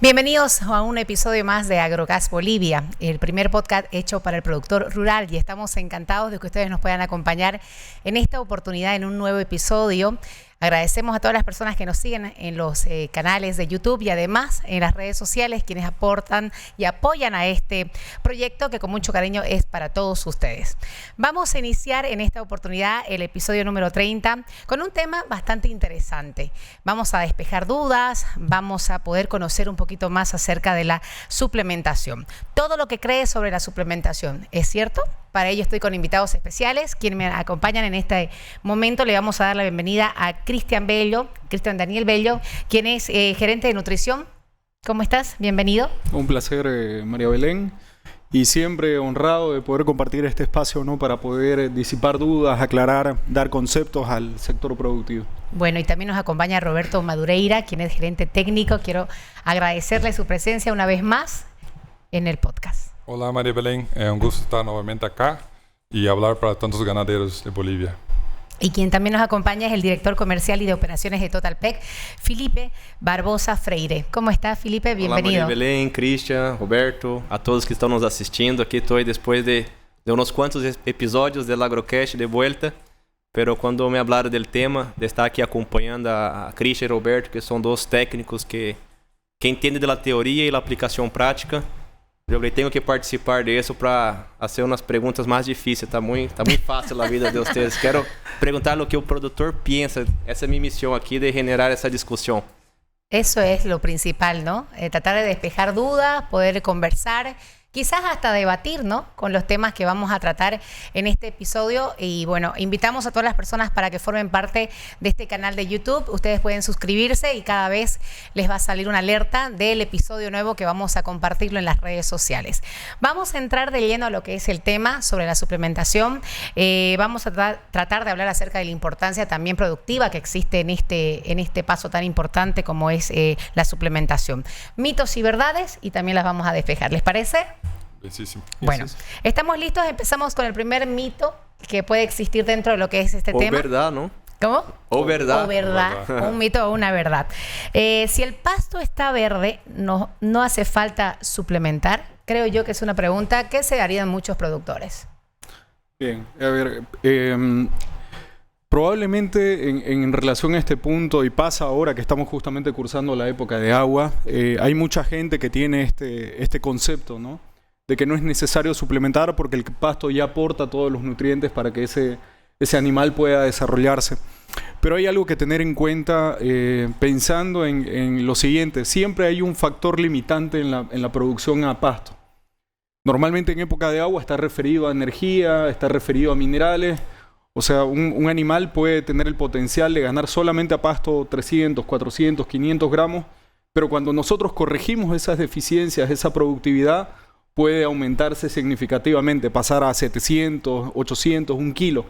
Bienvenidos a un episodio más de Agrogas Bolivia, el primer podcast hecho para el productor rural, y estamos encantados de que ustedes nos puedan acompañar en esta oportunidad en un nuevo episodio. Agradecemos a todas las personas que nos siguen en los canales de YouTube y además en las redes sociales, quienes aportan y apoyan a este proyecto que con mucho cariño es para todos ustedes. Vamos a iniciar en esta oportunidad el episodio número 30 con un tema bastante interesante. Vamos a despejar dudas, vamos a poder conocer un poquito más acerca de la suplementación. Todo lo que crees sobre la suplementación, ¿es cierto? Para ello estoy con invitados especiales, quienes me acompañan en este momento. Le vamos a dar la bienvenida a Cristian Daniel Bello, quien es gerente de nutrición. ¿Cómo estás? Bienvenido. Un placer, María Belén, y siempre honrado de poder compartir este espacio, ¿no? Para poder disipar dudas, aclarar, dar conceptos al sector productivo. Bueno, y también nos acompaña Roberto Madureira, quien es gerente técnico. Quiero agradecerle su presencia una vez más en el podcast. Hola María Belén, es un gusto estar nuevamente acá y hablar para tantos ganaderos de Bolivia. Y quien también nos acompaña es el director comercial y de operaciones de Totalpec, Felipe Barbosa Freire. ¿Cómo está, Felipe? Bienvenido. Olá, María Belén, Cristian, Roberto, a todos que estão nos assistindo. Aqui estou depois de unos cuantos episódios do Agrocast de vuelta, pero quando me hablaram del tema, de estar aqui acompanhando a Cristian e Roberto, que são dois técnicos que entendem da teoria e da aplicação prática. Eu tenho que participar disso para fazer umas perguntas mais difíceis. Está muito fácil a vida de vocês. Quero perguntar o que o produtor pensa. Essa é a minha missão aqui, de generar essa discussão. Eso es lo principal, ¿no? Tratar de despejar dudas, poder conversar, quizás hasta debatir, ¿no? Con los temas que vamos a tratar en este episodio. Y bueno, invitamos a todas las personas para que formen parte de este canal de YouTube. Ustedes pueden suscribirse y cada vez les va a salir una alerta del episodio nuevo que vamos a compartirlo en las redes sociales. Vamos a entrar de lleno a lo que es el tema sobre la suplementación. Vamos a tratar de hablar acerca de la importancia también productiva que existe en este paso tan importante como es la suplementación. Mitos y verdades, y también las vamos a despejar. ¿Les parece? Bellísimo. Bueno, ¿estamos listos? Empezamos con el primer mito que puede existir dentro de lo que es este tema. O verdad, ¿no? ¿Cómo? O verdad. O verdad. Un mito o una verdad. Si el pasto está verde, ¿no hace falta suplementar? Creo yo que es una pregunta que se harían muchos productores. Bien, a ver, probablemente en relación a este punto, y pasa ahora que estamos justamente cursando la época de agua, hay mucha gente que tiene este concepto, ¿no? De que no es necesario suplementar porque el pasto ya aporta todos los nutrientes para que ese animal pueda desarrollarse. Pero hay algo que tener en cuenta pensando en lo siguiente: siempre hay un factor limitante en la producción a pasto. Normalmente en época de agua está referido a energía, está referido a minerales. O sea, un animal puede tener el potencial de ganar solamente a pasto 300, 400, 500 gramos, pero cuando nosotros corregimos esas deficiencias, esa productividad puede aumentarse significativamente, pasar a 700, 800, 1 kilo.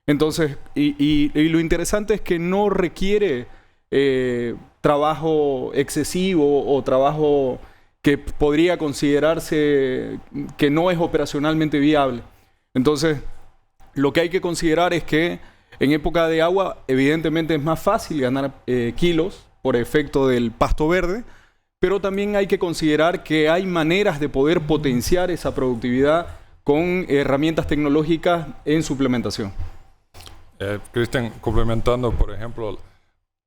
Entonces, y lo interesante es que no requiere trabajo excesivo o trabajo que podría considerarse que no es operacionalmente viable. Entonces, lo que hay que considerar es que en época de agua evidentemente es más fácil ganar kilos por efecto del pasto verde, pero también hay que considerar que hay maneras de poder potenciar esa productividad con herramientas tecnológicas en suplementación. Cristian, complementando, por ejemplo,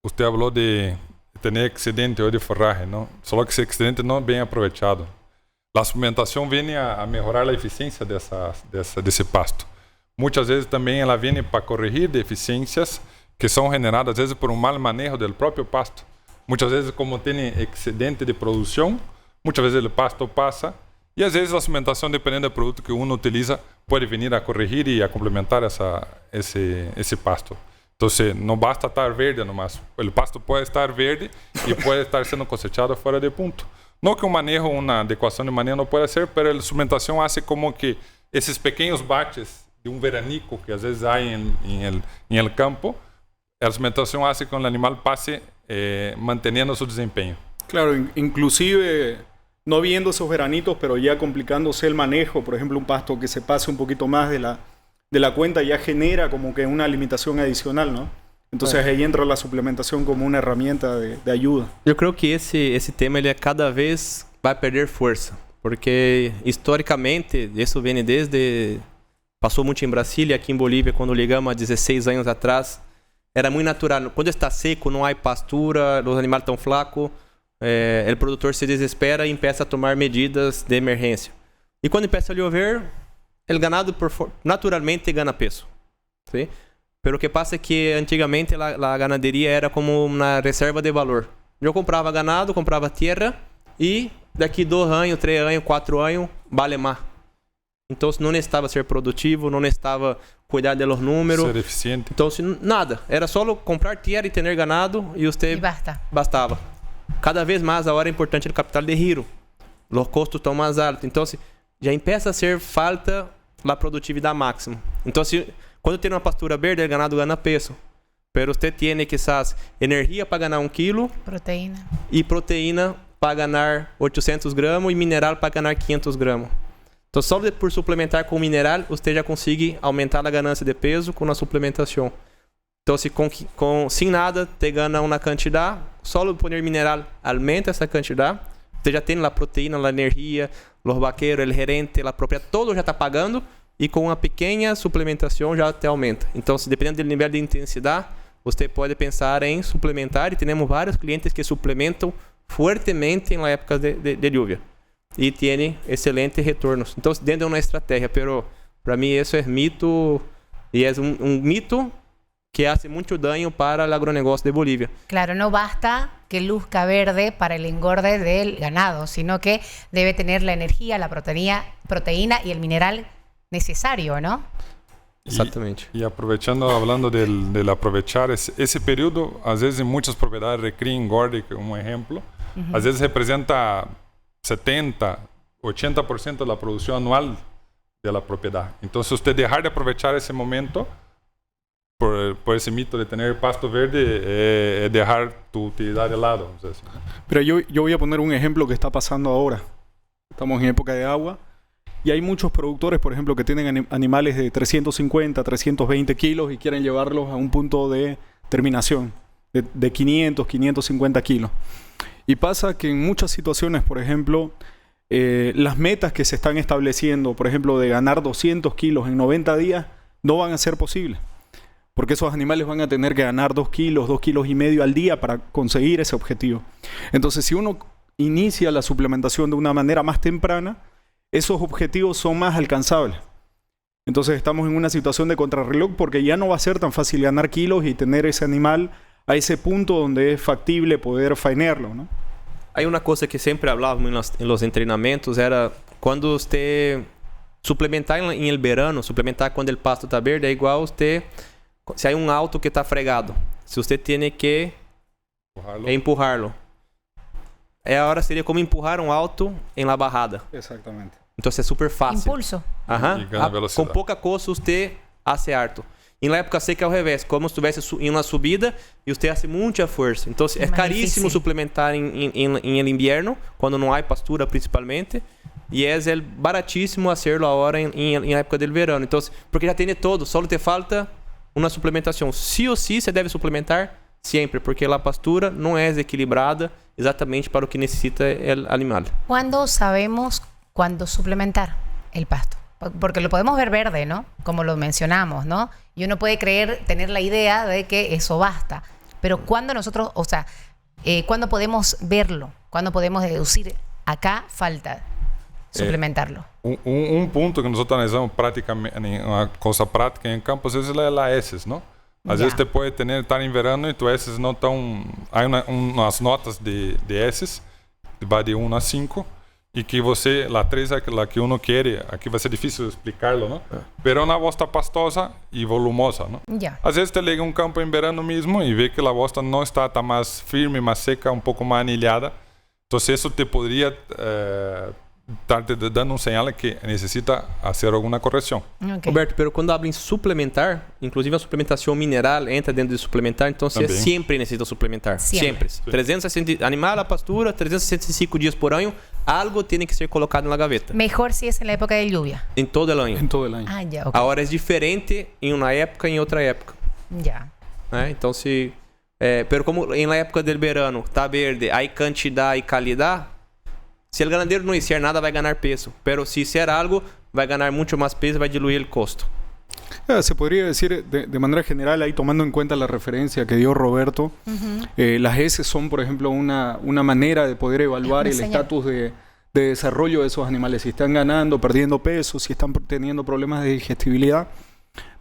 usted habló de tener excedente hoy de forraje, ¿no? Solo que ese excedente no es bien aprovechado. La suplementación viene a mejorar la eficiencia de ese pasto. Muchas veces también ela viene para corregir deficiencias que son generadas, a veces por un mal manejo del propio pasto. Muchas veces, como tiene excedente de producción, muchas veces el pasto pasa y a veces la suplementación, dependiendo del producto que uno utiliza, puede venir a corregir y a complementar ese pasto. Entonces, no basta estar verde nomás. El pasto puede estar verde y puede estar siendo cosechado fuera de punto. No que un manejo, una adecuación de manejo no puede ser, pero la suplementación hace como que esos pequeños baches de un veranico que a veces hay en el campo, la suplementación hace que el animal pase manteniendo su desempeño. Claro, inclusive no viendo esos veranitos, pero ya complicándose el manejo. Por ejemplo, un pasto que se pase un poquito más de la cuenta ya genera como que una limitación adicional, ¿no? Entonces ahí entra la suplementación como una herramienta de ayuda. Eu creio que esse tema ele cada vez vai perder força, porque historicamente isso vem passou muito em Brasília, aqui em Bolívia, quando ligamos há 16 anos atrás, era muito natural. Quando está seco, não há pastura, os animais estão flacos, o produtor se desespera e começa a tomar medidas de emergência. E quando começa a llover, o ganado naturalmente gana peso. ¿Sí? Pero o que passa é que antigamente a ganaderia era como uma reserva de valor. Eu comprava ganado, comprava terra e daqui 2 anos, 3 anos, 4 anos, vale mais. Então não necessitava ser produtivo, não necessitava cuidar de los números. Ser eficiente. Então nada, era só comprar terra e ter ganado e você bastava. Cada vez mais agora é importante o capital de giro. Os custos estão mais altos. Então já começa a ser falta a produtividade máxima. Então quando tem uma pastura verde, o ganado gana peso. Pero você tem quizás energia para ganhar 1 quilo. Proteína. E proteína para ganhar 800 gramas e mineral para ganhar 500 gramas. Então, só por suplementar com mineral, você já consegue aumentar a ganância de peso com a suplementação. Então, se sem nada, você ganha uma quantidade, só por mineral aumenta essa quantidade. Você já tem a proteína, a energia, os vaqueiros, o gerente, a propriedade, todo já está pagando e com uma pequena suplementação já te aumenta. Então, dependendo do nível de intensidade, você pode pensar em suplementar e temos vários clientes que suplementam fortemente na época de lluvia. E tem excelentes retornos. Então, dentro de uma estratégia, pero para mim isso é mito e é mito que hace muito dano para o agronegócio de Bolívia. Claro, no basta que luzca verde para el engorde del ganado, sino que debe tener la energía, la proteína y el mineral necesario, ¿no? Exatamente. E aproveitando, hablando del aprovechar esse período, às vezes em muitas propriedades recria engorde, como exemplo, às vezes representa 70, 80% da produção anual da propriedade. Então, se você deixar de aproveitar esse momento, por esse mito de ter pasto verde, es dejar tu utilidad de lado. Pero yo voy a poner un ejemplo que está pasando ahora. Estamos en época de agua y hay muchos productores, por ejemplo, que tienen animales de 350, 320 kilos y quieren llevarlos a un punto de terminación de 500, 550 kilos. Y pasa que en muchas situaciones, por ejemplo, las metas que se están estableciendo, por ejemplo, de ganar 200 kilos en 90 días, no van a ser posibles. Porque esos animales van a tener que ganar 2 kilos, 2 kilos y medio al día para conseguir ese objetivo. Entonces, si uno inicia la suplementación de una manera más temprana, esos objetivos son más alcanzables. Entonces, estamos en una situación de contrarreloj porque ya no va a ser tan fácil ganar kilos y tener ese animal a ese punto donde es factible poder faenearlo, ¿no? Hay una cosa que siempre hablábamos en los entrenamientos, era cuando usted suplementar en el verano, suplementar cuando el pasto está verde, é igual usted... Se há auto que está fregado, se você tem que empurrá-lo, agora seria como empurrar auto em la barrada. Exatamente. Então é super fácil. Impulso. Com pouca coisa você hace harto. Em la época seca é o revés, como se estivesse em uma subida e você hace muita força. Então é caríssimo suplementar em inverno, quando não há pastura principalmente. E é baratíssimo hacerlo agora em época do verano. Então, porque já tem todo, só te falta uma suplementação. Sí ou sí, você deve suplementar sempre, porque a pastura não é equilibrada exatamente para o que necessita o animal. ¿Cuándo sabemos cuándo suplementar el pasto? Porque lo podemos ver verde, ¿no? Como lo mencionamos, ¿no? Y uno puede tener la idea de que eso basta. Pero ¿cuándo nosotros, cuándo podemos verlo? ¿Cuándo podemos deducir acá falta suplementarlo? Ponto que nós analisamos praticamente, uma coisa prática em campo, às vezes é a S, não? Às vezes você pode estar em verano e tu S não estão... Há umas notas de S, vai de 1 a 5, e que você, a 3 é a que uno quer, aqui vai ser difícil explicar-lo, não? Pero na bosta pastosa e volumosa, não? Às vezes te liga campo em verano mesmo e vê que a bosta não está mais firme, mais seca, pouco mais anilhada. Então isso te poderia... estar te dando señal que necessita fazer alguma correção. Okay. Roberto, pero quando habla em suplementar, inclusive a suplementação mineral entra dentro de suplementar, então você sempre necessita suplementar. Sempre. 360 animal a pastura, 365 dias por ano, algo tem que ser colocado na gaveta. Mejor si es en la época de lluvia. Em todo o ano. Em todo o ano. Ah, ya, okay. Agora é diferente em uma época e em outra época. Ya. né? Então, pero como em la época del verano está verde, hay cantidad y calidad, si el ganadero no hiciera nada, va a ganar peso. Pero si hiciera algo, va a ganar mucho más peso, va a diluir el costo. Se podría decir de manera general, ahí tomando en cuenta la referencia que dio Roberto, las S son, por ejemplo, una manera de poder evaluar el estatus de desarrollo de esos animales, si están ganando, perdiendo peso, si están teniendo problemas de digestibilidad.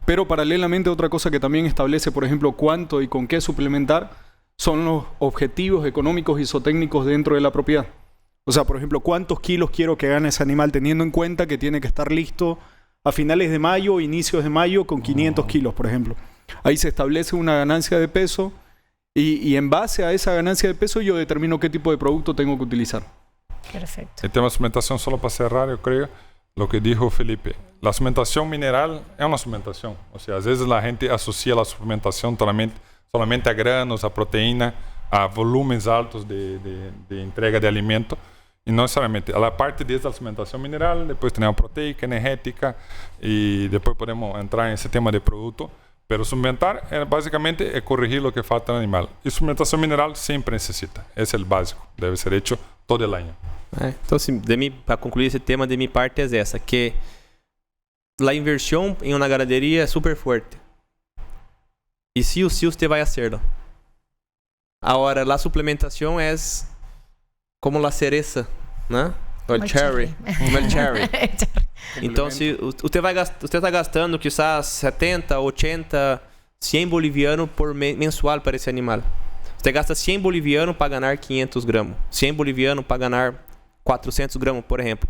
Pero paralelamente otra cosa que también establece, por ejemplo, cuánto y con qué suplementar, son los objetivos económicos y zootécnicos dentro de la propiedad. O sea, por ejemplo, cuántos kilos quiero que gane ese animal, teniendo en cuenta que tiene que estar listo a finales de mayo, inicios de mayo, con 500 kilos, por ejemplo. Ahí se establece una ganancia de peso y en base a esa ganancia de peso yo determino qué tipo de producto tengo que utilizar. Perfecto. El tema de suplementación, solo para cerrar, yo creo, lo que dijo Felipe. La suplementación mineral es una suplementación. O sea, a veces la gente asocia la suplementación solamente a granos, a proteína, a volúmenes altos de entrega de alimento. Y no necesariamente. A la parte de esa suplementación mineral, después tenemos proteica, energética, y después podemos entrar en ese tema de producto. Pero suplementar, básicamente, es corregir lo que falta en el animal. Y suplementación mineral siempre necesita. Es el básico. Debe ser hecho todo el año. Então, assim, para concluir esse tema, de minha parte é essa, que a inversão em uma ganaderia é super forte. E sí o sí você vai hacerlo. Agora, a suplementação é como a cereza, né? O el cherry. Como el cherry. Então, se você está gastando quizás 70, 80, 100 bolivianos por mensual para esse animal. Você gasta 100 bolivianos para ganhar 500 gramas. 100 bolivianos para ganhar 400 gramas, por exemplo.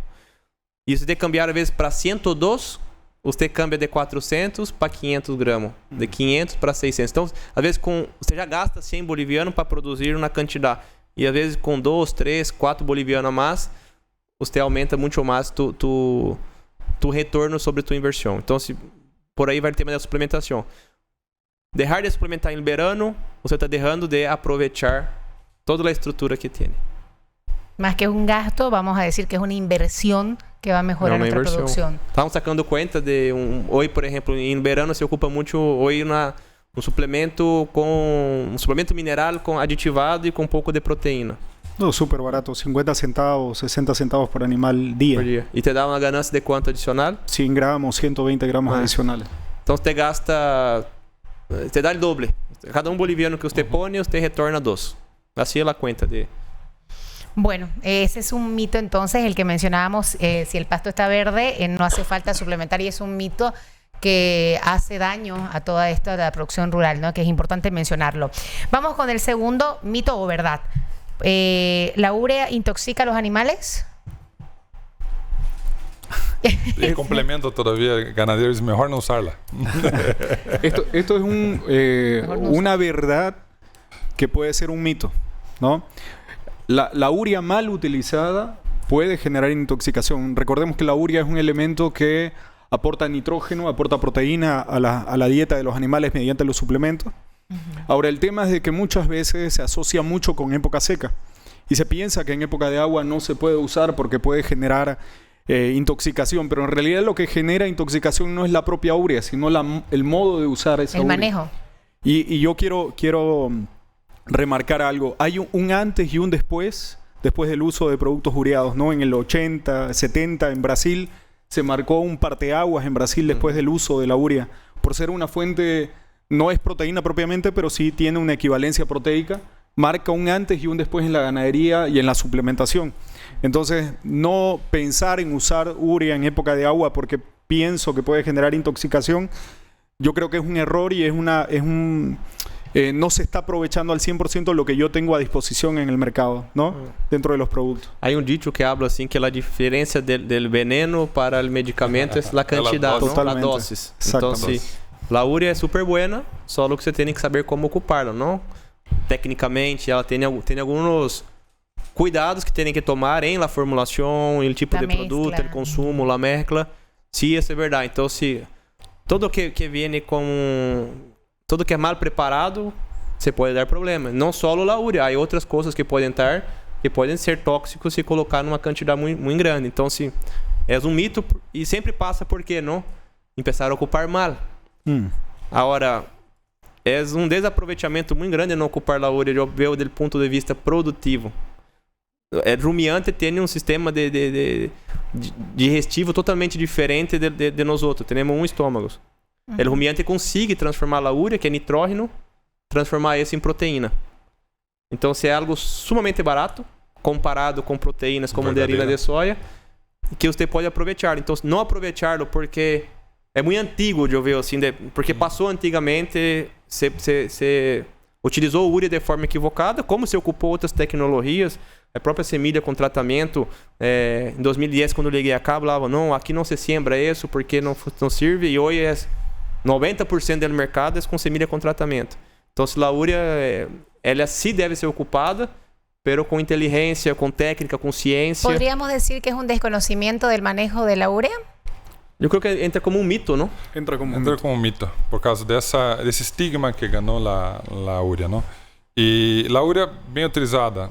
E se você cambiar, às vezes, para 102, você cambia de 400 para 500 gramas. De 500 para 600. Então, às vezes, você já gasta 100 bolivianos para produzir uma quantidade. E, às vezes, com 2, 3, 4 bolivianos a mais, você aumenta muito mais tu retorno sobre tua inversão. Então, por aí vai o tema da suplementação. Dejar de suplementar em verano, você está deixando de aprovechar toda a estrutura que tem. Más que un gasto, vamos a decir que es una inversión que va a mejorar nuestra producción. Estamos sacando cuenta de hoy, por ejemplo, en verano se ocupa mucho hoy un suplemento mineral con aditivado y con poco de proteína. No, súper barato, 50 centavos, 60 centavos por animal día. ¿Y te da una ganancia de cuánto adicional? 100 gramos, 120 gramos adicionales. Entonces te da el doble. Cada boliviano que usted pone, usted retorna 2. Así es la cuenta de... Bueno, ese es un mito entonces, el que mencionábamos, si el pasto está verde, no hace falta suplementar, y es un mito que hace daño a toda esta de la producción rural, ¿no? Que es importante mencionarlo. Vamos con el segundo mito o verdad. ¿La urea intoxica a los animales? De complemento todavía, ganadero es mejor no usarla. Esto es una verdad que puede ser un mito, ¿no? La urea mal utilizada puede generar intoxicación. Recordemos que la urea es un elemento que aporta nitrógeno, aporta proteína a la dieta de los animales mediante los suplementos. Ahora, el tema es de que muchas veces se asocia mucho con época seca y se piensa que en época de agua no se puede usar porque puede generar intoxicación, pero en realidad lo que genera intoxicación no es la propia urea, sino el modo de usar esa urea. El manejo. Y yo quiero remarcar algo. Hay un antes y un después del uso de productos ureados, ¿no? En el 80, 70 en Brasil se marcó un parteaguas en Brasil después del uso de la urea, por ser una fuente, no es proteína propiamente, pero sí tiene una equivalencia proteica, marca un antes y un después en la ganadería y en la suplementación. Entonces, no pensar en usar urea en época de agua porque pienso que puede generar intoxicación, yo creo que es un error y no se está aprovechando al 100% lo que yo tengo a disposición en el mercado, ¿no? Dentro de los productos. Hay un dicho que habla así que la diferencia del veneno para el medicamento es la cantidad, ¿no? La dosis. Entonces, la urea es súper buena, solo que você tem que saber como ocuparla, ¿no? Tecnicamente, ela tem algunos cuidados que tem que tomar en la formulación, el tipo de producto, el consumo, la mezcla. Sí, eso es verdad. Entonces, todo que viene con... Tudo que é mal preparado, você pode dar problema. Não só a urea, há outras coisas que podem ser tóxicos se colocar numa quantidade muito grande. Então, é um mito e sempre passa porque não começaram a ocupar mal. Agora, é um desaproveitamento muito grande não ocupar a urea, eu vejo do ponto de vista produtivo. O rumiante tem um sistema de digestivo totalmente diferente de nós outros. Temos um estômago. O rumiante consegue transformar a urea, que é nitrógeno, transformar isso em proteína. Então, se é algo sumamente barato, comparado com proteínas como de harina de soja, que você pode aproveitar. Então, não aproveitar-lo porque é muito antigo, eu vejo assim, porque passou antigamente, você utilizou o urea de forma equivocada, como se ocupou outras tecnologias, a própria semilha com tratamento, em 2010, quando eu liguei a cabo, falava, não, aqui não se siembra isso porque não serve, e hoje 90% do mercado é com semilha com tratamento. Então, se a urea, ela sim deve ser ocupada, pero com inteligência, com técnica, com ciência. ¿Podríamos decir que es un desconocimiento del manejo de la urea? Eu creo que entra como um mito, não? Entra como um mito, por causa desse estigma que ganhou a urea, não? E a urea bem utilizada,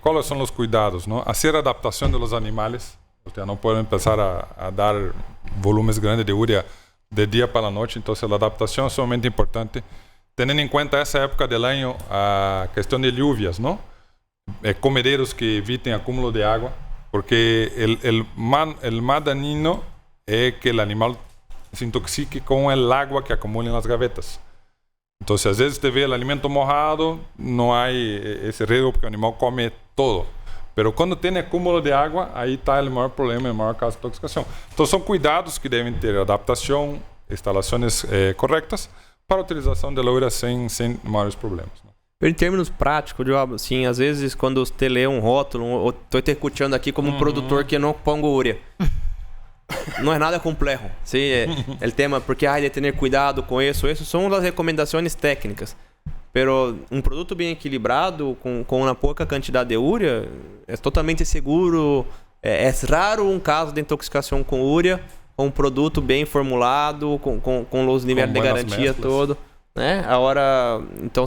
¿cuáles son los cuidados? ¿No? Hacer adaptación de los animales. O sea, no pueden empezar a dar volúmenes grandes de urea de día para la noche. Entonces, la adaptación es sumamente importante. Teniendo en cuenta esa época del año, a cuestión de lluvias, ¿no? Comederos que eviten acúmulo de agua. Porque el más dañino es que el animal se intoxique con el agua que acumula en las gavetas. Entonces, às vezes, você vê o alimento mojado, não há esse risco porque o animal come todo. Mas quando tem acúmulo de água, aí está o maior problema, o maior caso de intoxicação. Então, são cuidados que devem ter adaptação, instalações corretas para a utilização da urea sem maiores problemas. Em termos práticos, assim, às vezes, quando você lê um rótulo, estou te escutando aqui como um produtor que não pongo urea. Não é nada complexo, sí, el tema, porque hay de tener cuidado com isso são as recomendações técnicas. Pero um produto bem equilibrado, com uma pouca quantidade de urea, é totalmente seguro. É raro um caso de intoxicação com urea, com um produto bem formulado, com os níveis de garantia todo. Né? Agora, então,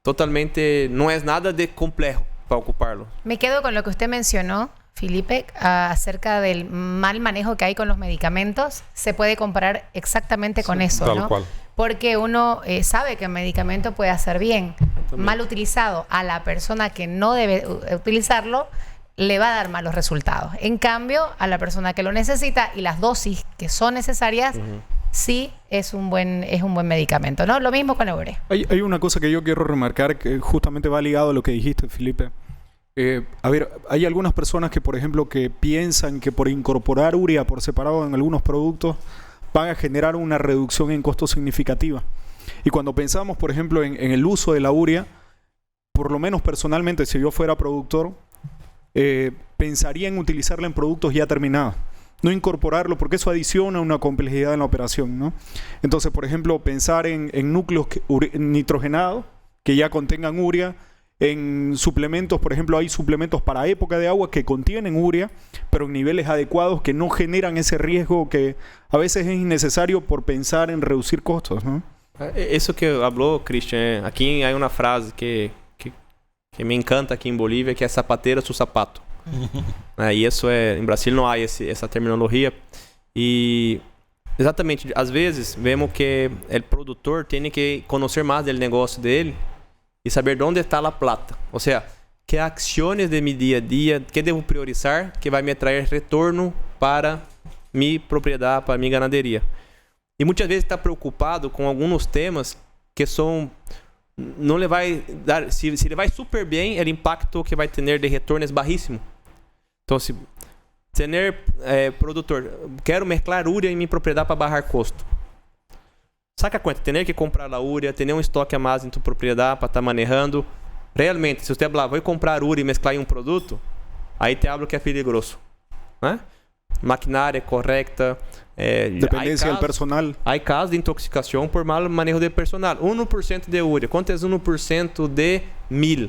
totalmente não é nada de complexo para ocupá-lo. Me quedo con lo que usted mencionó, Felipe, acerca del mal manejo que hay con los medicamentos. Se puede comparar exactamente con eso, tal ¿no? cual. Porque uno sabe que el medicamento puede hacer bien. Mal utilizado a la persona que no debe utilizarlo, le va a dar malos resultados. En cambio, a la persona que lo necesita y las dosis que son necesarias, sí es un buen medicamento, ¿no? Lo mismo con la urea. Hay una cosa que yo quiero remarcar que justamente va ligado a lo que dijiste, Felipe. A ver, hay algunas personas que, por ejemplo, que piensan que por incorporar urea por separado en algunos productos van a generar una reducción en costos significativa. Y cuando pensamos, por ejemplo, en el uso de la urea, por lo menos personalmente, si yo fuera productor, pensaría en utilizarla en productos ya terminados. No incorporarlo, porque eso adiciona una complejidad en la operación, ¿no? Entonces, por ejemplo, pensar en núcleos nitrogenados que ya contengan urea. En suplementos, por ejemplo, hay suplementos para época de agua que contienen urea, pero en niveles adecuados que no generan ese riesgo que a veces es innecesario por pensar en reducir costos, ¿no? Eso que habló Christian, aquí hay una frase que me encanta aquí en Bolivia, que es zapateiro su zapato. E isso em Brasil não há essa terminologia. E exatamente, às vezes vemos que o produtor tem que conhecer mais do negócio dele e saber onde está a plata. Ou seja, que ações de meu dia a dia, que devo priorizar, que vai me trazer retorno para minha propriedade, para minha ganaderia. E muitas vezes está preocupado com alguns temas que são... não lhe vai dar... Se ele vai super bem, o impacto que vai ter de retorno é baixíssimo. Então, se ter produtor, quero mesclar urea em minha propriedade para baixar custo. Saca a conta, ter que comprar a urea, ter um estoque a mais em tua propriedade para estar manejando. Realmente, se você falar, vou comprar urea e mesclar em um produto, aí te hablo que é perigoso. Né? Maquinária correta. Dependência do personal. Há casos de intoxicação por mau manejo de personal. 1% de urea. Quanto é 1% de 1000?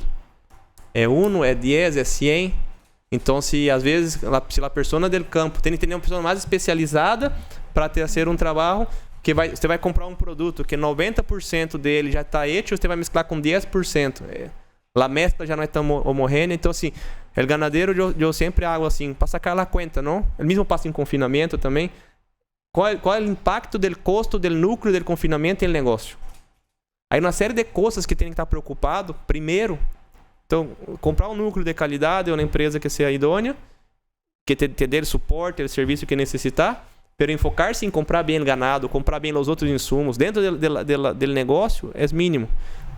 É 1, é 10, é 100? Então, se às vezes se a pessoa do campo tem que ter uma pessoa mais especializada para ter um trabalho, que você vai comprar um produto que 90% dele já está hecho, você vai mesclar com 10%. A mescla já não é tão homogênea. Então, assim, o ganadeiro, eu sempre hago assim, para sacar a conta, não? Ele mesmo passa em confinamento também. Qual é o impacto do custo do núcleo do confinamento no negócio? Aí uma série de coisas que tem que estar preocupado primeiro. Então, comprar um núcleo de qualidade, uma empresa que seja idônea, que te dê o suporte, o serviço que necessitar, pero enfocar-se em comprar bem o ganado, comprar bem os outros insumos dentro do negócio é mínimo.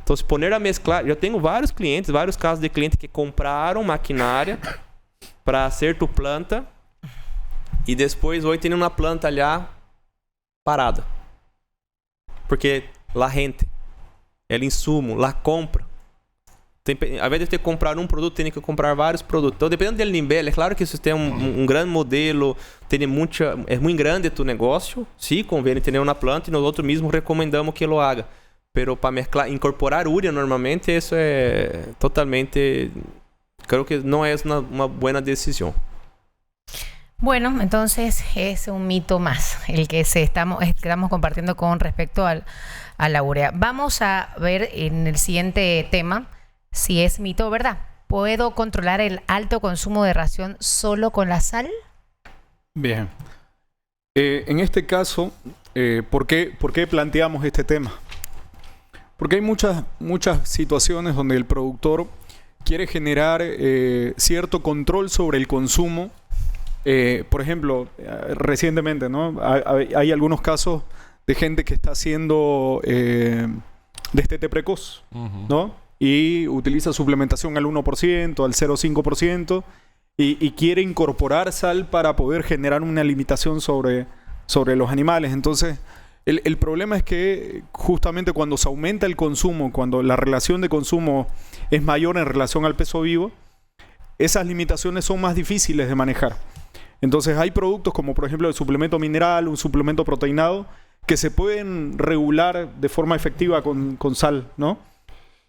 Então, se poner a mesclar, eu tenho vários clientes, vários casos de clientes que compraram maquinária para hacer tu planta e depois hoje tem uma planta ali parada. Porque lá rente, ela insumo, lá compra. Ao invés de ter que comprar um produto, tem que comprar vários produtos. Então, dependendo do nível, é claro que se você tem um grande modelo, é muito grande tu negócio, sim, convém ter uma planta e nós outros mesmo recomendamos que lo haga. Pero para incorporar urea normalmente, isso é totalmente, creo que no es una buena decisión. Bueno, entonces es un mito más el que estamos compartiendo con respecto a la urea. Vamos a ver en el siguiente tema si es mito o verdad. ¿Puedo controlar el alto consumo de ración solo con la sal? Bien. En este caso, ¿por qué planteamos este tema? Porque hay muchas situaciones donde el productor quiere generar cierto control sobre el consumo. Por ejemplo, recientemente, ¿no? Hay algunos casos de gente que está haciendo destete precoz, ¿no? Y utiliza suplementación al 1%, al 0,5% y quiere incorporar sal para poder generar una limitación sobre los animales. Entonces, el problema es que justamente cuando se aumenta el consumo, cuando la relación de consumo es mayor en relación al peso vivo, esas limitaciones son más difíciles de manejar. Entonces hay productos como por ejemplo el suplemento mineral, un suplemento proteinado, que se pueden regular de forma efectiva con sal, ¿no?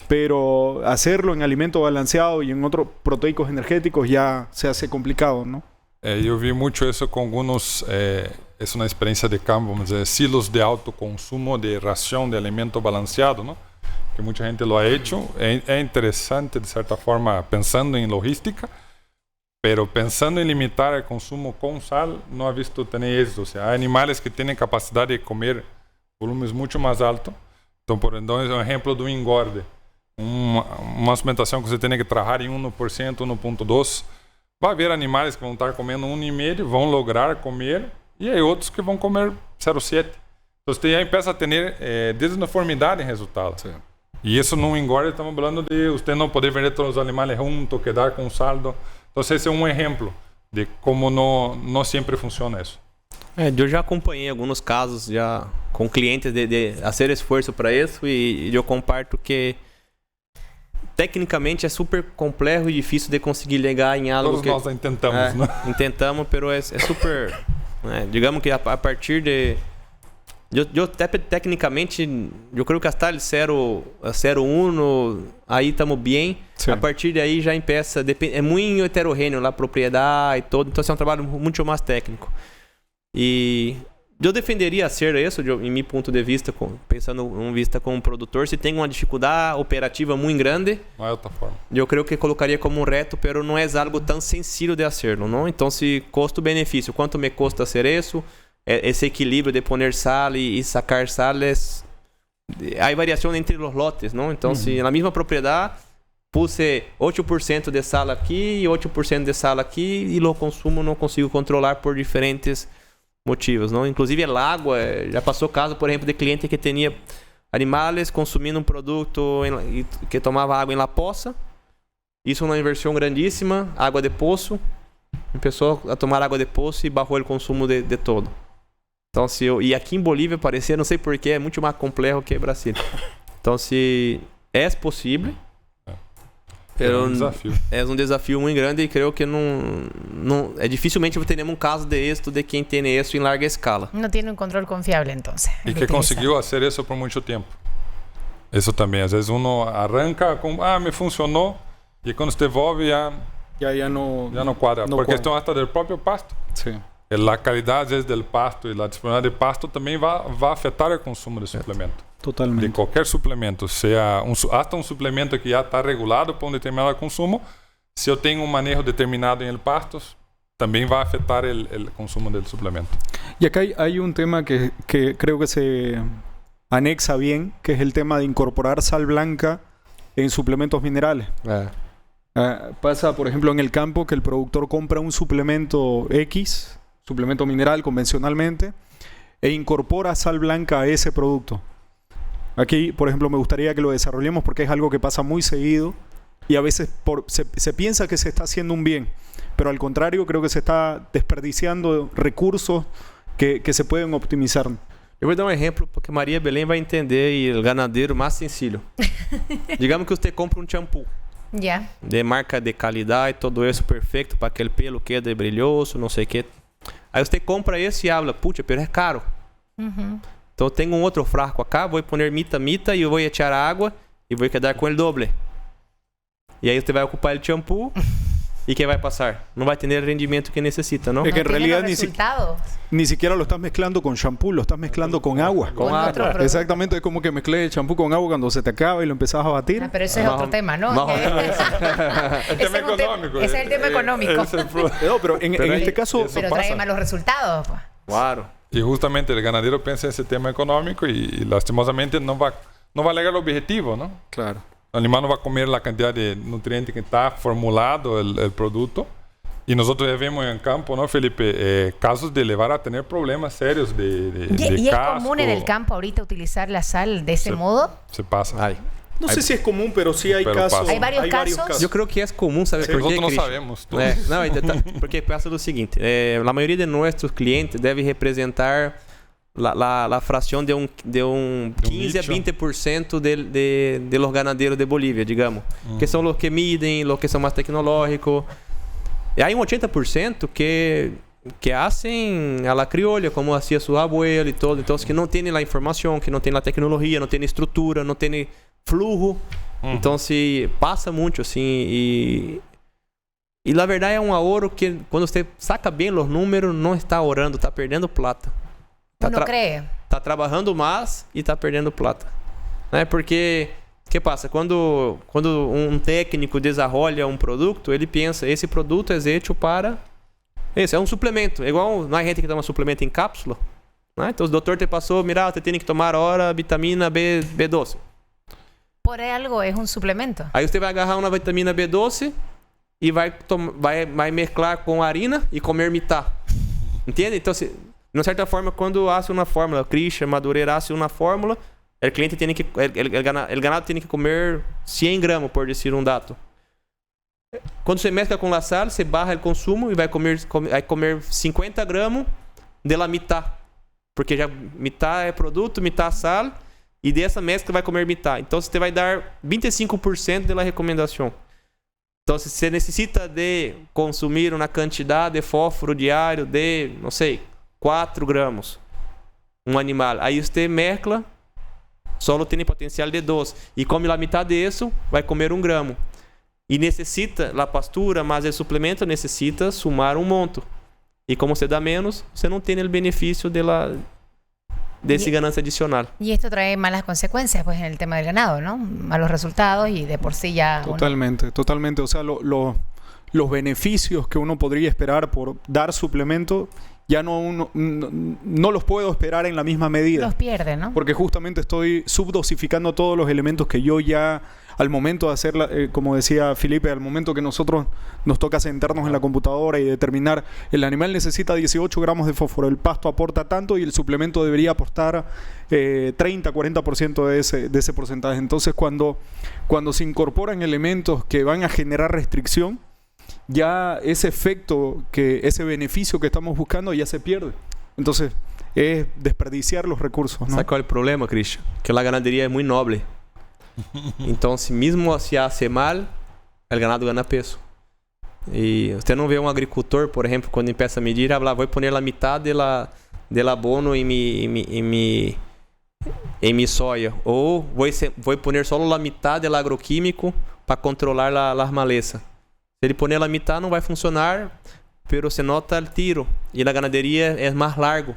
Pero hacerlo en alimento balanceado y en otros proteicos energéticos ya se hace complicado, ¿no? Eu vi muito isso com alguns, é uma experiência de campo, vamos dizer, silos de alto consumo de ração de alimento balanceado, não? Que muita gente lo ha hecho. É interessante, de certa forma, pensando em logística, pero pensando em limitar o consumo com sal, não ha visto ter êxito. Ou seja, há animais que têm capacidade de comer volumes muito mais altos. Então, por exemplo do engorde. Uma suplementação que você tem que trabalhar em 1%, 1,2%. Vai haver animais que vão estar comendo 1,5%, vão lograr comer, e aí outros que vão comer 0,7%. Então você já começa a ter desuniformidade em resultado. Sim. E isso no engorde, estamos falando de você não poder vender todos os animais juntos, quedar com saldo. Então esse é um exemplo de como não sempre funciona isso. Eu já acompanhei alguns casos já com clientes de fazer esforço para isso e eu comparto que tecnicamente é super complexo e difícil de conseguir ligar em algo. Todos nós tentamos, né? Intentamos, mas é super... digamos que a partir de... Eu tecnicamente, eu creio que até o 0,1, aí estamos bem. Sim. A partir daí já começa... É muito heterogêneo a propriedade e todo, então é um trabalho muito mais técnico. E... eu defenderia ser isso, em meu ponto de vista, pensando em vista como produtor, se tem uma dificuldade operativa muito grande, eu creio que colocaria como um reto, mas não é algo tão sencillo de hacerlo, não? Então, se custo-benefício, quanto me custa hacer isso, esse equilíbrio de poner sal e sacar sal, há variação entre os lotes, não? Então, se na mesma propriedade puse 8% de sal aqui e 8% de sal aqui, e o consumo não consigo controlar por diferentes motivos, não? Inclusive el água, já passou caso, por exemplo, de cliente que tinha animais consumindo um produto que tomava água em la poça, isso uma inversão grandíssima, água de poço, começou a tomar água de poço e barrou o consumo de todo. Então, e aqui em Bolívia parecia, não sei porquê, é muito mais complexo que Brasil. Então, se é possível, é um desafio muito grande e creio que dificilmente teremos um caso de êxito de quem tem isso em larga escala. Não tem um controle confiável, então. E que conseguiu fazer isso por muito tempo. Isso também, às vezes uno arranca com, me funcionou, e quando se devolve já não quadra. Por questão até do próprio pasto. Sim. A qualidade, às vezes, do pasto e a disponibilidade de pasto também vai afetar o consumo de suplemento. Totalmente. De qualquer suplemento, seja até um suplemento que já está regulado para um determinado consumo, se eu tenho um manejo determinado em pastos, também vai afetar o consumo do suplemento. Y acá hay un tema que creo que se anexa bien, que es el tema de incorporar sal blanca en suplementos minerales. Pasa, por ejemplo, en el campo que el productor compra un suplemento X, suplemento mineral convencionalmente, e incorpora sal blanca a ese producto. Aquí, por ejemplo, me gustaría que lo desarrollemos porque es algo que pasa muy seguido y a veces se piensa que se está haciendo un bien, pero al contrario creo que se está desperdiciando recursos que se pueden optimizar. Eu vou dar um exemplo porque Maria Belém vai entender e o ganadeiro mais sencillo. Digamos que você compra um shampoo Ya. de marca de qualidade, todo isso perfeito para que o pelo quede brilhoso, não sei o que. Aí você compra esse e habla, pucha, pero é caro. Então tenho um outro frasco acá, vou poner mita e eu vou echar água e vou quedar com o doble. E aí você vai ocupar o shampoo e que vai passar? Não vai ter o rendimento que necessita, não? Es que en realidad resultados. ni siquiera lo estás mezclando con shampoo, lo estás mezclando con agua. Con otro producto. Exactamente, es como que mezclé el shampoo con agua cuando se te acaba y lo empezás a batir. Ah, pero ese es otro tema, ¿no? El tema económico. Ese es el tema económico. No, pero en Pero este ahí- caso Pero trae malos resultados. Pues. Claro. E justamente o ganadero pensa nesse tema econômico e lastimosamente não vai legar o objetivo, não? Claro. O animal não vai comer a quantidade de nutrientes que está formulado o produto. E nós já vemos em campo, não, Felipe, casos de levar a ter problemas sérios de ¿Y es casco. común en el campo ahorita utilizar la sal de ese modo? Se pasa. Ai. No sé si es común, pero sí hay Pero casos. pasa. ¿Hay varios casos? Eu creio que é comum, sabe por quê, Nosotros não Christian? sabemos. Todos. Porque passa do seguinte, a maioria de nossos clientes deve representar a fração de um 15 a 20% de los ganaderos de Bolívia, digamos, que são os que midem, os que são mais tecnológicos. E aí 80% que hacen a la criolla, como hacía su abuelo e todo, então que não tem a informação, que não tem a tecnologia, não tem estrutura, não tem flujo. Então se passa muito assim e na verdade é um ahorro que quando você saca bem os números não está ahorrando, está perdendo plata. ¿Uno cree? Está trabalhando mais e está perdendo plata, né? Porque que passa quando um técnico desenvolve um produto, ele pensa esse produto é útil para esse é um suplemento, é igual não é gente que toma suplemento em cápsula, né? Então o doutor te passou, mira, você tem que tomar agora vitamina B12. Por algo es un suplemento. Aí você vai agarrar uma vitamina B12 e vai mesclar com harina e comer mitad. Entende? Então, de uma certa forma, quando hace uma fórmula, Christian, Madureira hace uma fórmula, o cliente tem que, o ganado tem que comer 100 gramos, por dizer um dato. Quando você mescla com a sal, você barra o consumo e vai comer 50 gramos de la mitad. Porque já mitad é produto, mitad sal. E dessa mescla vai comer mitad. Então você vai dar 25% da recomendação. Então se você necessita de consumir uma quantidade de fósforo diário de, não sei, 4 gramos. Um animal. Aí você mescla, só tem potencial de 2. E come a metade disso, vai comer 1 gramo. E necessita, a pastura, mas o suplemento necessita sumar um monto. E como você dá menos, você não tem o benefício de esa ganancia adicional. Y esto trae malas consecuencias pues en el tema del ganado, ¿no? Malos resultados y de por sí ya... Totalmente. O sea, los beneficios que uno podría esperar por dar suplemento, ya no los puedo esperar en la misma medida. Los pierde, ¿no? Porque justamente estoy subdosificando todos los elementos que yo ya, al momento de hacerla, como decía Felipe, al momento que nosotros nos toca sentarnos en la computadora y determinar, el animal necesita 18 gramos de fósforo, el pasto aporta tanto y el suplemento debería aportar 30-40% de ese porcentaje. Entonces, cuando se incorporan elementos que van a generar restricción, ya ese efecto, ese beneficio que estamos buscando ya se pierde. Entonces, es desperdiciar los recursos, ¿no? ¿Sabe cuál es el problema, Christian? Que la ganadería es muy noble. Entonces, mismo si hace mal, el ganado gana peso. Y usted no ve un agricultor, por ejemplo, cuando empieza a medir, habla, voy a poner la mitad del abono en mi soya. O voy a poner solo la mitad del agroquímico para controlar las malezas. Se ele poner a mitad não vai funcionar, pero se nota o tiro. E a ganaderia é mais largo.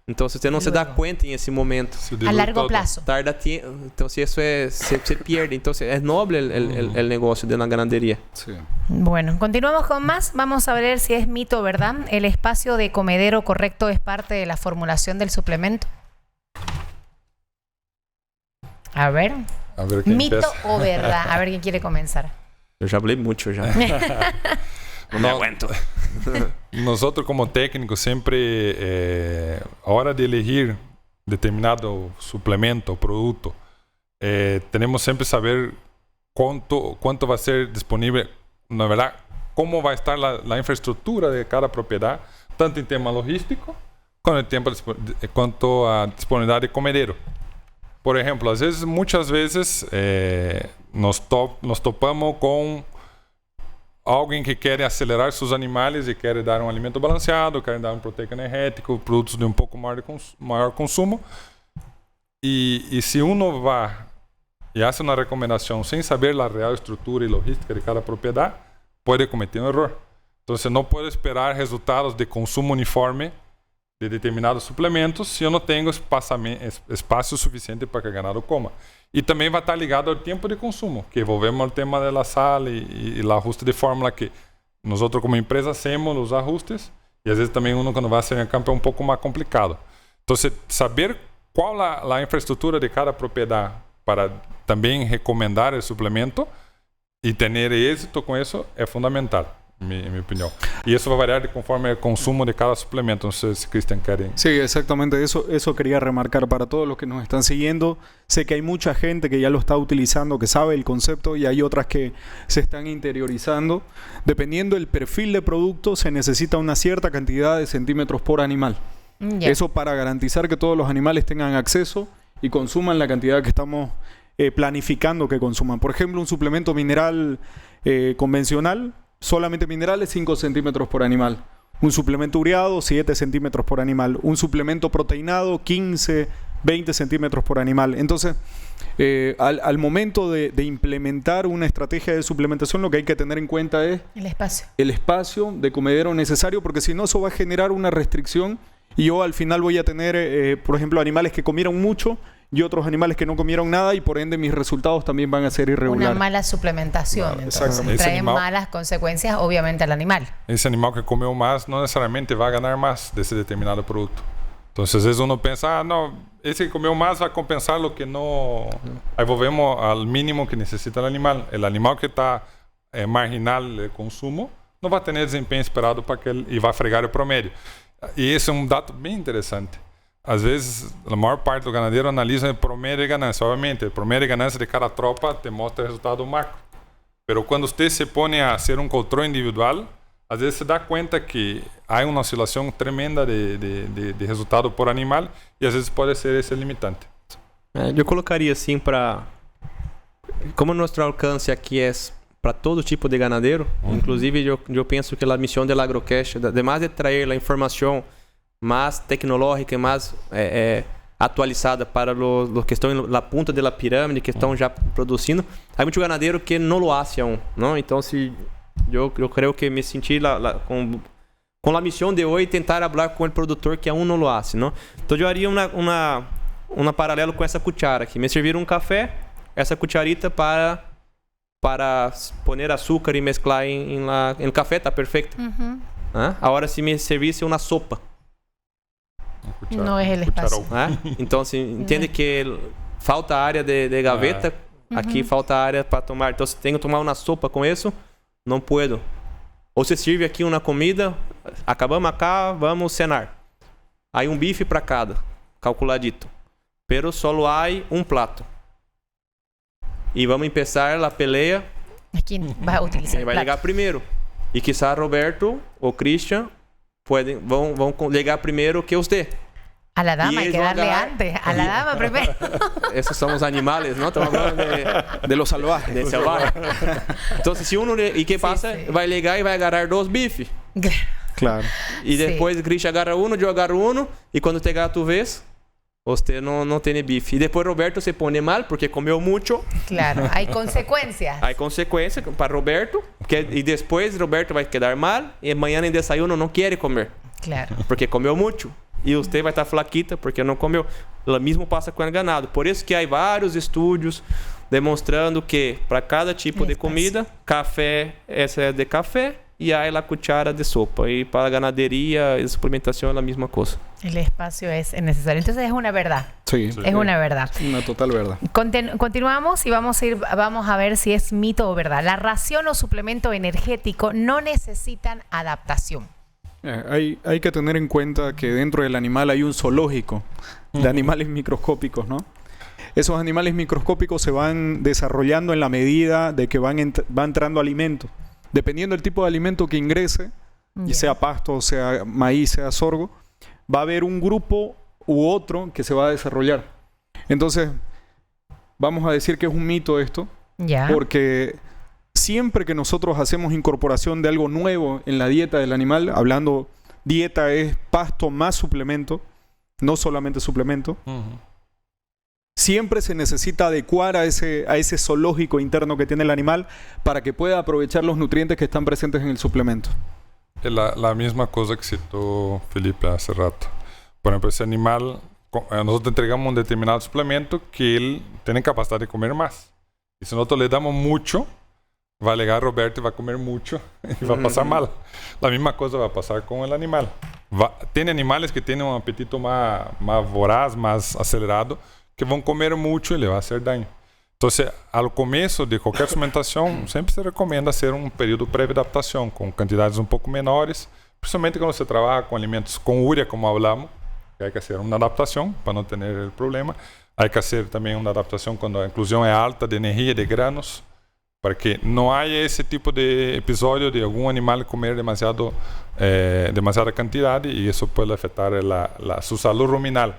Então, se você não se dá conta em esse momento. A largo plazo. Tarda então, se isso se pierde. Então, é noble el negocio de la ganadería. Sí. Bueno, continuamos con más. Vamos a ver si es mito o verdad. ¿El espacio de comedero correcto es parte de la formulación del suplemento? A ver quién mito empieza. o verdad. A ver quién quiere comenzar. Eu já falei muito já. Não me aguento. Nosotros como técnicos siempre, a hora de elegir determinado suplemento o producto, tenemos siempre saber cuánto va a ser disponible, na verdad, cómo va a estar la infraestructura de cada propiedad, tanto en tema logístico como en cuanto a disponibilidad de comedero. Por ejemplo, muchas veces nos topamos con alguém que quer acelerar seus animais e quer dar um alimento balanceado, quer dar um proteico energético, produtos de um pouco maior consumo. E se uno vai e faz uma recomendação sem saber a real estrutura e logística de cada propriedade, pode cometer um erro. Então, você não pode esperar resultados de consumo uniforme de determinados suplementos se eu não tenho espaço suficiente para que o ganado coma. E também vai estar ligado ao tempo de consumo, que envolvemos o tema da sal e o ajuste de fórmula que nós como empresa hacemos os ajustes e às vezes também uno quando vai ser em campo é um pouco mais complicado. Então, saber qual a infraestrutura de cada propriedade para também recomendar o suplemento e ter êxito com isso é fundamental. En mi opinión. Y eso va a variar conforme el consumo de cada suplemento. No sé si Cristian quiere. Sí, exactamente. Eso quería remarcar para todos los que nos están siguiendo. Sé que hay mucha gente que ya lo está utilizando, que sabe el concepto, y hay otras que se están interiorizando. Dependiendo del perfil de producto, se necesita una cierta cantidad de centímetros por animal. Yeah. Eso para garantizar que todos los animales tengan acceso y consuman la cantidad que estamos planificando que consuman. Por ejemplo, un suplemento mineral convencional, solamente minerales, 5 centímetros por animal. Un suplemento ureado, 7 centímetros por animal. Un suplemento proteinado, 15, 20 centímetros por animal. Entonces, al momento de implementar una estrategia de suplementación, lo que hay que tener en cuenta es el espacio de comedero necesario, porque si no, eso va a generar una restricción y yo al final voy a tener, por ejemplo, animales que comieron mucho y otros animales que no comieron nada, y por ende mis resultados también van a ser irregulares. Una mala suplementación, claro, entonces trae malas consecuencias obviamente al animal. Ese animal que comió más no necesariamente va a ganar más de ese determinado producto. Entonces, a veces uno piensa, no, ese que comió más va a compensar lo que no... Ahí volvemos al mínimo que necesita el animal. El animal que está marginal de consumo no va a tener desempeño esperado para que y va a fregar el promedio. Y ese es un dato bien interesante. Às vezes, a maior parte do ganadeiro analisa o promédio de ganância. Obviamente, o promédio de ganância de cada tropa te mostra o resultado macro. Mas quando você se põe a ser um controle individual, às vezes se dá conta que há uma oscilação tremenda de resultado por animal e às vezes pode ser esse limitante. Eu colocaria assim para... Como nosso alcance aqui é para todo tipo de ganadeiro, inclusive eu penso que a missão do Agrocast, además de trazer a informação mais tecnológica e mais atualizada para os que estão na ponta da pirâmide, que estão já produzindo. Há muito ganadeiro que não lo hace aún, não? Então, se eu creio que me senti com a missão de hoje tentar falar com o produtor que aún não lo hace, não? Então, eu haria uma paralelo com essa cuchara aqui. Me serviram um café, essa cucharita para poner açúcar e mesclar em café, está perfeito. Agora, se me servisse uma sopa, no es el espacio. Então, assim, entende que falta área de gaveta, aqui falta área para tomar. Então, se tenho que tomar uma sopa com isso, não puedo. Ou se sirve aqui uma comida, acabamos acá, vamos cenar. Aí um bife para cada, calculadito. Pero solo há um plato. E vamos começar a peleia. Quem vai utilizar? Quem vai ligar primeiro? E quizá Roberto ou Christian vão ligar primeiro que você. A la dama hay que darle antes. A la dama primero. Esos son los animales, ¿no? Estamos hablando de los salvajes. De salvaje. Entonces, si uno... ¿Y qué pasa? Sí. Va a ligar y va a agarrar 2 bifes. Claro. Y después sí. Christian agarra uno, yo agarro uno. Y cuando te agarra tu vez, usted no tiene bife. Y después Roberto se pone mal porque comió mucho. Claro, hay consecuencias. Hay consecuencias para Roberto. Y después Roberto va a quedar mal. Y mañana en desayuno no quiere comer. Claro. Porque comió mucho. E você vai estar flaquita porque não comeu. O mesmo passa com o ganado. Por isso que há vários estudos demonstrando que para cada tipo de comida, café, essa é de café, e há a cuchara de sopa. E para a ganaderia e suplementação é a mesma coisa. El espacio es necesario. Entonces es una verdad. Sí, Es una verdad. una total verdad. Continuamos y vamos a ver si es mito o verdad. La ración o suplemento energético no necesitan adaptación. Hay que tener en cuenta que dentro del animal hay un zoológico de animales microscópicos, ¿no? Esos animales microscópicos se van desarrollando en la medida de que va entrando alimento. Dependiendo del tipo de alimento que ingrese, y sea pasto, sea maíz, sea sorgo, va a haber un grupo u otro que se va a desarrollar. Entonces, vamos a decir que es un mito esto, porque siempre que nosotros hacemos incorporación de algo nuevo en la dieta del animal, hablando dieta es pasto más suplemento, no solamente suplemento, siempre se necesita adecuar a ese zoológico interno que tiene el animal para que pueda aprovechar los nutrientes que están presentes en el suplemento. La misma cosa que citó Felipe hace rato. Por ejemplo, ese animal, nosotros entregamos un determinado suplemento que él tiene capacidad de comer más. Y si nosotros le damos mucho, va a llegar Roberto y va a comer mucho y va a pasar mal. La misma cosa va a pasar con el animal. Tiene animales que tienen un apetito más voraz, más acelerado, que vão comer mucho y le va a hacer daño. Entonces, al comienzo de cualquier suplementación, siempre se recomienda hacer un periodo previo de adaptación con cantidades un poco menores, principalmente cuando se trabaja con alimentos con urea, como hablamos, que hay que hacer una adaptación para no tener el problema. Hay que hacer también una adaptación cuando la inclusión es alta de energía, de granos, para que no haya ese tipo de episodio de algún animal comer demasiada cantidad y eso puede afectar su salud ruminal.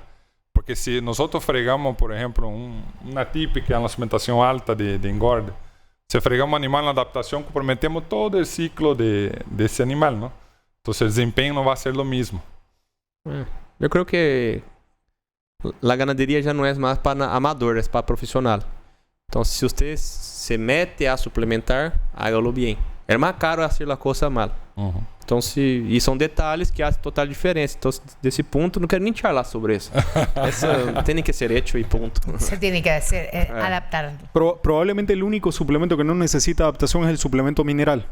Porque si nosotros fregamos, por ejemplo, una típica en la suplementación alta de engorde, si fregamos un animal en la adaptación, comprometemos todo el ciclo de ese animal, ¿no? Entonces el desempeño no va a ser lo mismo. Yo creo que la ganadería ya no es más para amador, es para profesional. Entonces, si usted se mete a suplementar, hágalo bien. É mais caro hacer a coisa mal. Então, e são detalhes que fazem total diferença. Então, desse ponto, não quero nem falar sobre isso. Tem que ser hecho e ponto. Se tiene que adaptar. Probablemente el único suplemento que no necesita adaptación es el suplemento mineral.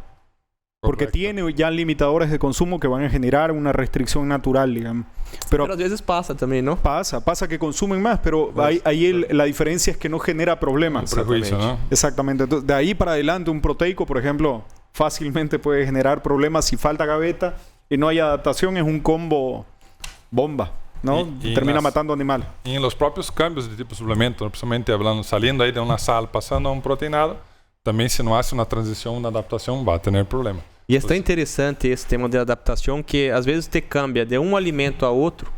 Porque tiene ya limitadores de consumo que van a generar una restricción natural, digamos. Pero a veces pasa también, ¿no? Pasa que consumen más, pero la diferencia es que no genera problemas. Prejuicio, ¿no? Exactamente. Entonces, de ahí para adelante, un proteico, por ejemplo, fácilmente puede generar problemas si falta gaveta y no hay adaptación. Es un combo bomba, ¿no? Termina matando animal. Y en los propios cambios de tipo de suplemento, principalmente hablando, saliendo ahí de una sal, pasando a un proteinado, também se não hace uma transição, uma adaptação, vai ter problema. E é tão interessante esse tema de adaptação que às vezes você cambia de um alimento a outro,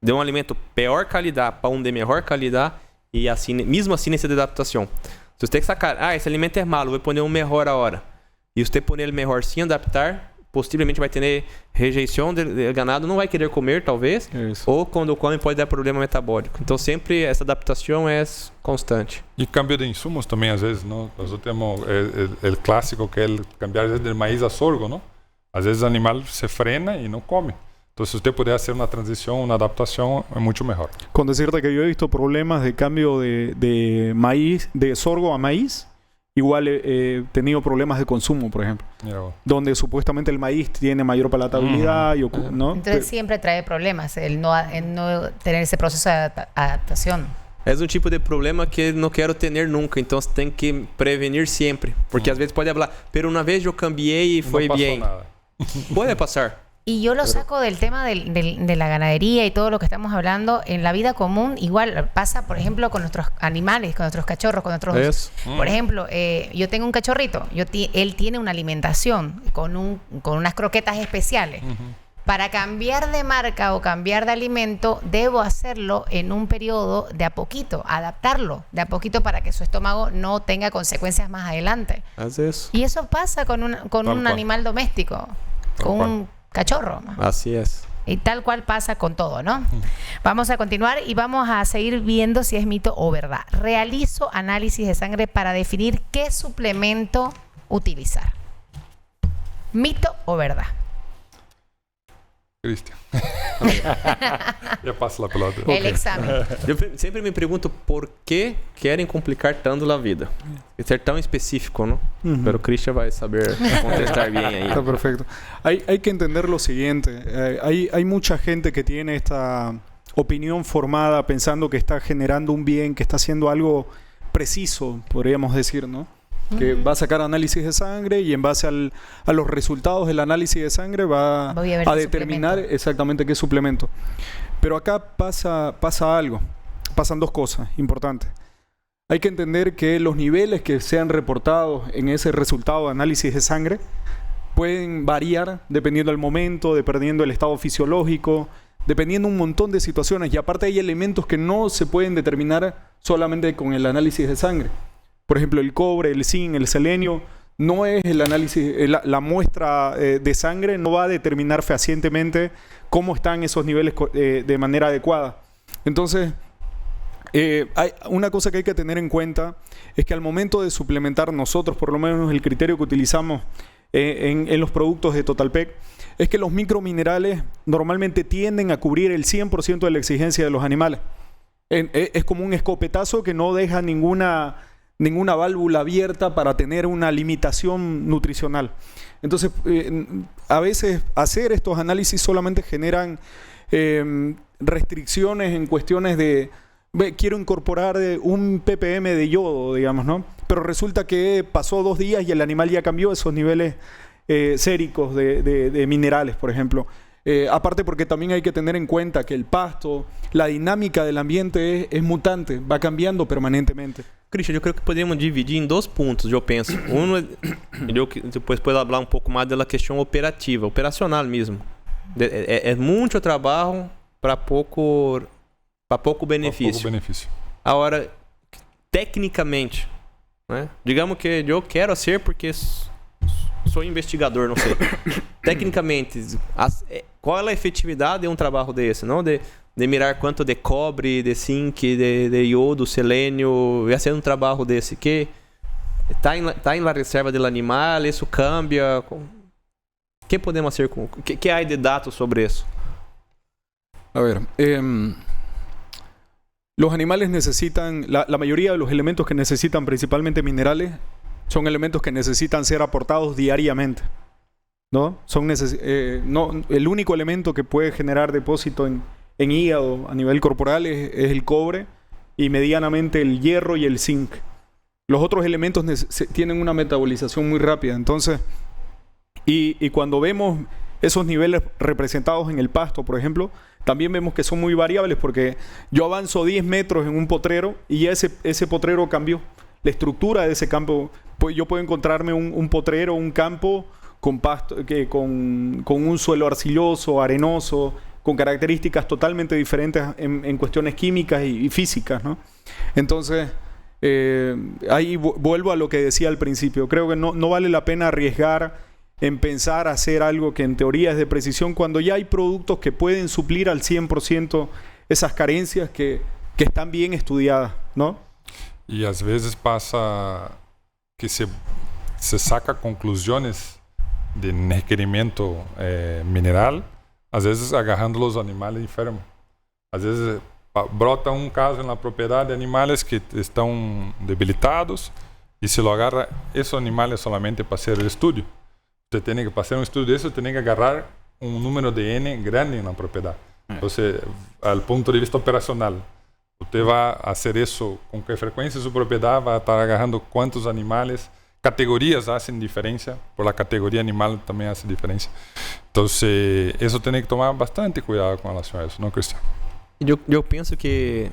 de um alimento pior qualidade para um de melhor qualidade e assim, mesmo assim nessa adaptação. Se você tem que sacar, esse alimento é malo, vou pôr um melhor a hora. E você pôr ele melhor sem adaptar, possivelmente vai ter rejeição do ganado, não vai querer comer talvez, ou quando come pode dar problema metabólico. Então sempre essa adaptação é constante. E cambio de insumos também às vezes, não? Nós temos o clássico que é cambiar de maíz a sorgo, não? Às vezes o animal se frena e não come. Então se você puder fazer uma transição, uma adaptação, é muito melhor. Con decirte que yo he visto problemas de cambio de maíz, de sorgo a maíz. Igual he tenido problemas de consumo, por ejemplo, donde supuestamente el maíz tiene mayor palatabilidad, ¿no? Entonces siempre trae problemas el no tener ese proceso de adaptación. É um tipo de problema que não quero ter nunca, então você tem que prevenir sempre, porque às vezes pode falar, pero uma vez eu cambiei e foi bem. Pode passar. Y yo lo saco del tema de la ganadería y todo lo que estamos hablando. En la vida común igual pasa, por ejemplo, con nuestros animales, con nuestros cachorros, con nuestros... Por ejemplo, yo tengo un cachorrito, él tiene una alimentación con unas croquetas especiales. Para cambiar de marca o cambiar de alimento, debo hacerlo en un periodo de a poquito, adaptarlo de a poquito para que su estómago no tenga consecuencias más adelante. Y eso pasa con un animal doméstico, con un cachorro. Así es. Y tal cual pasa con todo, ¿no? Vamos a continuar y vamos a seguir viendo si es mito o verdad. Realizo análisis de sangre para definir qué suplemento utilizar. ¿Mito o verdad? Cristian. Ya passo a pelota. El examen. Eu sempre me pergunto por que querem complicar tanto a vida. Ser tão específico, ¿no? Pero Christian vai saber contestar bien ahí. Está perfecto. Hay que entender lo siguiente. Hay mucha gente que tiene esta opinión formada pensando que está generando un bien, que está haciendo algo preciso, podríamos decir, ¿no? Que va a sacar análisis de sangre y en base a los resultados del análisis de sangre va a determinar exactamente qué suplemento. Pero acá pasa algo. Pasan dos cosas importantes. Hay que entender que los niveles que sean reportados en ese resultado de análisis de sangre pueden variar dependiendo del momento, dependiendo del estado fisiológico, dependiendo un montón de situaciones. Y aparte hay elementos que no se pueden determinar solamente con el análisis de sangre. Por ejemplo, el cobre, el zinc, el selenio, no es el análisis, la muestra de sangre no va a determinar fehacientemente cómo están esos niveles de manera adecuada. Entonces, hay una cosa que hay que tener en cuenta es que al momento de suplementar nosotros, por lo menos el criterio que utilizamos en los productos de Totalpec, es que los microminerales normalmente tienden a cubrir el 100% de la exigencia de los animales. Es como un escopetazo que no deja ninguna válvula abierta para tener una limitación nutricional. Entonces, a veces hacer estos análisis solamente generan restricciones en cuestiones de quiero incorporar un ppm de yodo, digamos, ¿no? Pero resulta que pasó 2 días y el animal ya cambió esos niveles séricos de minerales, por ejemplo. Aparte porque también hay que tener en cuenta que el pasto, la dinámica del ambiente es mutante, va cambiando permanentemente. Christian, eu creio que podemos dividir em 2 pontos, eu penso. Eu depois posso falar um pouco mais da questão operativa, operacional mesmo. É muito trabalho para pouco benefício. Agora, tecnicamente, né? Digamos que eu quero ser porque sou investigador, não sei. Tecnicamente, qual é a efetividade de um trabalho desse, não? De mirar quanto de cobre, de zinc, de iodo, selênio, e fazer um trabalho desse que está em la reserva do animal, isso cambia. O que podemos fazer com? Que há de dados sobre isso? A ver, los animales necesitan, la mayoría de los elementos que necesitan, principalmente minerales, son elementos que necesitan ser aportados diariamente, ¿no? El único elemento que puede generar depósito en hígado a nivel corporal es el cobre y medianamente el hierro y el zinc. Los otros elementos tienen una metabolización muy rápida. Entonces, y cuando vemos esos niveles representados en el pasto, por ejemplo, también vemos que son muy variables porque yo avanzo 10 metros en un potrero y ya ese potrero cambió. La estructura de ese campo, pues yo puedo encontrarme un potrero, un campo con pasto, con un suelo arcilloso, arenoso, con características totalmente diferentes en cuestiones químicas y físicas, ¿no? Entonces, ahí vuelvo a lo que decía al principio. Creo que no vale la pena arriesgar en pensar hacer algo que en teoría es de precisión cuando ya hay productos que pueden suplir al 100% esas carencias que están bien estudiadas, ¿no? Y às vezes pasa que se saca conclusiones de requerimiento mineral, às vezes agarrando los animales enfermos. Às vezes brota um caso na propriedade de animales que estão debilitados e se lo agarra esos animales solamente para hacer el estudio. Você tem que fazer um estudo desse, tem que agarrar um número de N grande na propriedade. Então, do ponto de vista operacional, você vai fazer isso com que frequência sua propriedade vai estar agarrando quantos animais, categorias fazem diferença, por a categoria animal também faz diferença. Então, isso tem que tomar bastante cuidado com relação a isso, não, Christian? Eu penso que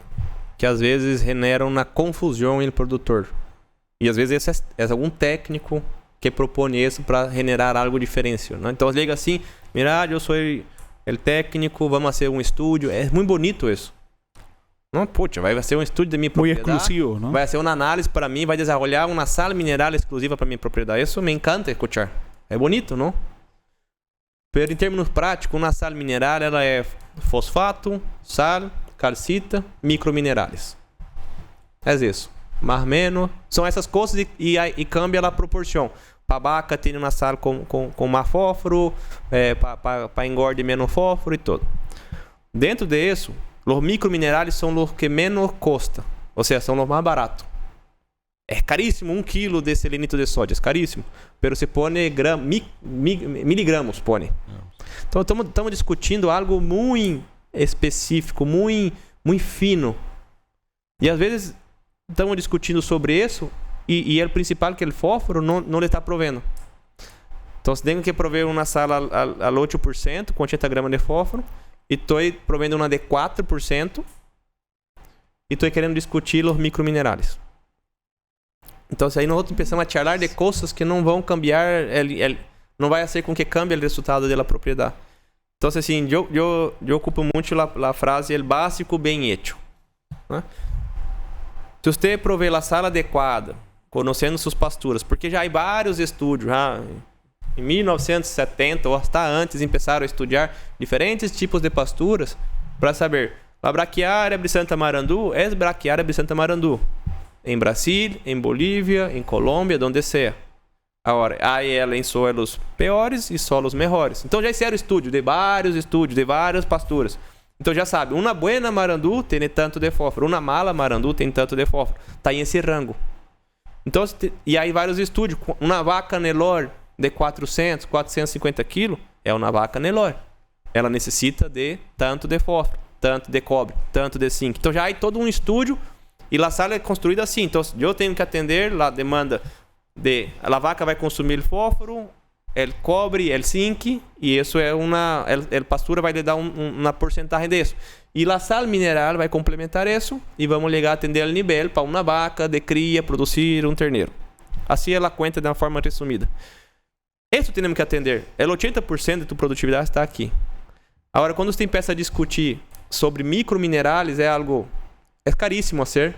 às vezes genera uma confusão no produtor. E às vezes é algum técnico que propõe isso para generar algo diferente, ¿no? Então liga assim, mira, eu sou o técnico, vamos fazer um estúdio. É muito bonito isso. Não, puxa, vai ser um estúdio de minha propriedade. Muito exclusivo, não? Vai ser uma análise para mim, vai desenvolver uma sala mineral exclusiva para minha propriedade. Isso me encanta escutar. É bonito, não? Mas em termos práticos, uma sala mineral ela é fosfato, sal, calcita, microminerais. É isso. Mais ou menos. São essas coisas e cambia a proporção. Para vaca tem uma sala com mais fósforo, para engorde menos fósforo e tudo. Dentro de eso, los microminerales son los que menos cuesta, o sea, son los más baratos. Es carísimo 1 kilo de selenito de sodio, es carísimo, pero se pone miligramos, pone. Então estamos discutindo algo muito específico, muito fino. E às vezes estamos discutindo sobre isso e o principal que o fósforo não lhe está provendo. Então, tenho que prover uma sala al 8%, com 80 gramas de fósforo, e estou provendo uma de 4%, e estou querendo discutir os microminerais. Então, aí nós começamos a charlar de coisas que não vão cambiar, não vai ser com que cambie o resultado da propriedade. Então, assim, eu ocupo muito a frase, o básico bem hecho. Né? Se você prover a sala adequada, conhecendo suas pasturas, porque já há vários estudos, já em 1970 ou até antes, começaram a estudar diferentes tipos de pasturas para saber, a braquiária brisanta marandu é braquiária brisanta marandu. Em Brasil, em Bolívia, em Colômbia, onde seja. Agora, há ela em solos piores e solos melhores. Então já fizeram estudo de várias pasturas. Então já sabe, uma buena marandu tem tanto de fósforo, uma mala marandu tem tanto de fósforo. Está em esse rango. Então, e aí vários estudos. Uma vaca Nelore de 400, 450 quilos é uma vaca Nelore. Ela necessita de tanto de fósforo, tanto de cobre, tanto de zinc. Então já há todo um estudo e a sala é construída assim. Então eu tenho que atender a demanda de a vaca vai consumir o fósforo, o cobre, o zinc, e isso é a pastura vai lhe dar uma porcentagem disso. E a sal mineral vai complementar isso e vamos ligar a atender o nível para uma vaca de cria produzir um terneiro. Assim ela conta de uma forma resumida. Isso temos que atender. O 80% de tua produtividade está aqui. Agora, quando você começa a discutir sobre microminerais, é algo caríssimo a ser,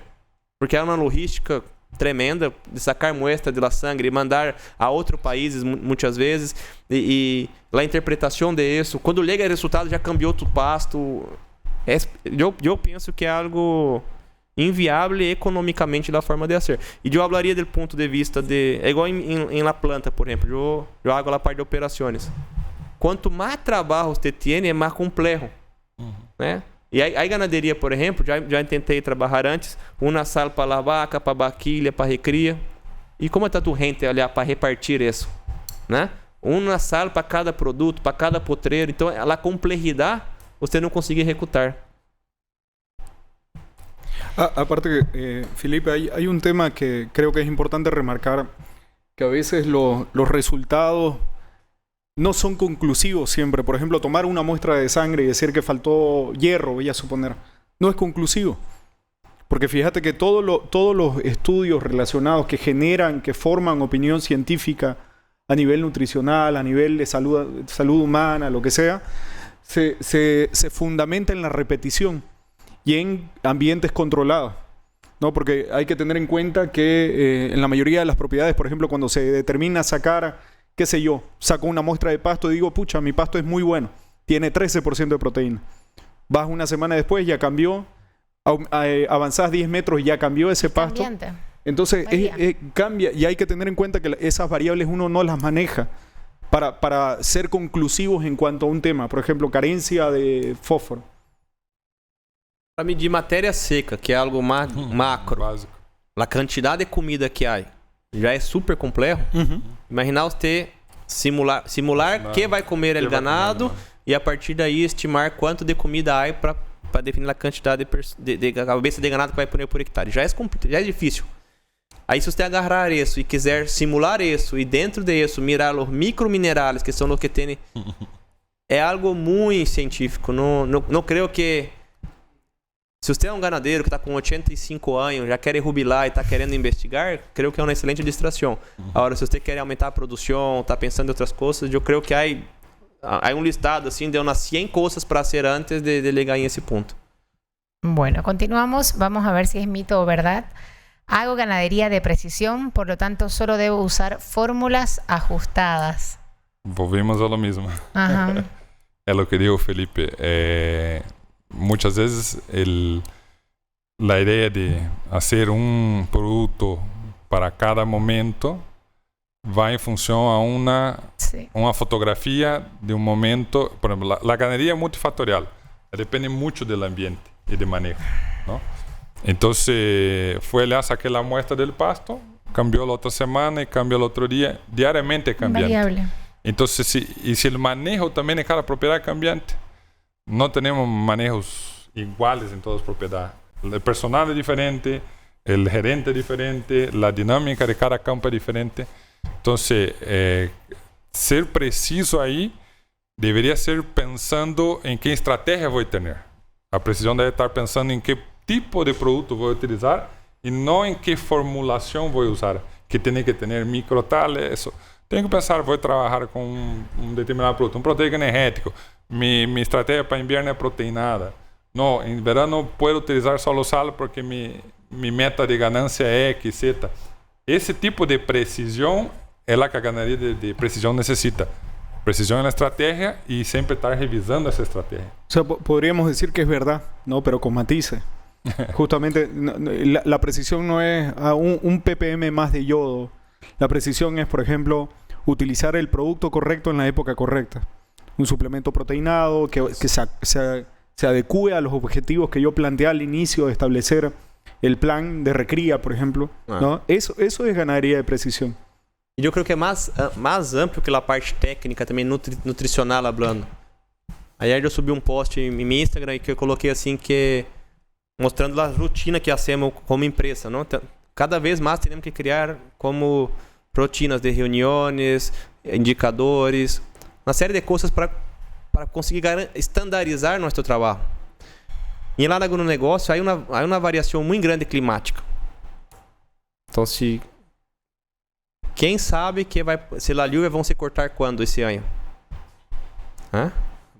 porque é uma logística tremenda de sacar muestra de la sangre e mandar a outros países muitas vezes e a interpretação de isso, quando chega o resultado já cambiou tu pasto. Eu penso que é algo inviável economicamente da forma de ser. E eu falaria do ponto de vista de é igual em la planta, por exemplo, eu hago a parte de operações. Quanto mais trabalho você tem, é mais complexo, né? E a ganaderia, por exemplo, já tentei trabalhar antes, uma sala para a vaca, para a vaquilha, para a recria. E como está tu rente ali para repartir isso? Né? Uma sala para cada produto, para cada potreiro. Então, a complexidade, você não consegue executar. Aparte, Felipe, hay un tema que creo que es importante remarcar, que a veces los resultados no son conclusivos siempre. Por ejemplo, tomar una muestra de sangre y decir que faltó hierro, voy a suponer, no es conclusivo. Porque fíjate que todos los estudios relacionados que generan, que forman opinión científica a nivel nutricional, a nivel de salud humana, lo que sea, se fundamenta en la repetición y en ambientes controlados, ¿no? Porque hay que tener en cuenta que en la mayoría de las propiedades, por ejemplo, cuando se determina sacar, qué sé yo, saco una muestra de pasto y digo, pucha, mi pasto es muy bueno, tiene 13% de proteína. Vas una semana después, ya cambió, avanzás 10 metros y ya cambió ese pasto. Ambiente. Entonces cambia y hay que tener en cuenta que esas variables uno no las maneja para ser conclusivos en cuanto a un tema. Por ejemplo, carencia de fósforo. Para medir matéria seca, que é algo macro, Básico. a quantidade de comida que há já é super complexo. Imaginar você simular que vai comer o ganado e a partir daí estimar quanto de comida há para definir a quantidade de cabeça de ganado que vai pôr por hectare. Já é difícil. Aí se você agarrar isso e quiser simular isso e dentro disso mirar os microminerais que são os que tem, é algo muito científico. Não creio que se você é um ganadeiro que está com 85 anos, já quer jubilar e está querendo investigar, creio que é uma excelente distração. Agora, se você quer aumentar a produção, está pensando em outras coisas, eu creio que há um listado assim de umas 100 coisas para hacer antes de llegar em esse ponto. Bueno, continuamos. Vamos a ver si es mito o verdad. Hago ganadería de precisión, por lo tanto solo debo usar fórmulas ajustadas. Volvemos a lo mismo. Ajá. É o que digo, Felipe. Muchas veces la idea de hacer un producto para cada momento va en función a una fotografía de un momento. Por ejemplo, la ganadería es multifactorial. depende mucho del ambiente y de manejo, ¿no? Entonces, fue allá, saqué la muestra del pasto, cambió la otra semana y cambió el otro día, diariamente cambiante. Variable. Entonces, si el manejo también de cada propiedad es cambiante, no tenemos manejos iguales en todas las propiedades. El personal es diferente, el gerente es diferente, la dinámica de cada campo es diferente. Entonces, ser preciso ahí debería ser pensando en qué estrategia voy a tener. La precisión debe estar pensando en qué tipo de producto voy a utilizar y no en qué formulación voy a usar, que tiene que tener micro tal, eso. Tengo que pensar, voy a trabajar con un determinado producto, un proteico energético. Mi estrategia para invierno es proteinada. No, en verano puedo utilizar solo sal porque mi meta de ganancia es X, Z. Ese tipo de precisión es la que la ganadería de precisión necesita. Precisión en la estrategia y siempre estar revisando esa estrategia. O sea, podríamos decir que es verdad, ¿no? Pero con matices. Justamente, la precisión no es un ppm más de yodo. La precisión es, por ejemplo, utilizar el producto correcto en la época correcta. Un suplemento proteinado que se adecue a los objetivos que yo planteé al inicio de establecer el plan de recría, por ejemplo, ¿no? Eso es ganadería de precisión. E eu creio que é mais amplo que a parte técnica também, nutricional hablando. Ayer eu subi um post em meu Instagram e que eu coloquei assim que mostrando a rotina que hacemos como empresa, não? Cada vez mais temos que criar como rotinas de reuniões, indicadores, uma série de coisas para conseguir estandarizar nosso trabalho. E lá no agronegócio há uma variação muito grande climática. Então, quem sabe que se las lluvias vão se cortar quando esse ano?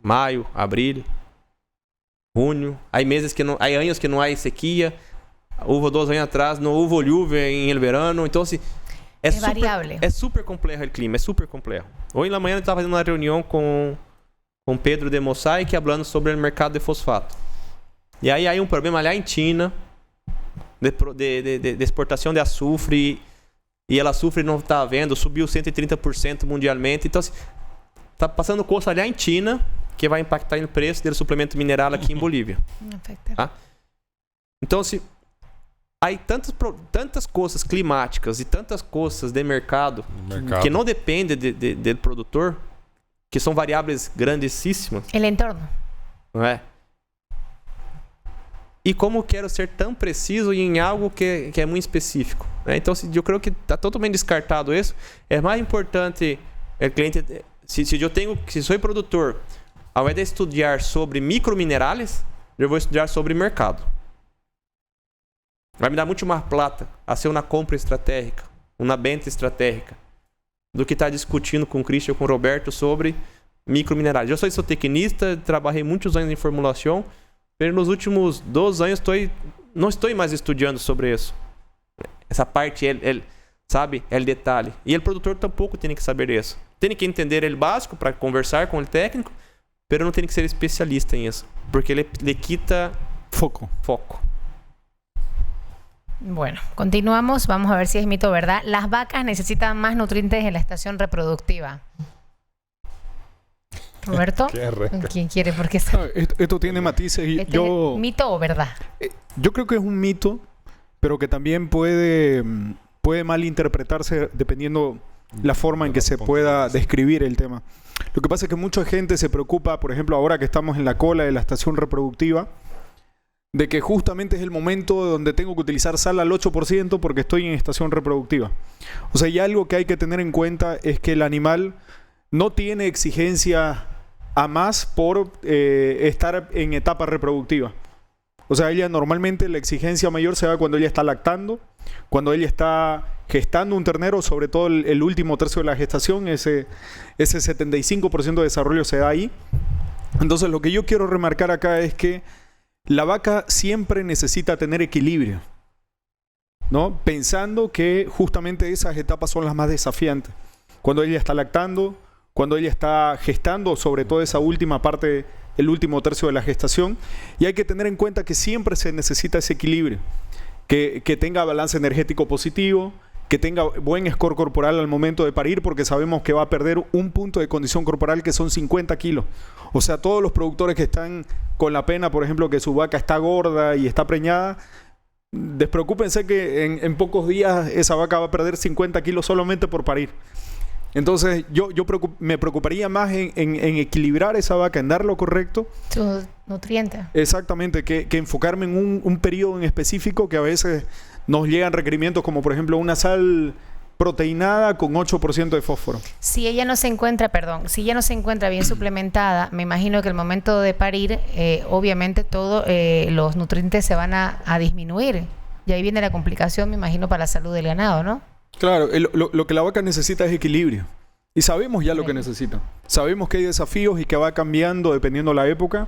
Maio, abril, junho. Há meses que não, há anos que não há sequia. Houve 2 anos atrás, não houve lluvia em el verano. Então, é super complexo o clima, é super complexo. Hoje na manhã eu estava fazendo uma reunião com Pedro de Mosaic, falando sobre o mercado de fosfato. E aí há um problema lá em China de exportação de açúcar. E ela açúcar não está vendo, subiu 130% mundialmente. Então, está passando custo ali em China, que vai impactar no preço do suplemento mineral aqui em Bolívia. Tá? Então, há tantas coisas climáticas e tantas coisas de mercado que não dependem do produtor, que são variáveis grandíssimas. El entorno. Não é? E como quero ser tão preciso em algo que é muito específico, né? Então, eu creio que está totalmente descartado isso. É mais importante o cliente, se sou produtor, ao invés de estudar sobre microminerais, eu vou estudar sobre mercado. Vai me dar muito mais plata a ser uma compra estratégica, uma venda estratégica, do que estar discutindo com o Christian ou com o Roberto sobre microminerais. Eu sou zootecnista, trabalhei muitos anos em formulação, mas nos últimos 2 anos não estou mais estudando sobre isso. Essa parte, sabe, é o detalhe. E o produtor tampouco tem que saber isso. Tem que entender o básico para conversar com o técnico, mas não tem que ser especialista em isso, porque ele quita foco. Bueno, continuamos. Vamos a ver si es mito o verdad. Las vacas necesitan más nutrientes en la estación reproductiva. Roberto, ¿quién quiere? Porque esto tiene matices y ¿mito o verdad? Yo creo que es un mito, pero que también puede malinterpretarse dependiendo la forma en que se pueda describir el tema. Lo que pasa es que mucha gente se preocupa, por ejemplo, ahora que estamos en la cola de la estación reproductiva, de que justamente es el momento donde tengo que utilizar sal al 8% porque estoy en estación reproductiva. O sea, y algo que hay que tener en cuenta es que el animal no tiene exigencia a más por estar en etapa reproductiva. O sea, ella normalmente la exigencia mayor se da cuando ella está lactando, cuando ella está gestando un ternero, sobre todo el último tercio de la gestación, ese 75% de desarrollo se da ahí. Entonces, lo que yo quiero remarcar acá es que la vaca siempre necesita tener equilibrio, ¿no? Pensando que justamente esas etapas son las más desafiantes. Cuando ella está lactando, cuando ella está gestando, sobre todo esa última parte, el último tercio de la gestación. Y hay que tener en cuenta que siempre se necesita ese equilibrio. Que tenga balance energético positivo, que tenga buen score corporal al momento de parir, porque sabemos que va a perder un punto de condición corporal que son 50 kilos. O sea, todos los productores que están con la pena, por ejemplo, que su vaca está gorda y está preñada, despreocúpense que en pocos días esa vaca va a perder 50 kilos solamente por parir. Entonces yo me preocuparía más en equilibrar esa vaca, en dar lo correcto. Sus nutrientes. Exactamente, que enfocarme en un periodo en específico, que a veces nos llegan requerimientos como por ejemplo una sal proteinada con 8% de fósforo. Si ella no se encuentra bien suplementada, me imagino que al momento de parir, obviamente todos los nutrientes se van a disminuir. Y ahí viene la complicación, me imagino, para la salud del ganado, ¿no? Claro, lo que la vaca necesita es equilibrio. Y sabemos ya lo que necesita. Sabemos que hay desafíos y que va cambiando dependiendo de la época,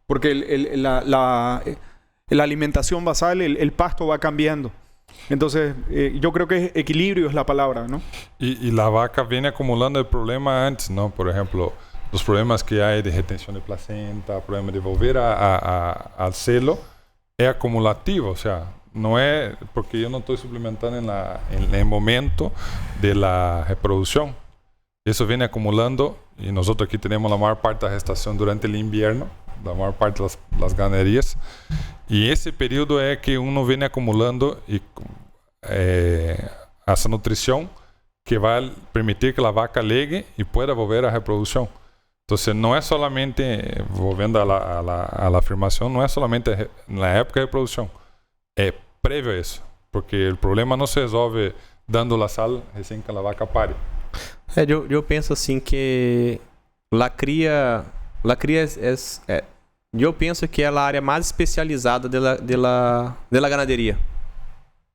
porque la alimentación basal, el pasto va cambiando. Entonces, yo creo que equilibrio es la palabra, ¿no? Y la vaca viene acumulando el problema antes, ¿no? Por ejemplo, los problemas que hay de retención de placenta, problema de volver al celo, es acumulativo, o sea, no es porque yo no estoy suplementando en el momento de la reproducción. Eso viene acumulando y nosotros aquí tenemos la mayor parte de la gestación durante el invierno, la mayor parte de las ganaderías. Y ese periodo es que uno viene acumulando y esa nutrición que va a permitir que la vaca llegue y pueda volver a reproducción. Entonces no es solamente, volviendo a la afirmación, no es solamente en la época de reproducción, es previo a eso, porque el problema no se resolve dando la sal recién que la vaca pare. Eu penso assim que la cria eu penso que é a área mais especializada de la ganadería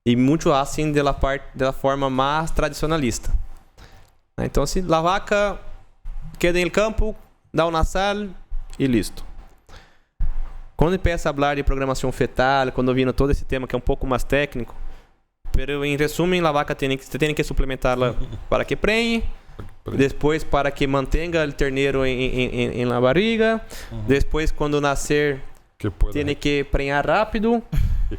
e muito assim da forma mais tradicionalista. Então, se a vaca queda em campo, dá uma sal e listo. Quando empieza a falar de programação fetal, quando vindo todo esse tema que é um pouco mais técnico, pero em resumo, a vaca tem que suplementá-la para que prenhe, depois para que mantenha o terneiro em la barriga, depois quando nascer tem que prenhar rápido,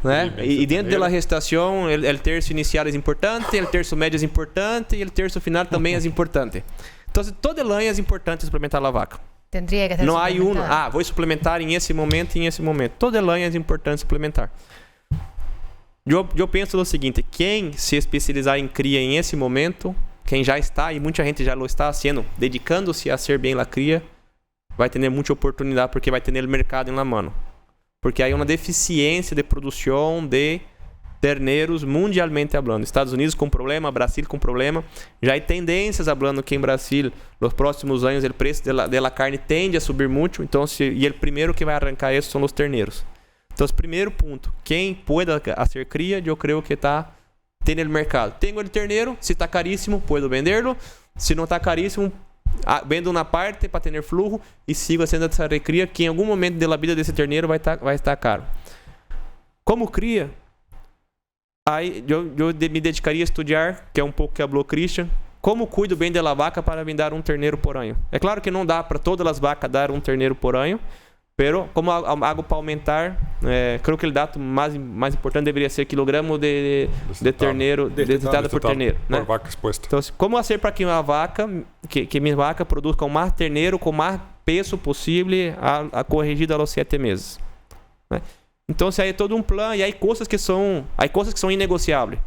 né? E dentro da gestação, o terço inicial é importante, o terço médio é importante e o terço final também é importante. Então, todo el año é importante suplementar a vaca. Tendría que estar não há vou suplementar em esse momento e em esse momento. Todo el año é importante suplementar. Eu penso o seguinte, quem se especializar em cria em esse momento, quem já está, e muita gente já lo está haciendo, dedicando-se a ser bem la cria, vai ter muita oportunidade porque vai ter o mercado em la mano. Porque há uma deficiência de produção de terneiros mundialmente hablando. Estados Unidos com problema, Brasil com problema. Já há tendências hablando que em Brasil, nos próximos anos, o preço de la carne tende a subir muito. Então, e o primeiro que vai arrancar isso são os terneiros. Então, primeiro ponto, quem pueda hacer cria, eu creio que está tendo o mercado. Tenho o terneiro, se está caríssimo, puedo venderlo. Se não está caríssimo, vendo uma parte para ter flujo e sigo haciendo essa recria, que em algum momento da vida desse terneiro vai estar caro. Como cria, aí eu me dedicaria a estudar, que é um pouco que falou Christian, como cuido bem da vaca para me dar um terneiro por ano. É claro que não dá para todas as vacas dar um terneiro por ano, pero como hago para aumentar, creio que o dado mais importante deveria ser quilogramo de terneiro destetado por terneiro, né? Por vaca exposta. Então, como fazer para que minha vaca produza mais terneiro com mais peso possível a corrigido aos 7 meses, né? Então, se aí é todo um plano, e há coisas que são inegociáveis,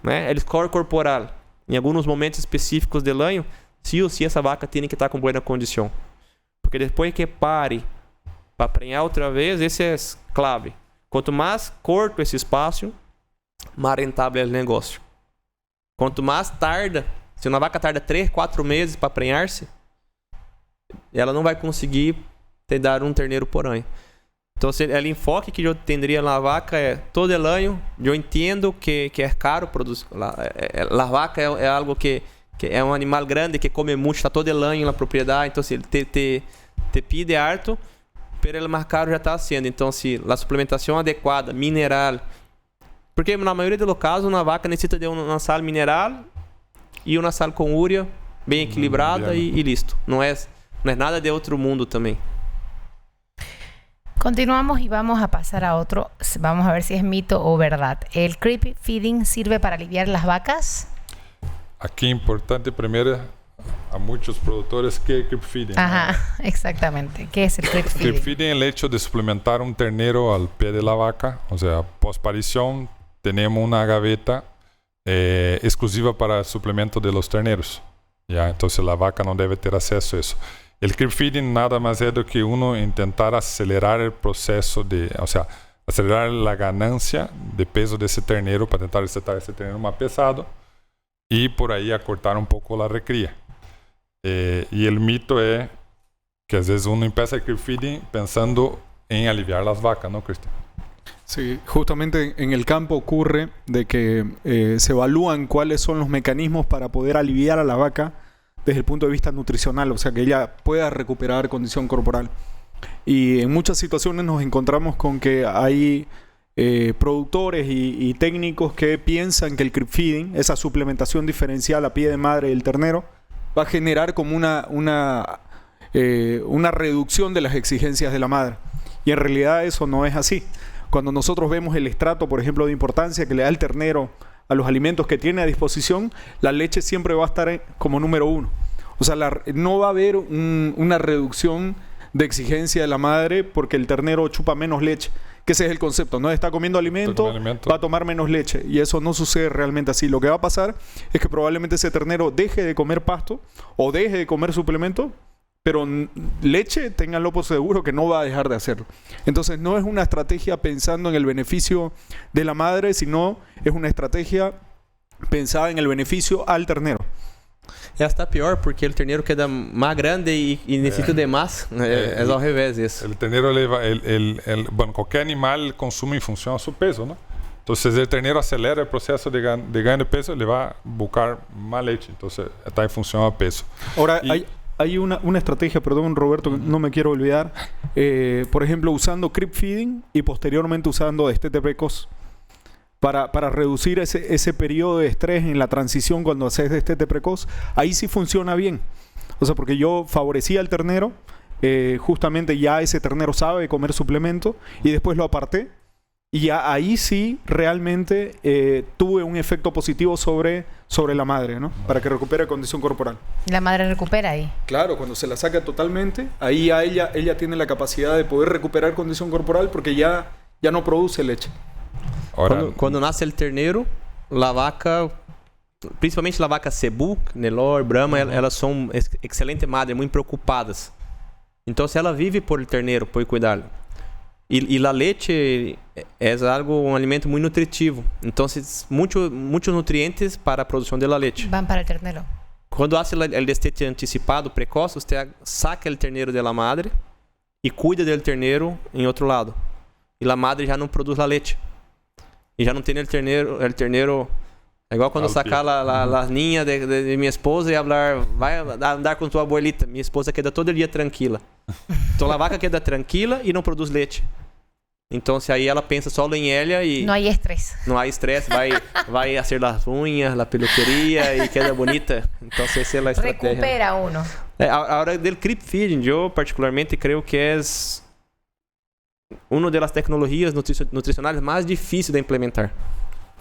né? O score corporal, em alguns momentos específicos do ano, sim ou sim essa vaca tem que estar com boa condição, porque depois que pare para prenhar outra vez, esse é clave. Quanto mais curto esse espaço, mais rentável é o negócio. Quanto mais tarda, se uma vaca tarda 3, 4 meses para prenhar-se, ela não vai conseguir te dar um terneiro por ano. Então, o enfoque que eu teria na vaca é todo o ano. Eu entendo que é caro produzir. A vaca é algo que é um animal grande que come muito, está todo o ano na propriedade. Então, se ele te pide harto, pero ele mais caro já está sendo. Então, se a suplementação adequada, mineral, porque na maioria dos casos, uma vaca necessita de uma sal mineral e uma sal com úrea bem equilibrada e listo. Não é nada de outro mundo também. Continuamos y vamos a pasar a otro. Vamos a ver si es mito o verdad. ¿El creep feeding sirve para aliviar las vacas? Aquí é importante primeiro a muchos productores qué es creep feeding. Ajá, exactamente. ¿Qué es el creep feeding? Creep feeding es el hecho de suplementar un ternero al pie de la vaca, o sea, post-parición tenemos una gaveta exclusiva para el suplemento de los terneros. ¿Ya? Entonces la vaca no debe tener acceso a eso. El creep feeding nada más es do que uno intentar acelerar el proceso o sea, acelerar la ganancia de peso de ese ternero para tentar estetar ese ternero más pesado y por ahí acortar un poco la recría. Y el mito es que a veces uno empieza el creep feeding pensando en aliviar las vacas, ¿no, Cristian? Sí, justamente en el campo ocurre de que se evalúan cuáles son los mecanismos para poder aliviar a la vaca desde el punto de vista nutricional, o sea, que ella pueda recuperar condición corporal. Y en muchas situaciones nos encontramos con que hay productores y técnicos que piensan que el creep feeding, esa suplementación diferencial a pie de madre del ternero, va a generar como una reducción de las exigencias de la madre. Y en realidad eso no es así. Cuando nosotros vemos el estrato, por ejemplo, de importancia que le da el ternero a los alimentos que tiene a disposición, la leche siempre va a estar como número 1. O sea, no va a haber una reducción de exigencia de la madre porque el ternero chupa menos leche. Que ese es el concepto, ¿no? Está comiendo alimento, va a tomar menos leche. Y eso no sucede realmente así. Lo que va a pasar es que probablemente ese ternero deje de comer pasto o deje de comer suplemento, pero leche, ténganlo por seguro que no va a dejar de hacerlo. Entonces no es una estrategia pensando en el beneficio de la madre, sino es una estrategia pensada en el beneficio al ternero. Ela está pior porque o terneiro queda mais grande e necessita de mais. É ao revés isso. El ternero bueno, qualquer animal consume en función a su peso, ¿no? Entonces el ternero acelera el proceso de ganho de peso, le va a buscar más leche. Entonces está en función al peso. Ahora, hay una estrategia, perdón Roberto, no me quiero olvidar, por ejemplo, usando creep feeding y posteriormente usando destete precoz para reducir ese periodo de estrés en la transición cuando haces destete precoz. Ahí sí funciona bien. O sea, porque yo favorecía al ternero, justamente ya ese ternero sabe comer suplemento y después lo aparté. Y ya ahí sí realmente tuve un efecto positivo sobre la madre, ¿no? Para que recupere condición corporal. ¿La madre recupera ahí? Claro, cuando se la saca totalmente, ahí ya ella tiene la capacidad de poder recuperar condición corporal porque ya no produce leche. Quando nasce o terneiro, a vaca, principalmente a vaca Cebu, Nelore, Brahma, elas são excelentes madres, muito preocupadas. Então, ela vive por el terneiro, por cuidá-lo. E a leite é um alimento muito nutritivo. Então, muitos nutrientes para a produção da leite. Van para o ternero. Quando hace o destete anticipado, precoce, você saca o terneiro da madre e cuida do terneiro em outro lado. E a madre já não produz a leite. E já não tem o terneiro é igual quando sacar a ninha de minha esposa e falar, vai andar com tua abuelita. Minha esposa queda todo dia tranquila. Então a vaca queda tranquila e não produz leite. Então se aí ela pensa só em ela e não há estresse. Não há estresse, vai hacer as unhas, a peluqueria e queda bonita. Então essa é a estratégia. Recupera uno. A hora del creep feeding, eu particularmente creio que é uma das tecnologias nutricionais mais difíceis de implementar.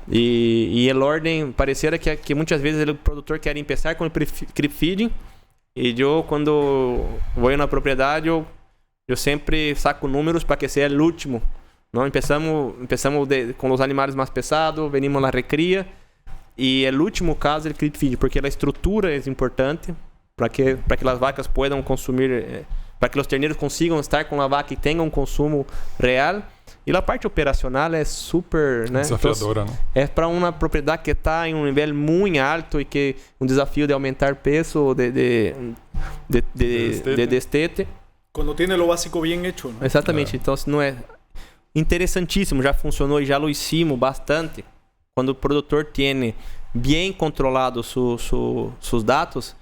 E el orden, pareciera que muitas vezes o produtor quer começar com o creep feeding e eu, quando vou na propriedade, eu sempre saco números para que seja o último. Não empezamos com os animais mais pesados, venimos na recria e o último caso é o creep feeding, porque a estrutura é importante para que as vacas possam consumir, para que os terneiros consigam estar com a vaca e tenham um consumo real. E a parte operacional é super, né? Desafiadora, né? É para uma propriedade que está em um nível muito alto e que um desafio de aumentar peso de destete. Quando tem o básico bem hecho, né? Exatamente. Então, não é interessantíssimo, já funcionou e já lo hicimos bastante. Quando o produtor tem bem controlado seus dados,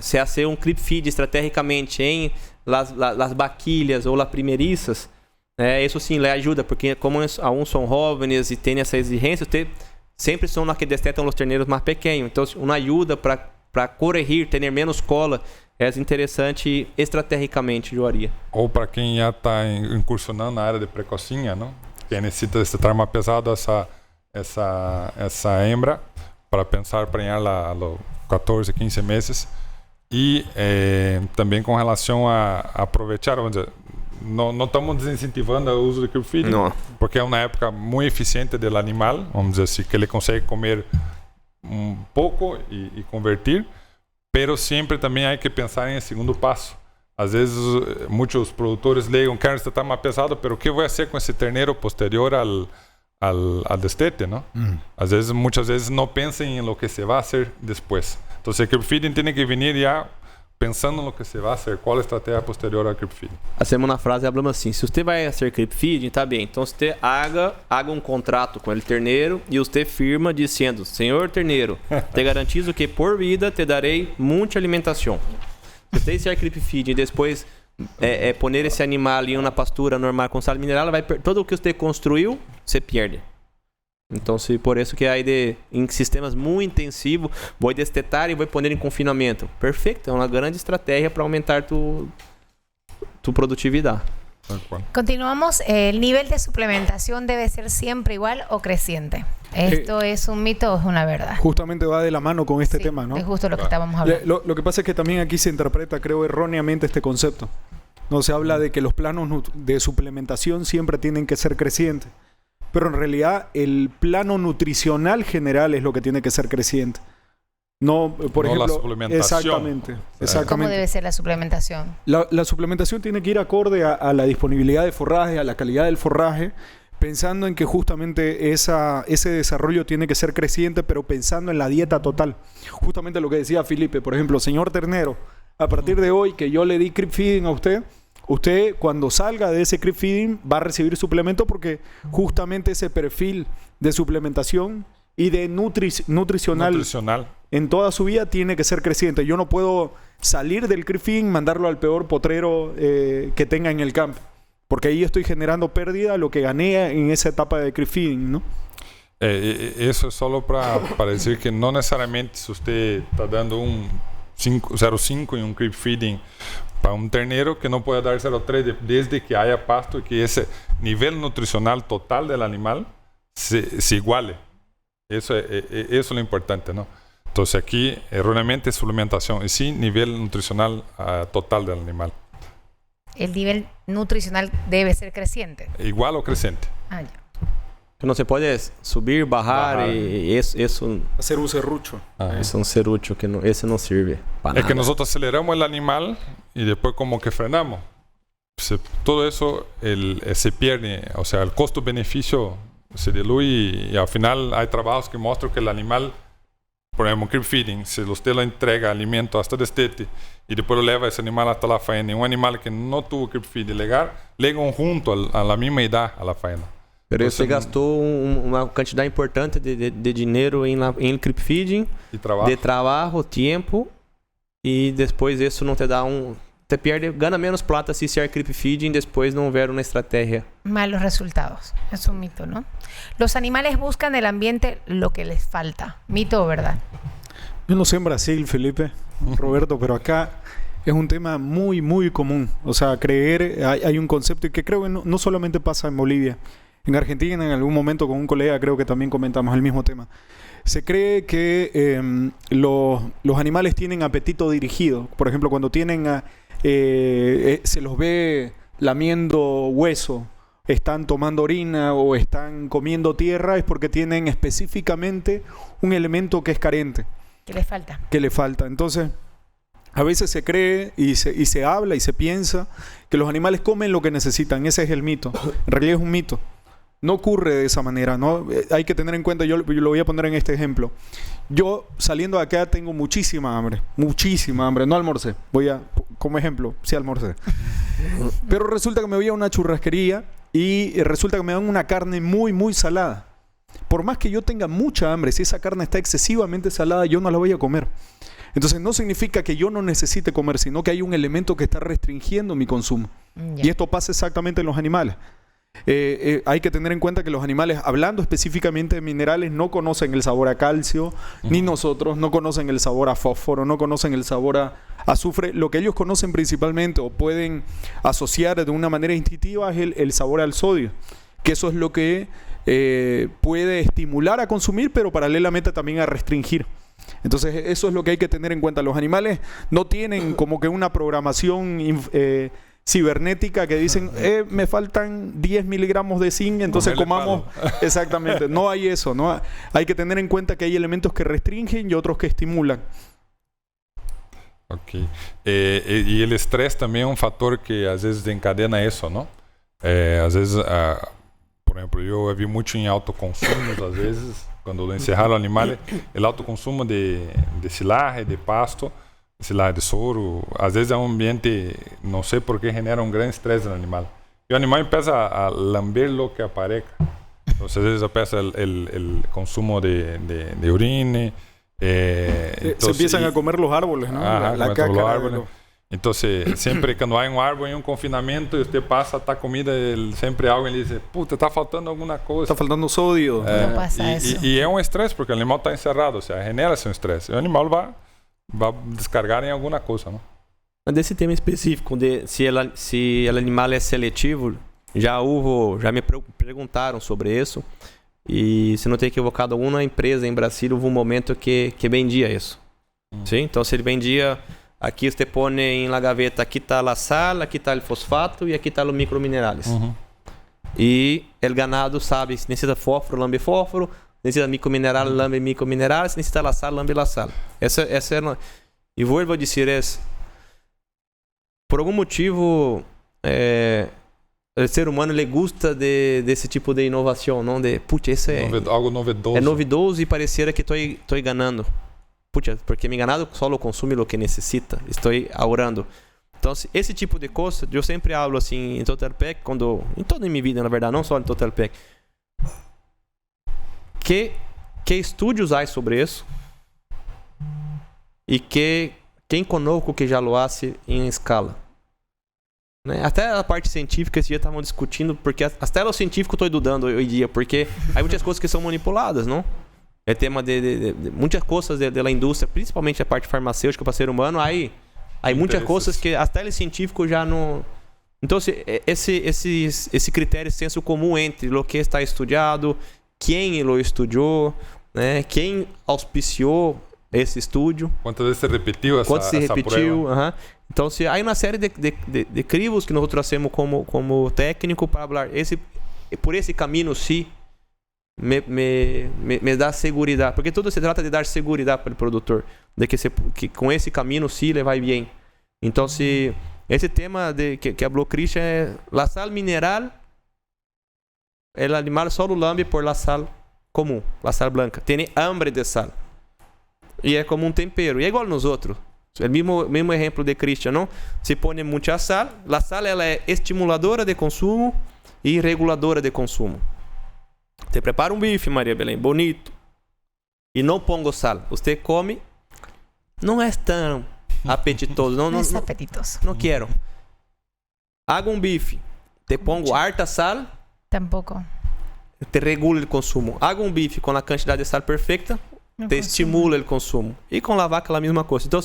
se hace um creep feed estrategicamente em las vaquilhas ou las primeirizas, isso sim lhe ajuda, porque como alguns são jovens e têm essa exigência, sempre são os que destetam os terneiros mais pequenos. Então, uma ajuda para corrigir, ter menos cola, é interessante estrategicamente, eu haria. Ou para quem já está incursionando na área de precocinha, não? Que necessita estar mais pesado essa hembra para pensar prenhá-la a los 14, 15 meses. E também com relação a aproveitar, vamos dizer, não estamos desincentivando o uso de creep feeding, porque é uma época muito eficiente do animal, vamos dizer assim, que ele consegue comer pouco e convertir, pero sempre também há que pensar em segundo passo. Às vezes, muitos produtores leem, quero estar mais pesado, pero o que vou fazer com esse terneiro posterior al destete, não? Às vezes, muitas vezes não pensam em lo que se vai fazer depois. Então, o creep feeding tem que vir já pensando no que se vai fazer, qual a estratégia posterior ao creep feeding. Hacemos uma frase, hablamos assim, se você vai fazer creep feeding, tá bem, então você haga um contrato com o terneiro e você firma dizendo, senhor terneiro, te garantizo que por vida te darei muita alimentação. Se você fizer creep feeding e depois poner esse animal em uma pastura normal com sal mineral, todo o que você construiu, você perde. Então, por isso que aí em sistemas muito intensivos, vou destetar e vou poner em confinamento. Perfeito, é uma grande estratégia para aumentar tu produtividade. Continuamos. ¿El nivel de suplementación debe ser siempre igual o creciente? ¿Esto es un mito o es una verdad? Justamente va de la mano con este tema, ¿no? Es justo lo que estábamos hablando. Lo que pasa es que también aquí se interpreta, creo, erróneamente este concepto. No se habla de que los planos de suplementación siempre tienen que ser crecientes. Pero en realidad el plano nutricional general es lo que tiene que ser creciente. No, por ejemplo, la suplementación. Exactamente. ¿Cómo debe ser la suplementación? La suplementación tiene que ir acorde a la disponibilidad de forraje, a la calidad del forraje, pensando en que justamente ese desarrollo tiene que ser creciente, pero pensando en la dieta total. Justamente lo que decía Felipe, por ejemplo, señor ternero, a partir de hoy que yo le di creep feeding a usted cuando salga de ese creep feeding va a recibir suplemento porque justamente ese perfil de suplementación y de nutricional en toda su vida tiene que ser creciente. Yo no puedo salir del creep feeding, mandarlo al peor potrero que tenga en el campo, porque ahí estoy generando pérdida lo que gané en esa etapa de creep feeding, ¿no? Eso es solo para decir que no necesariamente si usted está dando un 0,5 en un creep feeding para un ternero que no puede dar 0,3 desde que haya pasto y que ese nivel nutricional total del animal se iguale. Eso es lo importante, ¿no? Entonces aquí erróneamente suplementación y sí nivel nutricional total del animal. ¿El nivel nutricional debe ser creciente? Igual o creciente. Ah, ya. No se puede subir, bajar. Y eso hacer un serrucho. Es un serrucho que ese no sirve para nada. Es que nosotros aceleramos el animal y después como que frenamos. Todo eso se pierde, o sea, el costo-beneficio se diluye y al final hay trabajos que muestran que el animal, por ejemplo, creep feeding, si usted le entrega alimento hasta destete y después lo lleva ese animal hasta la faena, y un animal que no tuvo creep feeding, llegan junto a la misma edad a la faena. Pero você gastou uma quantidade importante de dinheiro em creep feeding, de trabalho, tempo, e depois isso não te dá te pierde, gana menos plata si ser creep feeding después no houver una estrategia. Malos resultados. Es un mito, ¿no? Los animales buscan del ambiente lo que les falta. ¿Mito o verdad? Yo no sé en Brasil, Felipe, Roberto, pero acá es un tema muy, muy común. O sea, hay un concepto y que creo que no solamente pasa en Bolivia. En Argentina, en algún momento con un colega, creo que también comentamos el mismo tema. Se cree que los animales tienen apetito dirigido. Por ejemplo, cuando se los ve lamiendo hueso, están tomando orina o están comiendo tierra, es porque tienen específicamente un elemento que es carente. ¿Qué les falta? Que le falta. Entonces, a veces se cree y se habla y se piensa que los animales comen lo que necesitan. Ese es el mito. En realidad es un mito. No ocurre de esa manera, ¿no? Hay que tener en cuenta, yo lo voy a poner en este ejemplo. Yo saliendo de acá tengo muchísima hambre. No almorcé. Como ejemplo, sí almorcé. Pero resulta que me voy a una churrasquería y resulta que me dan una carne muy, muy salada. Por más que yo tenga mucha hambre, si esa carne está excesivamente salada, yo no la voy a comer. Entonces no significa que yo no necesite comer, sino que hay un elemento que está restringiendo mi consumo. Yeah. Y esto pasa exactamente en los animales. Hay que tener en cuenta que los animales, hablando específicamente de minerales, no conocen el sabor a calcio, ni nosotros, no conocen el sabor a fósforo, no conocen el sabor a azufre. Lo que ellos conocen principalmente o pueden asociar de una manera instintiva es el sabor al sodio, que eso es lo que puede estimular a consumir, pero paralelamente también a restringir. Entonces eso es lo que hay que tener en cuenta. Los animales no tienen como que una programación cibernética que dicen me faltan 10 miligramos de zinc, entonces comamos. Exactamente, no hay eso, ¿no? Hay que tener en cuenta que hay elementos que restringen y otros que estimulan. Ok. E o estresse também é um fator que às vezes encadena isso, não? Às vezes, por exemplo, eu vi muito em autoconsumos, às vezes, quando encerraram o animal, o autoconsumo de silagem, de pasto, silagem de soro, às vezes é um ambiente, não sei por que, genera um grande estresse no animal. E o animal começa a lamber o que aparece. Então, às vezes, empieza o consumo de urina. Se empiezan a comer los árboles, ¿no? La caca. Entonces, siempre cuando hay un árbol en un confinamiento y usted pasa, está comida, siempre alguien le dice, puta, está faltando alguna cosa. Está faltando sodio. No pasa eso. Y es un estrés porque el animal está encerrado, o sea, genera-se un estrés. El animal va a descargar en alguna cosa, ¿no? Desse tema específico, de se o animal é seletivo, já me perguntaram sobre isso. E se não estou equivocado, alguma empresa em Brasília houve um momento que vendia isso. Sim? Então, se ele vendia, aqui você põe na gaveta, aqui está a sal, aqui está o fosfato e aqui está os microminerais. E o ganado sabe se necessita fósforo, lambe fósforo, necessita micromineral, lambe micromineral, se necessita la sal, lambe la sal. Essa é e vou dizer isso. Por algum motivo, o ser humano ele gosta desse tipo de inovação, não de, putz, isso é algo novedoso. É novedoso e pareciera que estou enganando. Putz, porque me enganado só consume o que necessita. Estou ahorrando. Então, esse tipo de coisa, eu sempre falo assim em Totalpack, em toda a minha vida, na verdade, não só em Totalpack. Que estudos há sobre isso? E quem conosco que já lo hace em escala? Né? Até a parte científica, esse dia estavam discutindo, porque até o científico estou dudando hoje em dia, porque há muitas coisas que são manipuladas, não? É tema de muitas coisas da indústria, principalmente a parte farmacêutica para ser humano, aí muitas coisas que até o científico já não... Então, esse critério senso comum entre o que está estudado, quem o estudou, né? Quem auspiciou esse estudo. Quantas vezes se repetiu essa prova? Então, há uma série de crivos que nós trouxemos como técnico para falar. Por esse caminho, sim, me dá segurança. Porque tudo se trata de dar segurança para o produtor. De que com esse caminho, sim, ele vai bem. Então, esse tema que falou Christian é a sal mineral, o animal só lambe por la sal comum, la sal blanca. Tem hambre de sal. E é como um tempero. E é igual nos outros. O mesmo exemplo de Christian, não? Se põe muita sal. A sal ela é estimuladora de consumo e reguladora de consumo. Você prepara um bife, Maria Belém, bonito. E não pongo sal. Você come. Não é tão apetitoso. Não é apetitoso. Não quero. Hago um bife. Te pongo harta sal. Tampoco. Te regula o consumo. Hago um bife com a quantidade de sal perfeita. Te estimula o consumo. E com a vaca a mesma coisa. Então,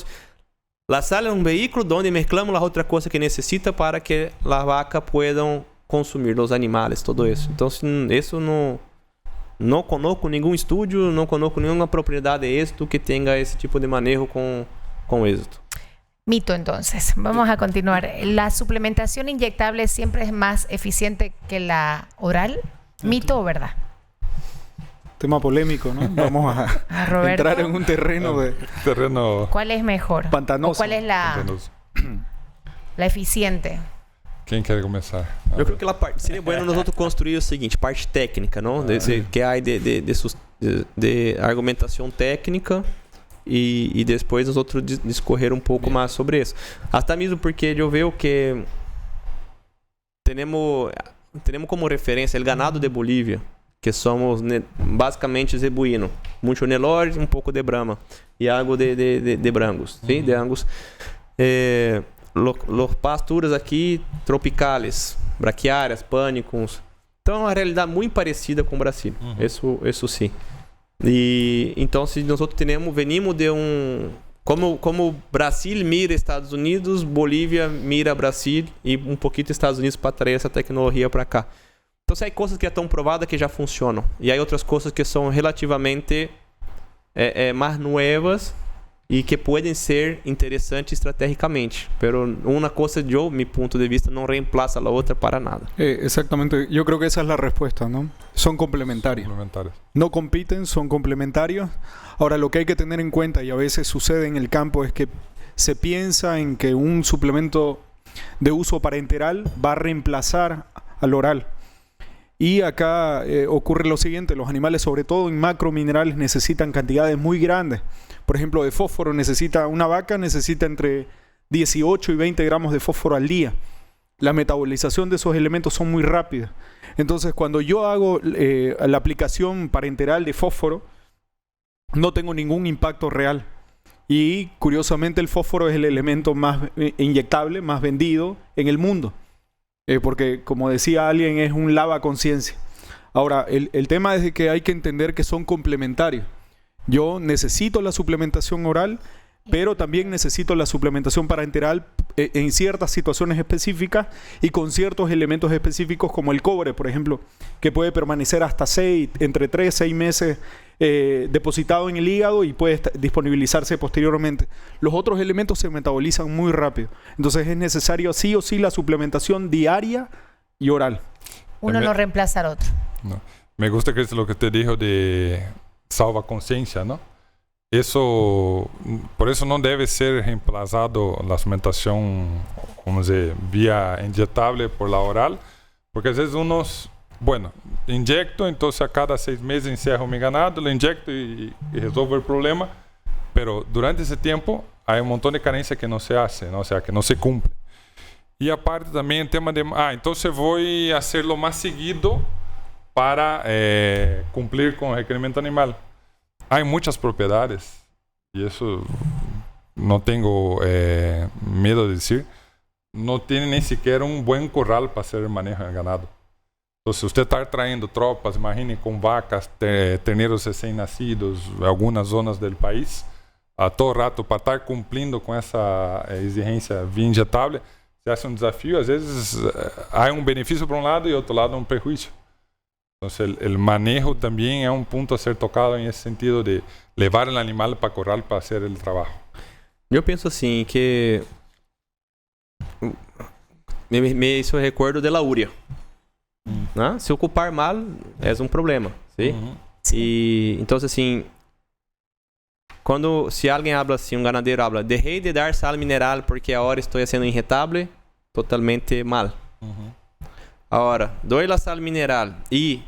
a sal é um veículo onde mesclamos a outra coisa que necessita para que a vaca puedan consumir, os animais, tudo isso. Então, isso não conozco nenhum estúdio, não conozco nenhuma propriedade de êxito que tenha esse tipo de manejo com êxito. Mito, entonces. Vamos a continuar. ¿La suplementación inyectable siempre es más eficiente que la oral? ¿Mito o verdad? Tema polémico, ¿no? Vamos a entrar en un terreno ¿Cuál es mejor? Pantanoso. ¿O cuál es la eficiente? Quem quer começar? Eu creo que seria bueno nosotros construir o seguinte, parte técnica, não? Que há de argumentação técnica e depois nós outros discorrer um pouco mais sobre isso. Até mesmo porque eu vejo que temos como referência o ganado de Bolívia, que somos basicamente zebuíno, muito Nelore, um pouco de Brahma e algo de Brangos, sim, de Angus. Los pasturas aqui tropicales, braquiárias, pânicos. Então é uma realidade muito parecida com o Brasil. Isso sim. E então se nós outros venimos de como Brasil mira Estados Unidos, Bolívia mira Brasil e um pouquinho Estados Unidos para trazer essa tecnologia para cá. Então, há coisas que estão provadas que já funcionam. E há outras coisas que são relativamente más nuevas y que pueden ser interesantes estratégicamente. Pero una cosa, yo, mi punto de vista, no reemplaza a la otra para nada. Exactamente, yo creo que esa es la respuesta, ¿no? Son complementarios. No compiten, son complementarios. Ahora, lo que hay que tener en cuenta, y a veces sucede en el campo, es que se piensa en que un suplemento de uso parenteral va a reemplazar al oral. Y acá ocurre lo siguiente: los animales, sobre todo en macrominerales, necesitan cantidades muy grandes. Por ejemplo, de fósforo una vaca necesita entre 18 y 20 gramos de fósforo al día. La metabolización de esos elementos son muy rápidas. Entonces, cuando yo hago la aplicación parenteral de fósforo, no tengo ningún impacto real. Y curiosamente el fósforo es el elemento más inyectable, más vendido en el mundo. Porque, como decía alguien, es un lava conciencia. Ahora, el tema es que hay que entender que son complementarios. Yo necesito la suplementación oral, pero también necesito la suplementación parenteral en ciertas situaciones específicas y con ciertos elementos específicos, como el cobre, por ejemplo, que puede permanecer hasta entre 3 y 6 meses depositado en el hígado y puede disponibilizarse posteriormente. Los otros elementos se metabolizan muy rápido. Entonces es necesario sí o sí la suplementación diaria y oral. Uno no reemplaza al otro. No. Me gusta que es lo que te dijo de salva conciencia, ¿no? Eso, por eso no debe ser reemplazado la suplementación, vamos a decir, vía inyectable por la oral, porque a veces unos, bueno, inyecto, entonces a cada 6 meses encierro mi ganado, lo inyecto y resuelvo el problema, pero durante ese tiempo hay un montón de carencias que no se hace, ¿no? O sea, que no se cumple. Y aparte también el tema de, entonces voy a hacerlo más seguido para cumplir con el requerimiento animal. Hay muchas propiedades, y eso no tengo miedo de decir, no tiene ni siquiera un buen corral para hacer el manejo del ganado. Entonces, usted está trayendo tropas, imagine, con vacas, terneros recién nacidos, algunas zonas del país, a todo rato, para estar cumpliendo con esa exigencia vía inyectable, se hace un desafío. A veces hay un beneficio por un lado y otro lado un perjuicio. Entonces, el manejo también es un punto a ser tocado en ese sentido de llevar el animal para corral para hacer el trabajo. Yo pienso assim que me hizo recuerdo de la urea. ¿No? Se ocupar mal é um problema, ¿sí? E então assim, quando se alguém habla assim, ganadeiro habla, dejei de dar sal mineral porque agora estou sendo irretável, totalmente mal. Agora, dou a sal mineral e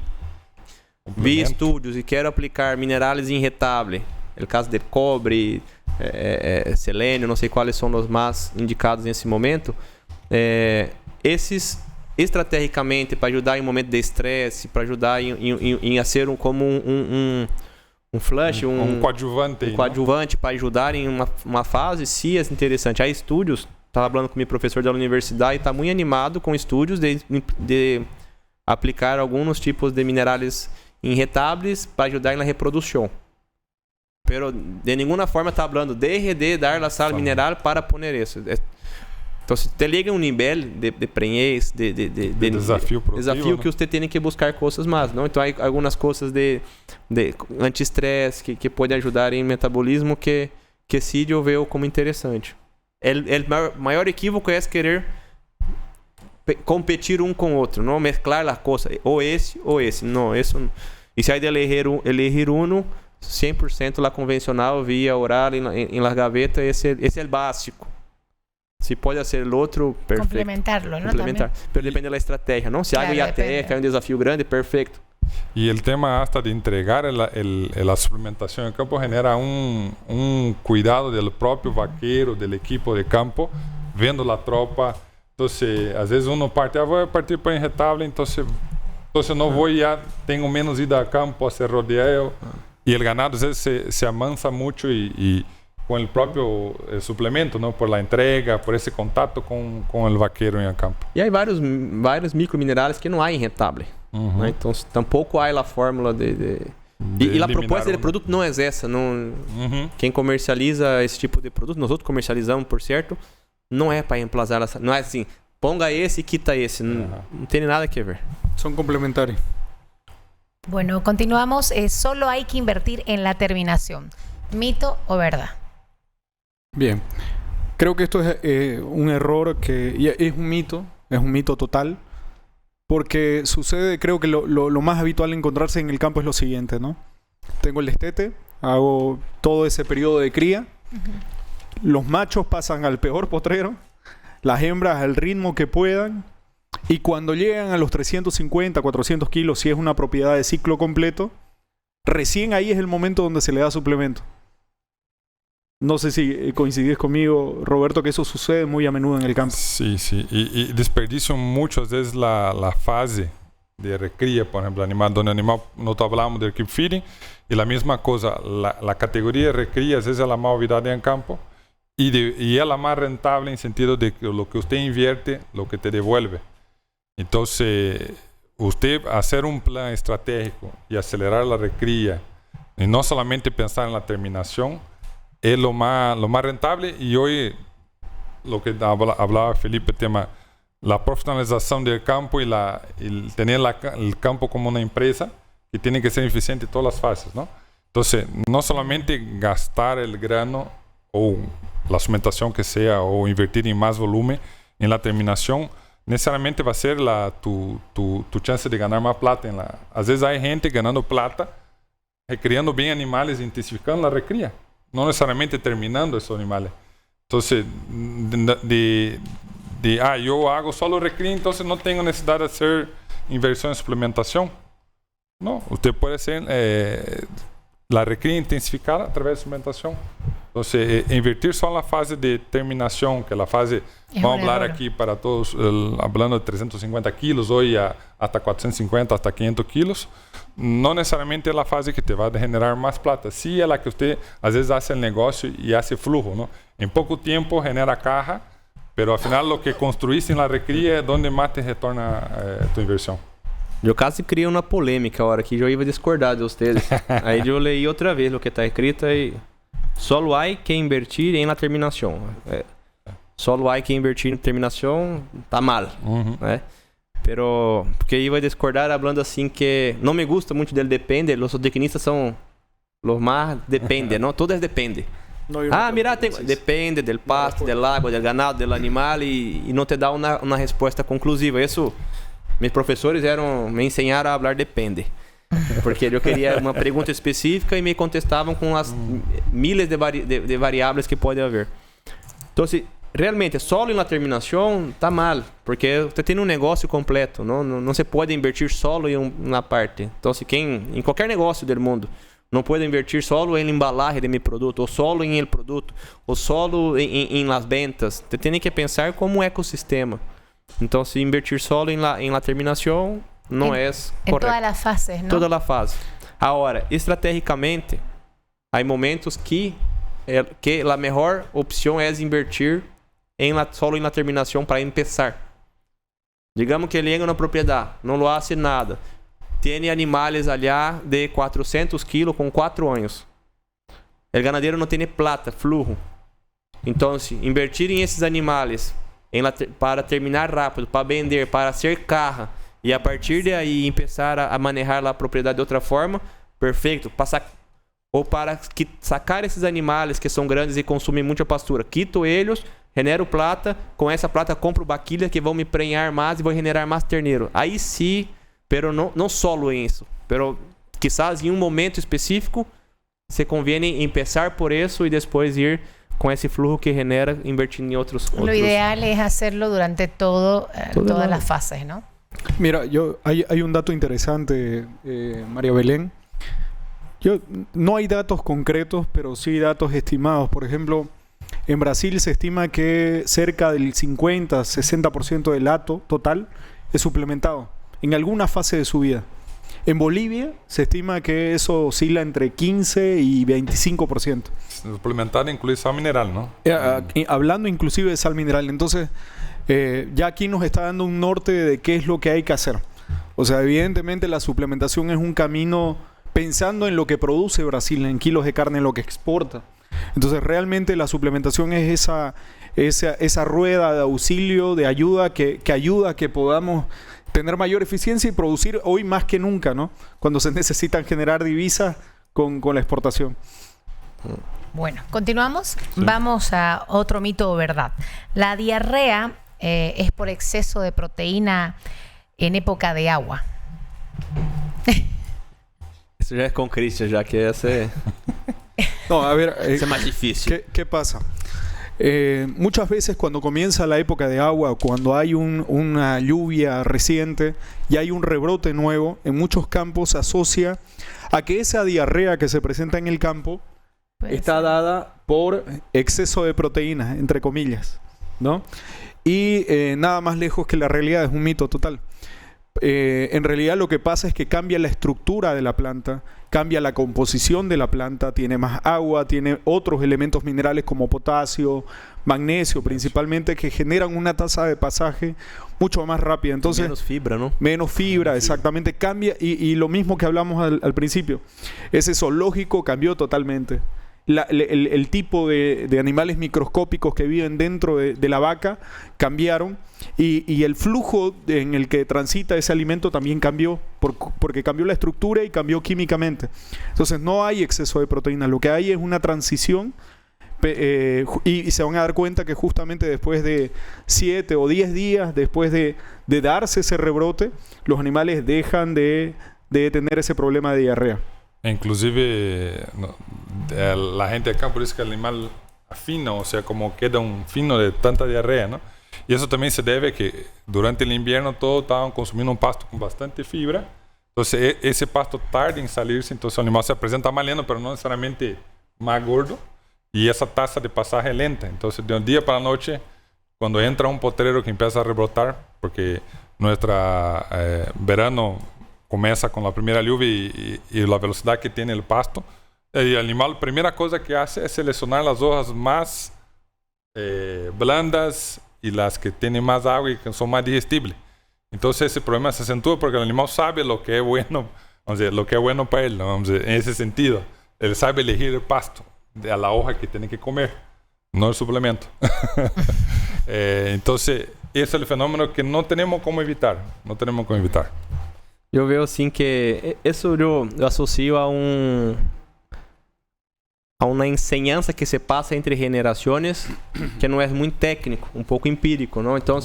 vi estudos e quero aplicar minerais irretáveis, no caso de cobre, selênio, não sei quais são os mais indicados nesse momento, esses estrategicamente para ajudar em momento de estresse, para ajudar em ser como um flush, um coadjuvante para ajudar em uma fase, sim, é interessante. Há estudos, estava falando com o meu professor da universidade e está muito animado com estudos de aplicar alguns tipos de minerais irretáveis para ajudar na reprodução. Pero de nenhuma forma está falando de dar a sal mineral para poner isso. Então, se te liga um nível de prenhez, de desafio né? Que você tem que buscar coisas mais, não? Então, há algumas coisas de anti-estresse que podem ajudar em metabolismo que sim eu vejo como interessante. O maior equívoco é querer competir um com o outro, não mesclar as coisas, ou esse. Não, isso não. E se há de elegir um, 100% lá convencional, via oral, em la gaveta, esse é o básico. Se pode ser outro, perfeito. Complementarlo, ¿no? Complementar. Pero depende da estratégia, não? Se claro, algo IATF é um desafio grande, perfeito. Y el tema hasta de entregar la suplementación en campo genera un cuidado del propio vaquero, del equipo de campo, viendo la tropa. Entonces, a veces uno parte, voy a partir para injetable, entonces no voy ya, tengo menos ida a campo a hacer rodeo. Y el ganado a veces se amansa mucho y con el propio suplemento, ¿no? Por la entrega, por ese contacto con el vaquero en el campo. E há vários microminerais que não há em retável. Né? Então, tampouco há a fórmula e a proposta do produto não é essa. Não, quem comercializa esse tipo de produto, nós outros comercializamos, por certo, não é para reemplazar, não é assim, ponga esse e quita esse. Não tem nada a ver. São complementares. Bueno, continuamos. Solo hay que invertir en la terminación. ¿Mito o verdad? Bien. Creo que esto es un error y es un mito total, porque sucede, creo que lo más habitual encontrarse en el campo es lo siguiente, ¿no? Tengo el destete, hago todo ese periodo de cría, los machos pasan al peor potrero, las hembras al ritmo que puedan, y cuando llegan a los 350, 400 kilos, si es una propiedad de ciclo completo, recién ahí es el momento donde se le da suplemento. No sé si coincidís conmigo, Roberto, que eso sucede muy a menudo en el campo. Sí, sí. Y desperdician muchas veces la fase de recría, por ejemplo, animal, donde el animal, nosotros hablamos del keep feeding, y la misma cosa, la categoría de recría, a veces es la más olvidada en campo, y es la más rentable en sentido de que lo que usted invierte, lo que te devuelve. Entonces, usted hacer un plan estratégico y acelerar la recría, y no solamente pensar en la terminación, es lo más rentable. Y hoy, lo que hablaba Felipe, el tema, la profesionalización del campo y tener el campo como una empresa que tiene que ser eficiente en todas las fases, ¿no? Entonces, no solamente gastar el grano o la suplementación que sea, o invertir en más volumen en la terminación, necesariamente va a ser tu chance de ganar más plata. A veces hay gente ganando plata, recriando bien animales, intensificando la recría, no necesariamente terminando esos animales. Entonces, yo hago solo recría, entonces no tengo necesidad de hacer inversión en suplementación. No, usted puede hacer la recría intensificada a través de suplementación. Entonces, invertir solo en la fase de terminación, que es la fase, vamos a hablar aquí para todos, hablando de 350 kilos, hoy hasta 450, hasta 500 kilos, no necesariamente es la fase que te va a generar más plata. Sí es la que usted, a veces, hace el negocio y hace flujo, ¿no? En poco tiempo genera caja, pero al final lo que construiste en la recría es donde más te retorna tu inversión. Eu quase criei uma polêmica a hora que eu ia discordar de vocês. Aí eu leí outra vez o que está escrito aí. Solo hay que invertir en la terminación. Solo hay que invertir en terminación, está mal. Pero, porque iba a discordar hablando assim que no me gusta mucho del depende, los zootecnistas son los más depende, ¿no? Todo es depende. No, mira, depende del pasto, del agua, del ganado, del animal y no te da una respuesta conclusiva. Eso, mis profesores me ensinaram a hablar depende. Porque eu queria uma pergunta específica e me contestavam com as miles de variáveis que pode haver. Então, realmente, solo na terminação está mal, porque você tem um negócio completo, não se pode invertir solo em uma parte. Então, em qualquer negócio do mundo, não pode invertir solo em embalagem de meu produto, ou solo em el produto, ou solo em las ventas. Você tem que pensar como um ecossistema. Então, se invertir solo em la terminação não é correto. En todas as fases, ¿no? Todas as fases. Agora, estrategicamente, há momentos que a melhor opção é invertir solo em la terminação para começar. Digamos que ele chega na propriedade, não lo hace nada. Tem animais allá de 400 kilos com 4 anos. O ganadeiro não tem plata, flujo. Então, invertir em esses animais para terminar rápido, para vender, para ser caja, e a partir de aí começar a manejar a propriedade de outra forma, perfeito. Ou para sacar esses animais que são grandes e consumem muita pastura, quito eles, genero plata, com essa plata compro vaquilhas que vão me prenhar mais e vou generar mais terneiro. Aí sim, pero não solo isso, pero quizás em um momento específico se conviene começar por isso e depois ir com esse flujo que genera invertindo em outros. Lo ideal es hacerlo durante todas las fases, ¿no? Mira, hay un dato interesante, María Belén. No hay datos concretos, pero sí datos estimados. Por ejemplo, en Brasil se estima que cerca del 50-60% del hato total es suplementado en alguna fase de su vida. En Bolivia se estima que eso oscila entre 15 y 25%. Suplementar incluye sal mineral, ¿no? Hablando inclusive de sal mineral. Entonces, ya aquí nos está dando un norte de qué es lo que hay que hacer. O sea, evidentemente la suplementación es un camino pensando en lo que produce Brasil, en kilos de carne, en lo que exporta. Entonces, realmente la suplementación es esa rueda de auxilio, de ayuda, que ayuda a que podamos tener mayor eficiencia y producir hoy más que nunca, ¿no? Cuando se necesitan generar divisas con la exportación. Bueno, continuamos. Sí. Vamos a otro mito o verdad. La diarrea es por exceso de proteína en época de agua. Eso ya es con Cristian, ya que ese... No, a ver... es más difícil. ¿Qué pasa? Muchas veces cuando comienza la época de agua, cuando hay una lluvia reciente y hay un rebrote nuevo, en muchos campos se asocia a que esa diarrea que se presenta en el campo está dada por exceso de proteínas, entre comillas, ¿no? Y nada más lejos que la realidad, es un mito total. En realidad lo que pasa es que cambia la estructura de la planta, cambia la composición de la planta, tiene más agua, tiene otros elementos minerales como potasio, magnesio principalmente, que generan una tasa de pasaje mucho más rápida. Entonces, menos fibra, ¿no? Menos fibra, exactamente. Cambia, y lo mismo que hablamos al principio. Ese zoológico cambió totalmente. El tipo de animales microscópicos que viven dentro de la vaca cambiaron, y el flujo en el que transita ese alimento también cambió, porque cambió la estructura y cambió químicamente. Entonces no hay exceso de proteína, lo que hay es una transición, y se van a dar cuenta que justamente después de 7 o 10 días después de darse ese rebrote, los animales dejan de tener ese problema de diarrea. Inclusive la gente de campo dice que el animal afina, o sea, como queda un fino de tanta diarrea, ¿no? Y eso también se debe a que durante el invierno todos estaban consumiendo un pasto con bastante fibra, entonces ese pasto tarda en salirse, entonces el animal se presenta más lento, pero no necesariamente más gordo, y esa tasa de pasaje es lenta. Entonces de un día para la noche, cuando entra un potrero que empieza a rebrotar, porque nuestra verano comienza con la primera lluvia y la velocidad que tiene el pasto, el animal, la primera cosa que hace es seleccionar las hojas más blandas y las que tienen más agua y que son más digestibles. Entonces ese problema se acentúa porque el animal sabe lo que es bueno, vamos a decir, lo que es bueno para él, ¿no? Vamos a decir, en ese sentido, él sabe elegir el pasto de a la hoja que tiene que comer, no el suplemento. Entonces ese es el fenómeno que no tenemos cómo evitar, Eu vejo assim que isso eu associo a uma enseñança que se passa entre gerações que não é muito técnico, um pouco empírico, não? Então,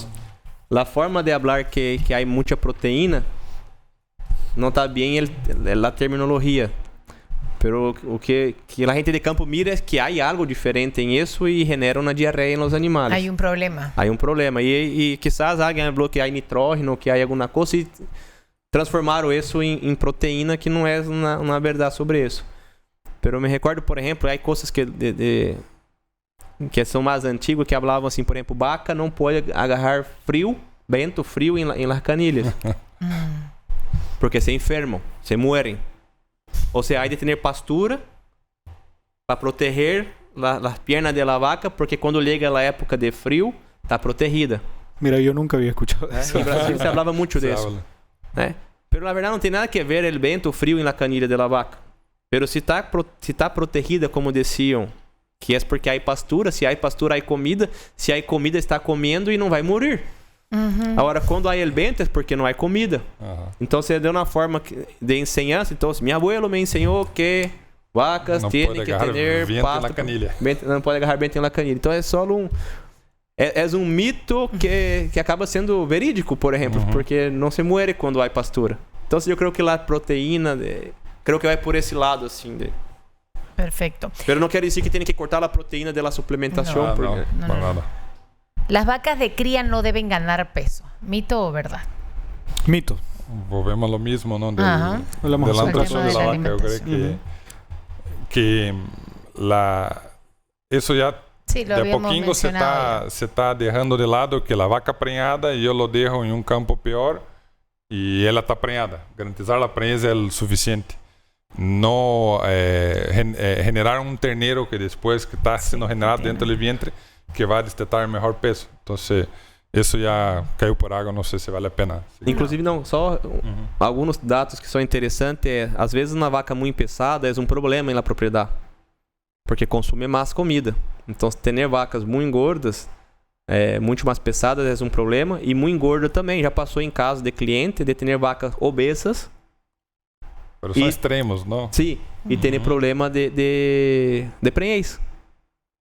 a forma de falar que há muita proteína não está bem a terminologia. Pero o que a gente de campo mira é que há algo diferente em isso e genera uma diarreia nos animais. Há problema. Há problema. E quizás alguém falou que há nitrógeno, que há alguma coisa, e transformaram isso em proteína, que não é uma verdade sobre isso. Pero me recordo, por exemplo, há coisas que são mais antigas, que falavam assim, por exemplo, vaca não pode agarrar vento frio em las canilhas. Porque se enfermam, se muerem. Ou seja, há de ter pastura para proteger as pernas da vaca, porque quando chega a época de frio, está protegida. Mira, eu nunca havia escuchado isso. Em Brasil se falava muito disso. Pero na verdade não tem nada que ver o vento frio em la canilha de la vaca. Pero se está protegida, como diziam, que é porque há pastura, se há pastura, há comida, se há comida, está comendo e não vai morrer. Agora, quando há el vento, é porque não há comida. Então, se deu uma forma de ensinança. Então, meu abuelo me ensinou que vacas têm que ter pasto. Não pode agarrar vento em la canilha. Então, é só é um mito que acaba sendo verídico, por exemplo, porque não se muere quando há pastura. Então, eu creio que a proteína, creio que vai por esse lado, assim. Perfecto. Pero não quer dizer que tem que cortar a proteína de la suplementación. No. Las vacas de cría no deben ganar peso. ¿Mito o verdad? Mito. Volvemos a lo mismo, ¿no? De la nutrición de la vaca. Yo creo que eso ya sí, de poquito se está dejando de lado, que la vaca preñada yo lo dejo en un campo peor y ella está preñada. Garantizar la preñez es el suficiente. No generar un ternero que después que está siendo generado dentro del vientre, que vai destetar melhor peso. Então, isso já caiu por água, não sei se vale a pena. Inclusive, não, só alguns dados que são interessantes. Às vezes, uma vaca muito pesada é um problema na propriedade, porque consome mais comida. Então, ter vacas muito gordas muito mais pesadas é um problema. E muito gordo também. Já passou em casos de cliente de ter vacas obesas. Pero são extremos, não? Sim, e ter problema de prenhez.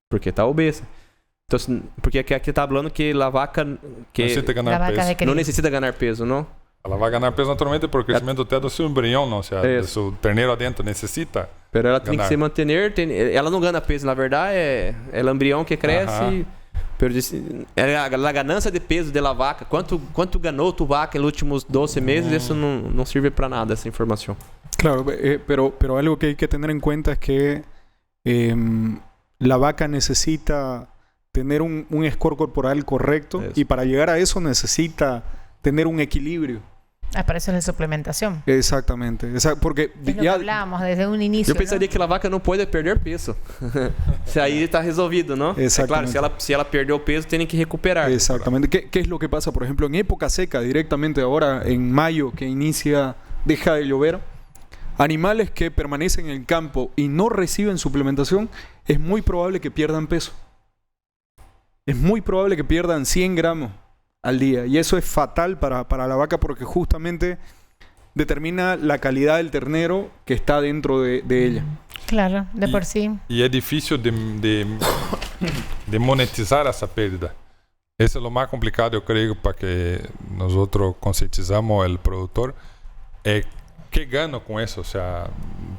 Porque está obesa. Então, porque aqui está falando que a vaca... Que necessita ganhar peso. Não necessita ganhar peso, não? Ela vai ganhar peso naturalmente por crescimento até do seu embrião, não? Se o seu terneiro adentro necessita. Pero ela tem que se manter. Ela não ganha peso, na verdade, é o embrião que cresce. Pero a ganância de peso da vaca, quanto ganhou tu vaca nos últimos 12 meses, isso não serve para nada, essa informação. Claro, pero algo que hay que tener en cuenta es que la vaca necesita tener un score corporal correcto y para llegar a eso necesita tener un equilibrio. Para eso es la suplementación. Exactamente. Porque es lo que hablábamos desde un inicio. Eu pensaria que a vaca não pode perder peso. Se aí está resolvido, ¿no? Claro, si ela perdeu peso, tem que recuperar. Exactamente. ¿Qué es lo que pasa, por ejemplo, en época seca, directamente ahora, en mayo, que deja de llover? Animales que permanecen en el campo y no reciben suplementación, es muy probable que pierdan peso. Es muy probable que pierdan 100 gramos al día. Y eso es fatal para la vaca porque justamente determina la calidad del ternero que está dentro de ella. Claro, de por sí. Y es difícil de monetizar esa pérdida. Eso es lo más complicado, yo creo, para que nosotros concientizamos al productor. ¿Qué gano con eso? O sea,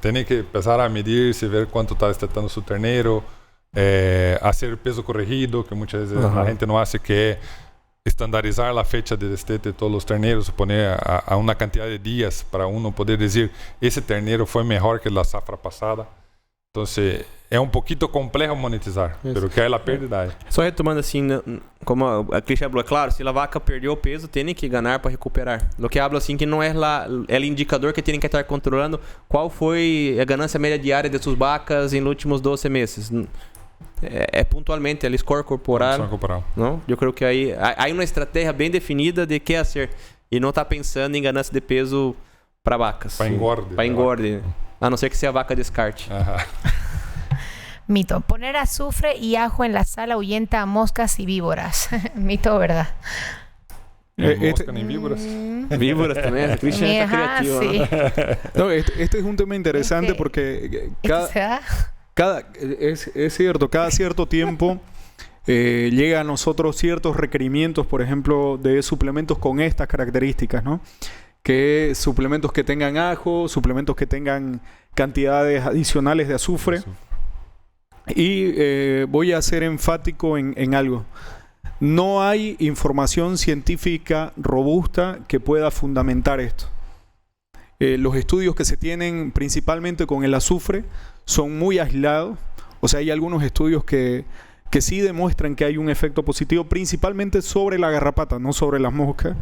tiene que empezar a medirse, ver cuánto está destetando su ternero, hacer el peso corregido, que muchas veces la gente no hace, que es estandarizar la fecha de destete de todos los terneros, poner a una cantidad de días para uno poder decir, ese ternero fue mejor que la zafra pasada. Entonces, é um pouquinho complexo monetizar, pero que é a pérdida. Só retomando assim, como a Cristian falou, claro, se a vaca perdeu o peso, tem que ganhar para recuperar. Lo que habla assim que não é o indicador que tem que estar controlando qual foi a ganância média diária de suas vacas nos últimos 12 meses. É pontualmente, o score corporal. Não? Eu creio que aí há uma estratégia bem definida de que fazer e não está pensando em ganância de peso para vacas. Para engorde. Para engorde. A não ser que seja vaca descarte. Mito. Poner azufre y ajo en la sal ahuyenta a moscas y víboras. Mito, ¿verdad? Moscas ni víboras. Víboras también. Cristian está creativo. Sí. No, este es un tema interesante porque es cierto, cada cierto tiempo llega a nosotros ciertos requerimientos, por ejemplo, de suplementos con estas características, ¿no? Que suplementos que tengan ajo, suplementos que tengan cantidades adicionales de azufre. Y voy a ser enfático en algo. No hay información científica robusta que pueda fundamentar esto. Los estudios que se tienen principalmente con el azufre son muy aislados. O sea, hay algunos estudios que sí demuestran que hay un efecto positivo, principalmente sobre la garrapata, no sobre las moscas.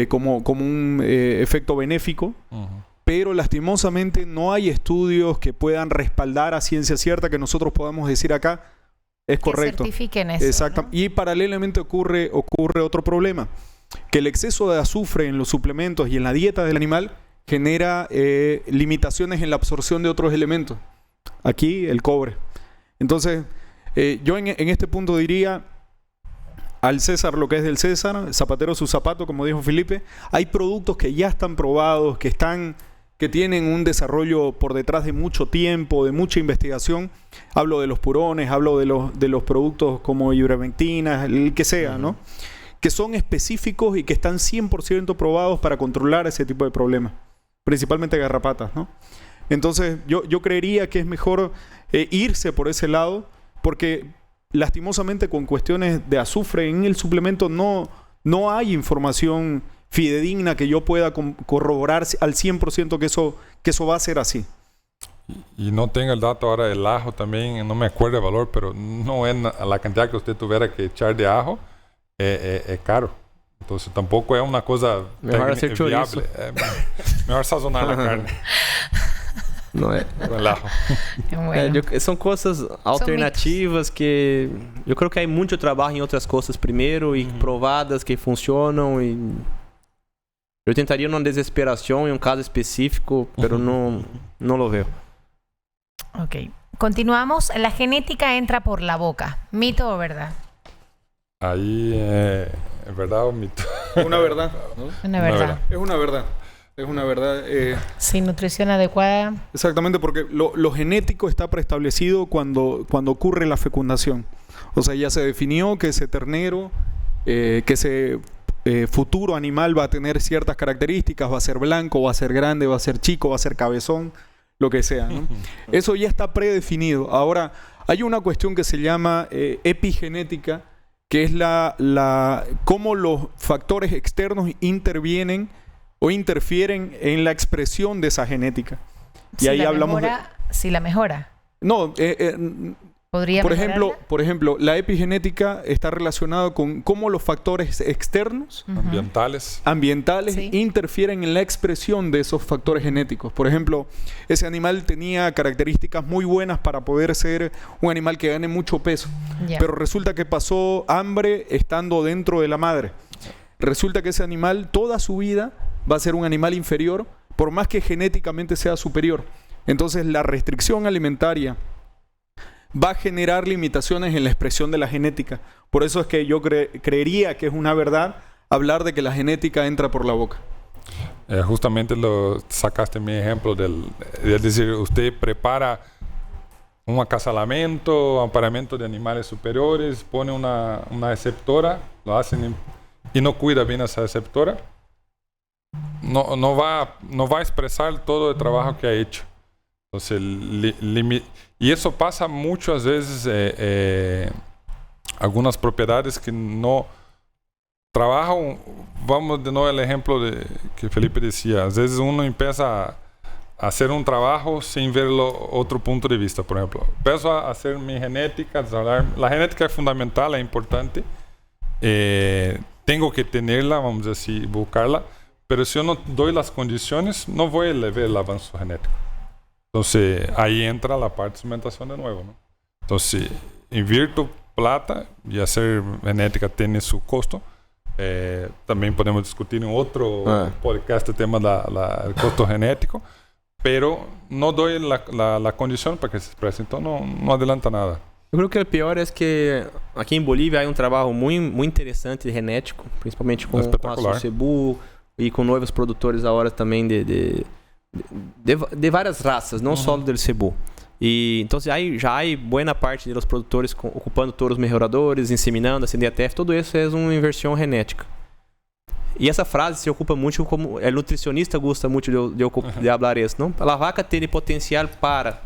Como un efecto benéfico, pero lastimosamente no hay estudios que puedan respaldar a ciencia cierta que nosotros podamos decir acá es correcto. Que certifiquen eso, exacto, ¿no? Y paralelamente ocurre otro problema, que el exceso de azufre en los suplementos y en la dieta del animal genera limitaciones en la absorción de otros elementos. Aquí el cobre. Entonces, yo en este punto diría, al César lo que es del César, zapatero su zapato, como dijo Felipe. Hay productos que ya están probados, que tienen un desarrollo por detrás de mucho tiempo, de mucha investigación. Hablo de los purones, hablo de los productos como ivermectina, el que sea, ¿no? Que son específicos y que están 100% probados para controlar ese tipo de problemas, principalmente garrapatas, ¿no? Entonces yo creería que es mejor irse por ese lado, porque lastimosamente con cuestiones de azufre en el suplemento no hay información fidedigna que yo pueda corroborar al 100% que eso va a ser así. Y no tengo el dato ahora del ajo también, no me acuerdo el valor, pero no es la cantidad que usted tuviera que echar de ajo, es caro. Entonces tampoco es una cosa viable. Mejor sazonar la carne. Não é? Bueno. São coisas alternativas que eu creio que há muito trabalho em outras coisas primeiro e provadas que funcionam e eu tentaria numa desesperação em um caso específico, pero não lo veo. Ok. Continuamos. La genética entra por la boca. ¿Mito o verdad? Ahí es verdad o mito. Una verdad, ¿no? Una verdad. Es una verdad. Es una verdad. Sin nutrición adecuada. Exactamente, porque lo genético está preestablecido cuando ocurre la fecundación. O sea, ya se definió que ese ternero, que ese futuro animal va a tener ciertas características, va a ser blanco, va a ser grande, va a ser chico, va a ser cabezón, lo que sea, ¿no? Eso ya está predefinido. Ahora, hay una cuestión que se llama epigenética, que es cómo los factores externos intervienen o interfieren en la expresión de esa genética. Y ahí hablamos si la mejora. No, ¿Podría por ejemplo, la epigenética está relacionada con cómo los factores externos, ambientales Sí. interfieren en la expresión de esos factores genéticos. Por ejemplo, ese animal tenía características muy buenas para poder ser un animal que gane mucho peso, pero resulta que pasó hambre estando dentro de la madre. Resulta que ese animal toda su vida va a ser un animal inferior, por más que genéticamente sea superior. Entonces, la restricción alimentaria va a generar limitaciones en la expresión de la genética. Por eso es que yo creería que es una verdad hablar de que la genética entra por la boca. Justamente lo sacaste mi ejemplo es decir, usted prepara un acasalamento, amparamiento de animales superiores, pone una receptora, lo hacen y no cuida bien esa receptora, no va a expresar todo el trabajo que ha hecho. Entonces, y eso pasa muchas veces, algunas propiedades que no trabajan. Vamos de nuevo al ejemplo que Felipe decía. A veces uno empieza a hacer un trabajo sin ver otro punto de vista. Por ejemplo, empiezo a hacer mi genética. La genética es fundamental, es importante. Tengo que tenerla, vamos a decir, buscarla. Pero si yo no doy las condiciones, no voy a ver el avance genético. Entonces, ahí entra la parte de suplementación de nuevo, ¿no? Entonces, invierto plata y hacer genética tiene su costo. También podemos discutir en otro podcast el tema del costo genético, pero no doy la condición para que se exprese, entonces no adelanta nada. Eu creo que o pior é que aqui em Bolívia há trabalho muito interessante de genético, principalmente com a Cebu e com novos produtores agora também de várias raças, não só do Cebu. E então já há boa parte dos produtores ocupando touros melhoradores, inseminando, a CDTF, tudo isso é uma inversão genética. E essa frase se ocupa muito, como o nutricionista gosta muito de falar isso, não? A vaca tem potencial para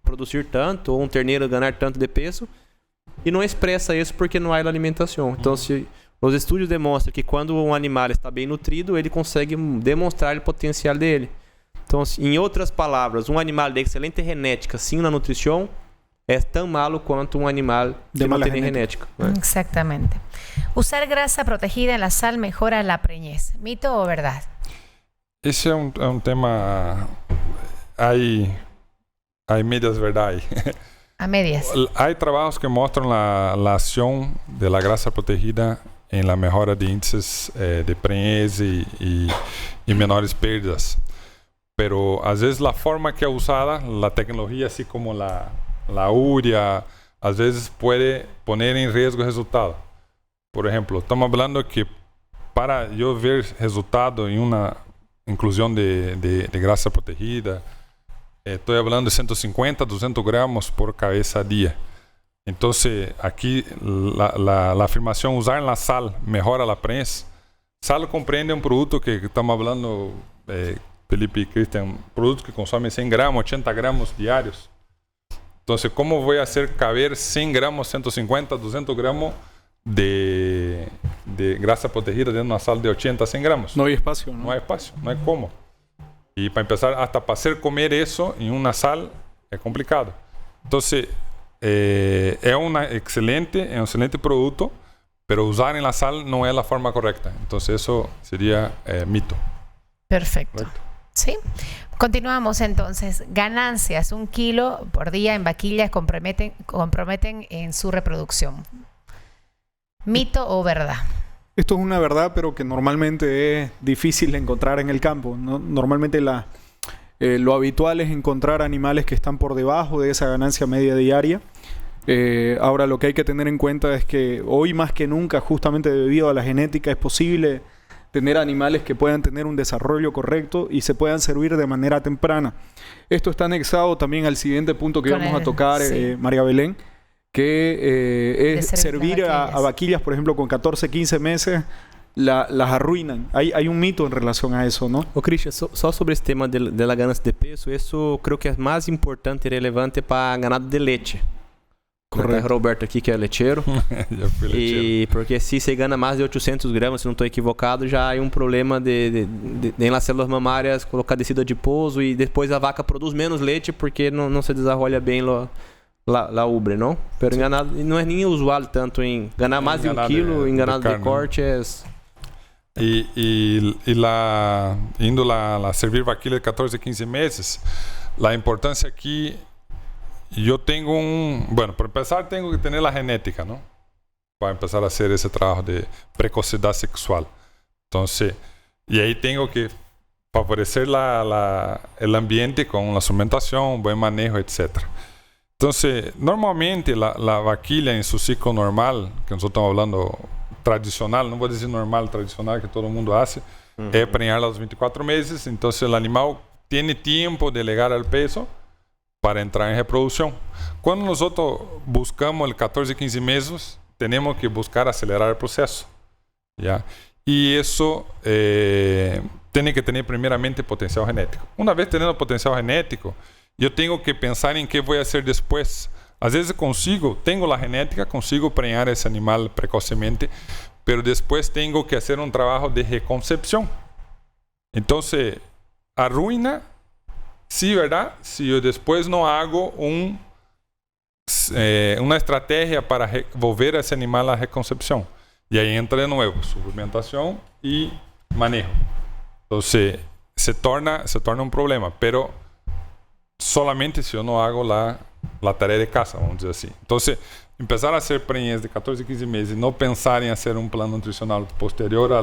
produzir tanto, ou um terneiro ganhar tanto de peso, e não expressa isso porque não há alimentação. Então, se os estudos demonstram que quando um animal está bem nutrido, ele consegue demonstrar o potencial dele. Então, em outras palavras, um animal de excelente genética sem na nutrição é tão malo quanto um animal que não tem genética. Exactamente. Usar grasa protegida en la sal mejora la preñez. ¿Mito o verdad? Esse é um tema... Hay medias verdades. A medias. Hay trabajos que muestran la acción de la grasa protegida en la mejora de índices de preñez y menores pérdidas. Pero a veces la forma que es usada, la tecnología así como la urea, a veces puede poner en riesgo el resultado. Por ejemplo, estamos hablando que para yo ver resultado en una inclusión de grasa protegida, estoy hablando de 150, 200 gramos por cabeza a día. Entonces, aquí la afirmación usar la sal mejora la preñez. Sal comprende un producto que estamos hablando, Felipe y Cristian, productos que consumen 100 gramos, 80 gramos diarios. Entonces, ¿cómo voy a hacer caber 100 gramos, 150, 200 gramos de grasa protegida dentro de una sal de 80 a 100 gramos? No hay espacio, ¿no? No hay espacio, no hay cómo. Y para empezar, hasta para hacer comer eso en una sal es complicado. Entonces, es un excelente producto, pero usar en la sal no es la forma correcta. Entonces, eso sería mito. Perfecto. Correcto. ¿Sí? Continuamos entonces. Ganancias, 1 kilo por día en vaquillas comprometen en su reproducción. ¿Mito o verdad? Esto es una verdad, pero que normalmente es difícil de encontrar en el campo, ¿no? Normalmente lo habitual es encontrar animales que están por debajo de esa ganancia media diaria. Ahora lo que hay que tener en cuenta es que hoy más que nunca, justamente debido a la genética, es posible tener animales que puedan tener un desarrollo correcto y se puedan servir de manera temprana. Esto está anexado también al siguiente punto que vamos a tocar, sí, María Belén, que es servir a vaquillas, por ejemplo, con 14, 15 meses, las arruinan. Hay un mito en relación a eso, ¿no? Cristian, só sobre esse tema de la ganancia de peso, isso creo que é mais importante e relevante para ganado de leite. Correto. Roberto aqui, que é lecheiro. E porque se você ganha mais de 800 gramas, se não estou equivocado, já é um problema nas células mamárias colocar descida de pouso e depois a vaca produz menos leite porque não se desenvolve bem la ubre, não? Pero enganado, não é nem usual tanto em ganhar mais de 1 quilo, enganado de corte é... Indo lá servir vaquilha de 14, 15 meses, a importância aqui, eu tenho bueno, para empezar tenho que ter a genética, ¿no? Para empezar a hacer esse trabalho de precocidade sexual. Entonces, y ahí tengo que favorecer el ambiente con la suplementación, buen manejo, etc. Entonces, normalmente la vaquilla en su ciclo normal, que nosotros estamos hablando tradicional, no voy a decir normal, tradicional, que todo el mundo hace, es preñarla a los 24 meses. Entonces, el animal tiene tiempo de llegar al peso para entrar en reproducción. Cuando nosotros buscamos el 14, 15 meses, tenemos que buscar acelerar el proceso, ¿ya? Y eso tiene que tener primeramente potencial genético. Una vez teniendo potencial genético, yo tengo que pensar en qué voy a hacer después. A veces tengo la genética, consigo preñar ese animal precocemente, pero después tengo que hacer un trabajo de reconcepción. Entonces, arruina, sí, ¿verdad? Si yo después no hago una estrategia para volver a ese animal a la reconcepción. Y ahí entra de nuevo suplementación y manejo. Entonces, se torna un problema, pero solamente si yo no hago la tarea de casa, vamos a decir así. Entonces, empezar a hacer preñas de 14, 15 meses y no pensar en hacer un plan nutricional posterior a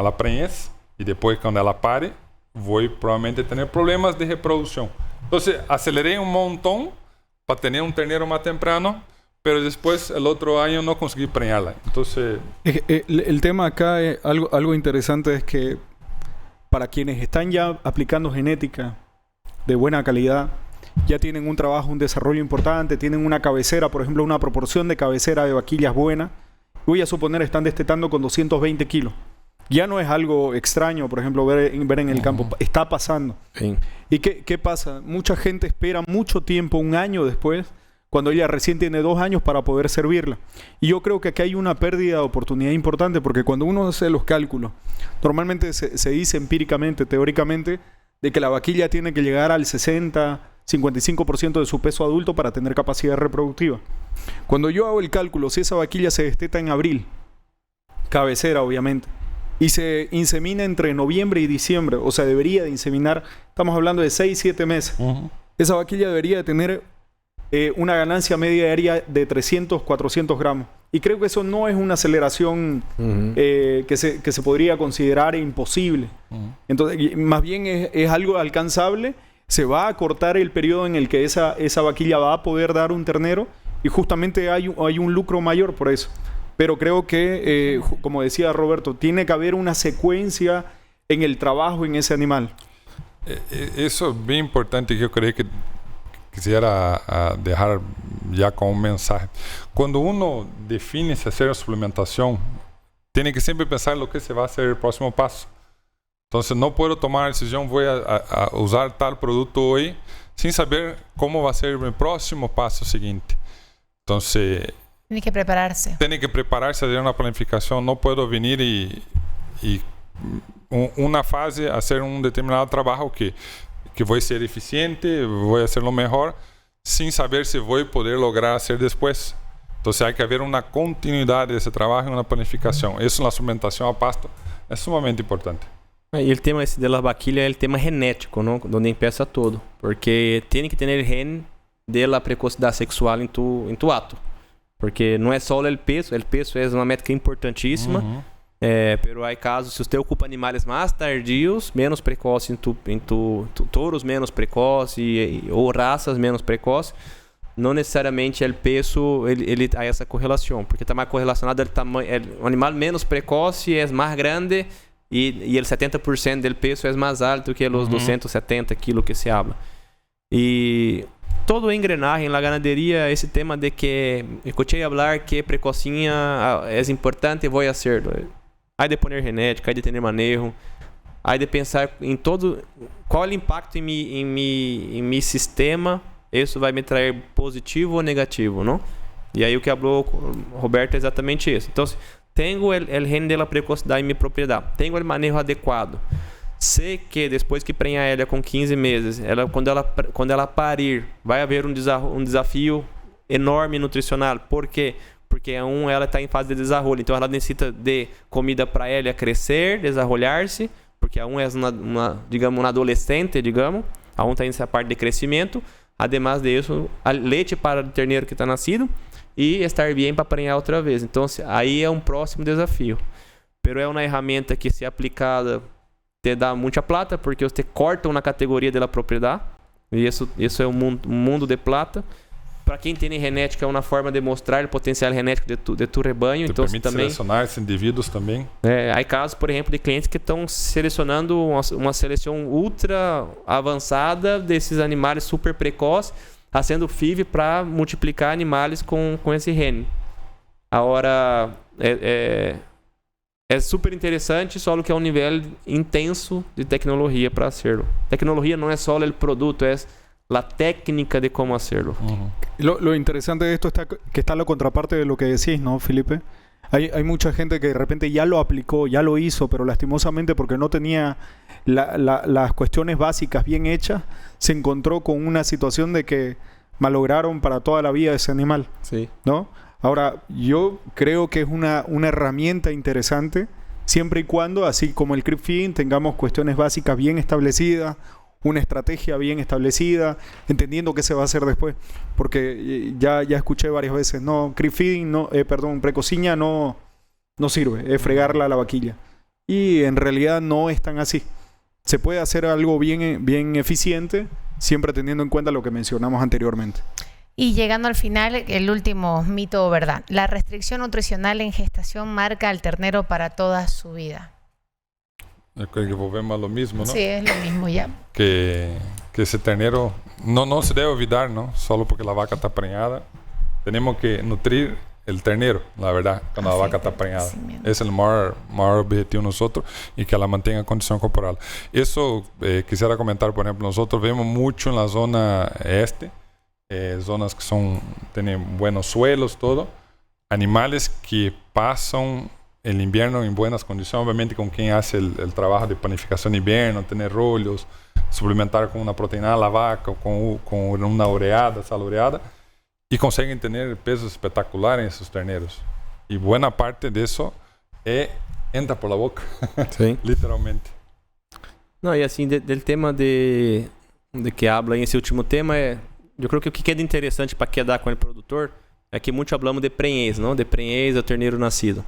la preñez, y después cuando ela pare, voy probablemente a tener problemas de reproducción. Entonces, aceleré un montón para tener un ternero más temprano, pero después el otro año no conseguí preñarla. Entonces, el tema acá es algo interesante, es que para quienes están ya aplicando genética de buena calidad, ya tienen un trabajo, un desarrollo importante, tienen una cabecera, por ejemplo, una proporción de cabecera de vaquillas buena. Voy a suponer están destetando con 220 kilos. Ya no es algo extraño, por ejemplo, ver en el campo. Está pasando. Sí. ¿Y qué pasa? Mucha gente espera mucho tiempo, un año después, cuando ella recién tiene 2 años para poder servirla. Y yo creo que aquí hay una pérdida de oportunidad importante, porque cuando uno hace los cálculos, normalmente se dice empíricamente, teóricamente, de que la vaquilla tiene que llegar al 60-55% de su peso adulto para tener capacidad reproductiva. Cuando yo hago el cálculo, si esa vaquilla se desteta en abril, cabecera obviamente, y se insemina entre noviembre y diciembre, o sea, debería de inseminar, estamos hablando de 6-7 meses, esa vaquilla debería de tener una ganancia media diaria de 300-400 gramos. Y creo que eso no es una aceleración que se podría considerar imposible. Entonces, más bien es algo alcanzable. Se va a cortar el periodo en el que esa vaquilla va a poder dar un ternero, y justamente hay un lucro mayor por eso. Pero creo que, como decía Roberto, tiene que haber una secuencia en el trabajo en ese animal. Eso es bien importante, que yo creo que quisiera dejar ya como un mensaje. Cuando uno define si hacer suplementación, tiene que siempre pensar en lo que se va a hacer el próximo paso. Entonces, no puedo tomar la decisión, voy a usar tal producto hoy, sin saber cómo va a ser el próximo paso siguiente. Entonces, tiene que prepararse. Tiene que prepararse, hacer una planificación. No puedo venir y una fase hacer un determinado trabajo que voy a ser eficiente, voy a hacerlo mejor, sin saber si voy a poder lograr hacer después. Entonces hay que haber una continuidad de ese trabajo y una planificación. Eso en la suplementación a pasto es sumamente importante. Y el tema de la vaquilla es el tema genético, ¿no? Donde empieza todo. Porque tiene que tener el gen de la precocidad sexual en tu acto. Porque no es solo el peso es una métrica importantísima. Pero hay casos, si usted ocupa animales más tardios, menos precoces en tu touros menos precoces o razas menos precoces, não necessariamente o peso ele há essa correlação, porque está mais correlacionado ao tamanho. O animal menos precoce é mais grande e o 70% do peso é mais alto que os 270 quilos que se habla. E todo o engrenagem na ganaderia, esse tema de que escutei falar que precocinha é importante, vou fazer. Aí de pôr genética, aí de ter manejo, aí de pensar em todo qual é o impacto em meu sistema, isso vai me trazer positivo ou negativo, não? E aí o que falou Roberto é exatamente isso. Então, tenho o gene da precocidade em minha propriedade, tenho o manejo adequado. Sei que depois que prenha ela com 15 meses, quando ela parir, vai haver um desafio enorme nutricional. Por quê? Porque ela está em fase de desenvolvimento, então ela necessita de comida para ela crescer, desenvolver-se, porque é uma adolescente, a está nessa parte de crescimento. Ademais disso, a leite para o terneiro que está nascido e estar bem para prenhar outra vez. Então, aí é um próximo desafio. Pero é uma ferramenta que, se aplicada, te dá muita plata, porque você corta na categoria da propriedade. E isso é um mundo de plata. Para quem tem genética, é uma forma de mostrar o potencial genético de tu rebanho. Te então, permite também selecionar esses indivíduos também. Há casos, por exemplo, de clientes que estão selecionando uma seleção ultra avançada desses animais super precoces, fazendo FIV para multiplicar animais com esse gene. Agora, é super interessante, só que é um nível intenso de tecnologia para hacerlo. Tecnologia não é só o produto, é la técnica de cómo hacerlo. Lo interesante de esto está que está la contraparte de lo que decís, ¿no, Felipe? Hay mucha gente que de repente ya lo aplicó, ya lo hizo, pero lastimosamente porque no tenía las cuestiones básicas bien hechas, se encontró con una situación de que malograron para toda la vida ese animal, sí, ¿no? Ahora, yo creo que es una herramienta interesante, siempre y cuando, así como el creep feeding, tengamos cuestiones básicas bien establecidas, una estrategia bien establecida, entendiendo qué se va a hacer después. Porque ya escuché varias veces, no, creep feeding, precociña no sirve, es fregarla a la vaquilla. Y en realidad no es tan así. Se puede hacer algo bien eficiente, siempre teniendo en cuenta lo que mencionamos anteriormente. Y llegando al final, el último mito o verdad. La restricción nutricional en gestación marca al ternero para toda su vida. Creo que volvemos a lo mismo, ¿no? Sí, es lo mismo ya. Que ese ternero no se debe olvidar, ¿no? Solo porque la vaca está preñada. Tenemos que nutrir el ternero, la verdad, cuando la vaca está preñada. Es el mayor objetivo de nosotros, y que la mantenga en condición corporal. Eso quisiera comentar, por ejemplo, nosotros vemos mucho en la zona este, zonas que tienen buenos suelos, todo. Animales que pasan el invierno en buenas condiciones, obviamente con quien hace el trabajo de panificación de invierno, tener rollos, suplementar con una proteína a la vaca, con una ureada, salureada, y consiguen tener pesos espectaculares en esos terneros. Y buena parte de eso entra por la boca, sí. Literalmente. No, y así del tema de que habla en ese último tema, eu creo que o que queda interessante para quedar com o produtor é que muito falamos de prenhez, não? De prenhez ao terneiro nascido.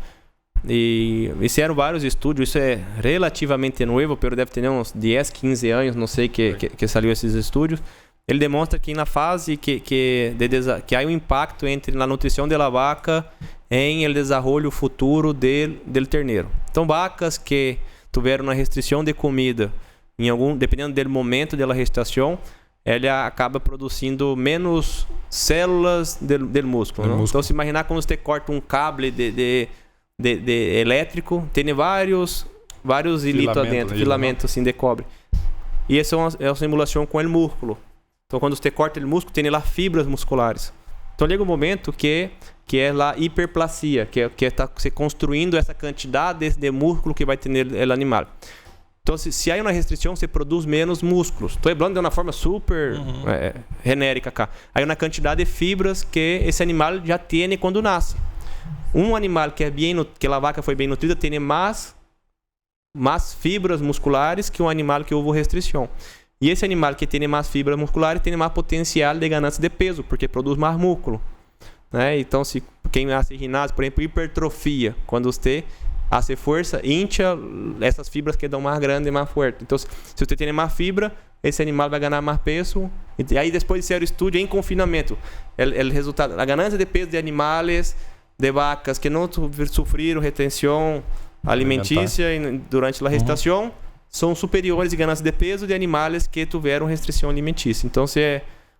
E fizeram vários estudos, isso é relativamente novo, pero deve ter uns 10, 15 anos, não sei que saiu esses estudos. Ele demonstra que na fase que há um impacto entre a nutrição da vaca em el desenvolvimento futuro del terneiro. Então, vacas que tiveram uma restrição de comida, dependendo do momento da gestação, ela acaba produzindo menos células del músculo. Então, se imaginar como você corta um cable de elétrico, tem vários hilitos dentro, filamentos assim, de cobre. E essa é uma simulação com o músculo. Então, quando você corta o músculo, tem lá fibras musculares. Então, chega um momento que é a hiperplasia, que está se construindo essa quantidade de músculo que vai ter no animal. Então, se há uma restrição, você produz menos músculos. Estou falando de uma forma super genérica cá. Há uma quantidade de fibras que esse animal já tem quando nasce. Um animal que a vaca foi bem nutrida tem mais fibras musculares que um animal que houve restrição. E esse animal que tem mais fibras musculares tem mais potencial de ganância de peso, porque produz mais músculo. Né? Então, quem nasce em ginásio, por exemplo, hipertrofia, quando você hace fuerza, hincha essas fibras quedam mais grandes e mais fortes. Então, se você tem mais fibra, esse animal vai ganhar mais peso. E aí, depois de ser o estudo em confinamento, o resultado, a ganância de peso de animais, de vacas que não sofreram retenção alimentícia durante a gestação, são superiores em ganância de peso de animais que tiveram restrição alimentícia. Então,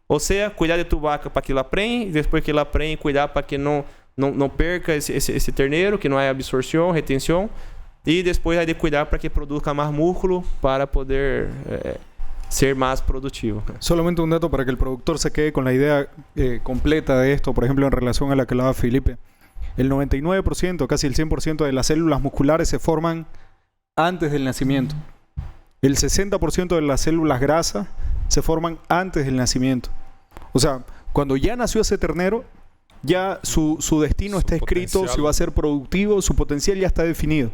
ou seja, cuidar de tu vaca para que ela prenhe, e depois que ela prenhe, cuidar para que não perca esse terneiro, que não há absorção, retenção, e depois aí de cuidar para que produza mais músculo para poder ser más productivo. Solamente un dato para que el productor se quede con la idea completa de esto, por ejemplo, en relación a la que hablaba Felipe. El 99%, casi el 100% de las células musculares se forman antes del nacimiento. El 60% de las células grasas se forman antes del nacimiento. O sea, cuando ya nació ese ternero, ya su destino está escrito, potencial. si va a ser productivo, su potencial ya está definido.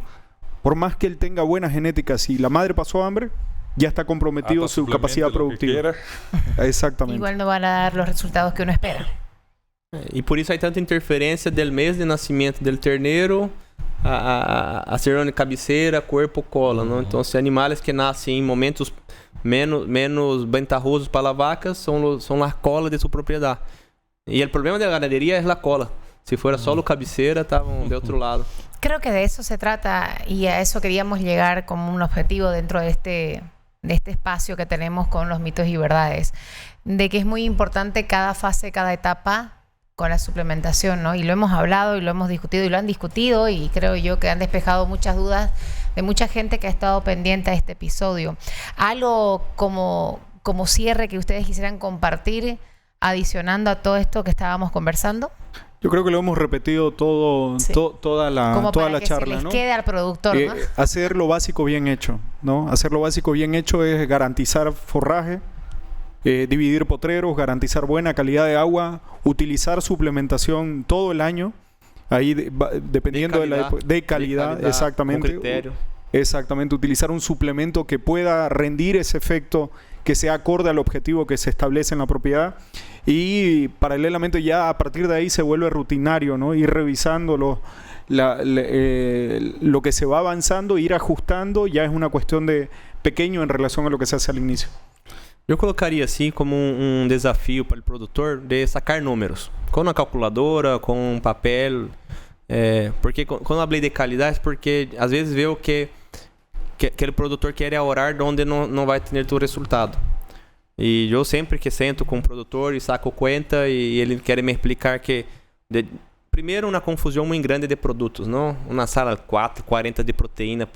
Por más que él tenga buena genética, si la madre pasó hambre, ya está comprometido su capacidad productiva. Exactamente. Igual no van a dar los resultados que uno espera. E por isso há tanta interferência do mês de nascimento do terneiro, a ser de cabeceira, corpo, cola. Não? Então, se animais que nascem em momentos menos ventajosos para a vaca são a cola de sua propriedade. E o problema da ganaderia é a cola. Se fuera solo cabeceira, estavam de outro lado. Creo que de eso se trata y a eso queríamos llegar como un objetivo dentro de este espacio que tenemos con los mitos y verdades, de que es muy importante cada fase, cada etapa con la suplementación, ¿no? Y lo hemos hablado y lo hemos discutido y lo han discutido y creo yo que han despejado muchas dudas de mucha gente que ha estado pendiente a este episodio. Algo como cierre que ustedes quisieran compartir adicionando a todo esto que estábamos conversando. Yo creo que lo hemos repetido todo, Sí. toda la Como para la que charla, se les ¿no? quede al productor, ¿no? Hacer lo básico bien hecho, ¿no? Hacer lo básico bien hecho es garantizar forraje, dividir potreros, garantizar buena calidad de agua, utilizar suplementación todo el año, ahí dependiendo de calidad, exactamente. Con criterio. Exactamente, utilizar un suplemento que pueda rendir ese efecto que sea acorde al objetivo que se establece en la propiedad y paralelamente ya a partir de ahí se vuelve rutinario, ¿no? Ir revisando lo que se va avanzando, ir ajustando, ya es una cuestión de pequeño en relación a lo que se hace al inicio. Eu colocaria assim como um desafio para o produtor de sacar números, com uma calculadora, com um papel, porque quando eu falei de qualidade, porque às vezes vê o que aquele produtor quer orar onde não vai ter o resultado. E eu sempre que sento com o produtor e saco conta e ele quer me explicar que primeiro uma confusão muito grande de produtos, não? Uma sala 40 de proteína,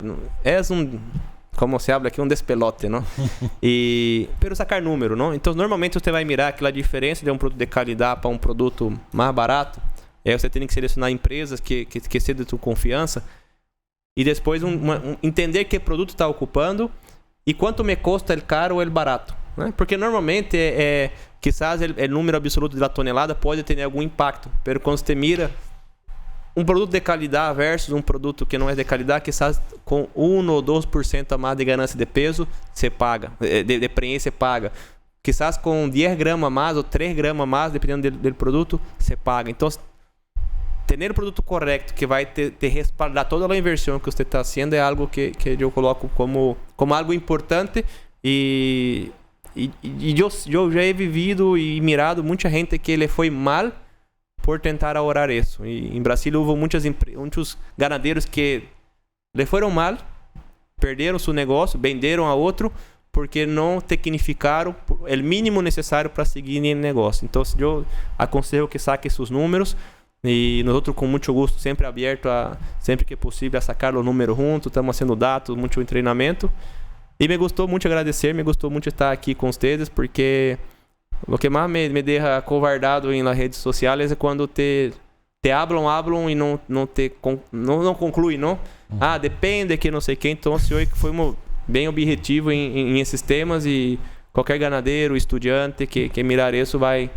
como se habla aqui, um despelote, não? Pero sacar número, não? Então, normalmente você vai mirar aquela diferença de um produto de qualidade para um produto mais barato. Aí você tem que selecionar empresas que sejam de tua confiança e depois entender que produto está ocupando e quanto me custa o caro ou o barato, né? Porque normalmente quizás o número absoluto da tonelada pode ter algum impacto, pero quando você mira um produto de qualidade versus um produto que não é de qualidade, quizás com 1 ou 2% a mais de ganância de peso, você paga, de prenhe você paga. Quizás com 10 gramas a mais ou 3 gramas a mais, dependendo do produto, você paga. Então, ter o produto correto, que vai te respaldar toda a inversão que você está fazendo, é algo que eu coloco como algo importante e eu já he vivido e mirado muita gente que ele foi mal por tentar orar isso. E em Brasil houve muitos ganadeiros que le foram mal, perderam seu negócio, venderam a outro porque não tecnificaram o mínimo necessário para seguir no negócio. Então, eu aconselho que saque seus números e nós outros com muito gosto, sempre aberto sempre que possível a sacar o número junto, estamos fazendo dados, muito treinamento. E me gostou muito agradecer, me gostou muito estar aqui com vocês, porque o que mais me deixa covardado nas redes sociais é quando te hablam e não conclui, não? Ah, depende que não sei quem. Então, hoje foi bem objetivo em esses temas e qualquer ganadeiro, estudante que mirar isso vai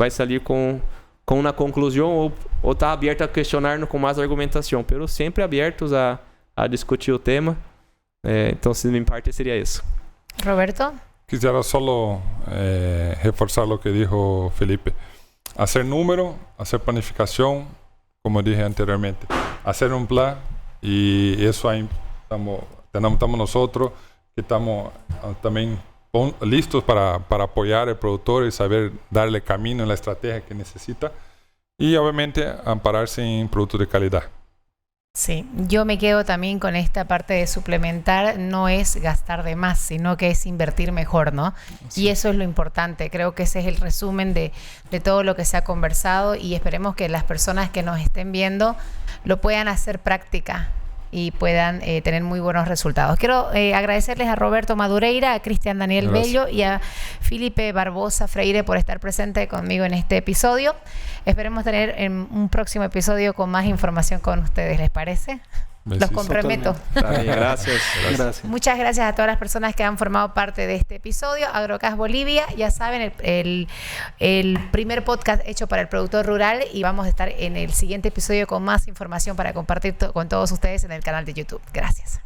sair com uma conclusão ou está aberto a questionar com mais argumentação, pero sempre abertos a discutir o tema. Então, se me parte, seria isso. Roberto? Quisiera solo reforzar lo que dijo Felipe. Hacer número, hacer planificación, como dije anteriormente. Hacer un plan Y eso ahí estamos nosotros que estamos también listos para apoyar al productor y saber darle camino en la estrategia que necesita y obviamente ampararse en productos de calidad. Sí, yo me quedo también con esta parte de suplementar, no es gastar de más, sino que es invertir mejor, ¿no? Sí. Y eso es lo importante, creo que ese es el resumen de todo lo que se ha conversado y esperemos que las personas que nos estén viendo lo puedan hacer práctica y puedan tener muy buenos resultados. Quiero agradecerles a Roberto Madureira, a Cristian Daniel Bello y a Felipe Barbosa Freire por estar presente conmigo en este episodio. Esperemos tener en un próximo episodio con más información con ustedes, ¿les parece? Los comprometo. Gracias. Muchas gracias a todas las personas que han formado parte de este episodio. Agrocast Bolivia, ya saben, el primer podcast hecho para el productor rural y vamos a estar en el siguiente episodio con más información para compartir con todos ustedes en el canal de YouTube. Gracias.